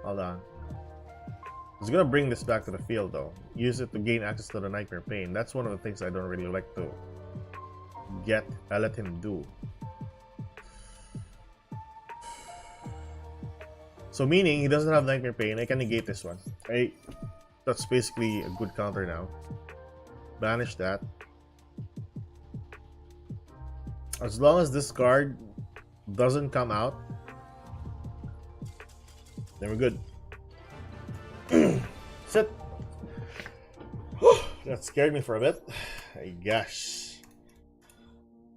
Hold on. I was gonna bring this back to the field though. Use it to gain access to the Nightmare Pain. That's one of the things I don't really like to get. I let him do. So meaning he doesn't have Nightmare Pain. I can negate this one. That's basically a good counter now. Banish that. As long as this card doesn't come out, then we're good. Sit. That scared me for a bit. Gosh.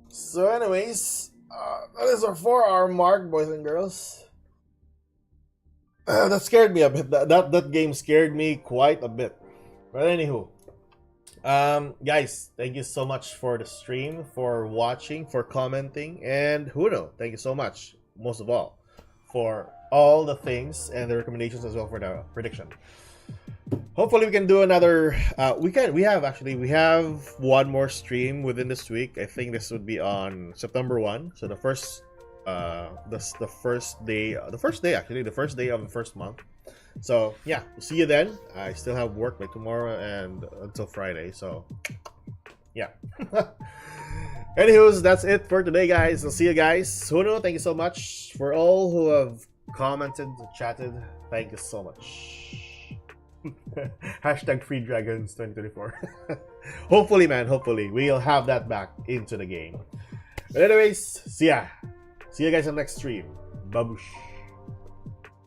So anyways, that is our 4-hour mark, boys and girls. That scared me a bit. That game scared me quite a bit. But anywho, guys, thank you so much for the stream, for watching, for commenting, and Huno, thank you so much, most of all, for all the things and the recommendations as well for the prediction. Hopefully we can do another. We have one more stream within this week. I think this would be on September 1, so the first day of the first month. So yeah, we'll see you then. I still have work by tomorrow and until Friday, so yeah. Anywho's, that's it for today, guys. I'll see you guys. Huno, thank you so much. For all who have commented, chatted, thank you so much. Hashtag Free Dragons 2024. Hopefully, man, hopefully we'll have that back into the game. But anyways, see ya. See you guys on the next stream. Babush.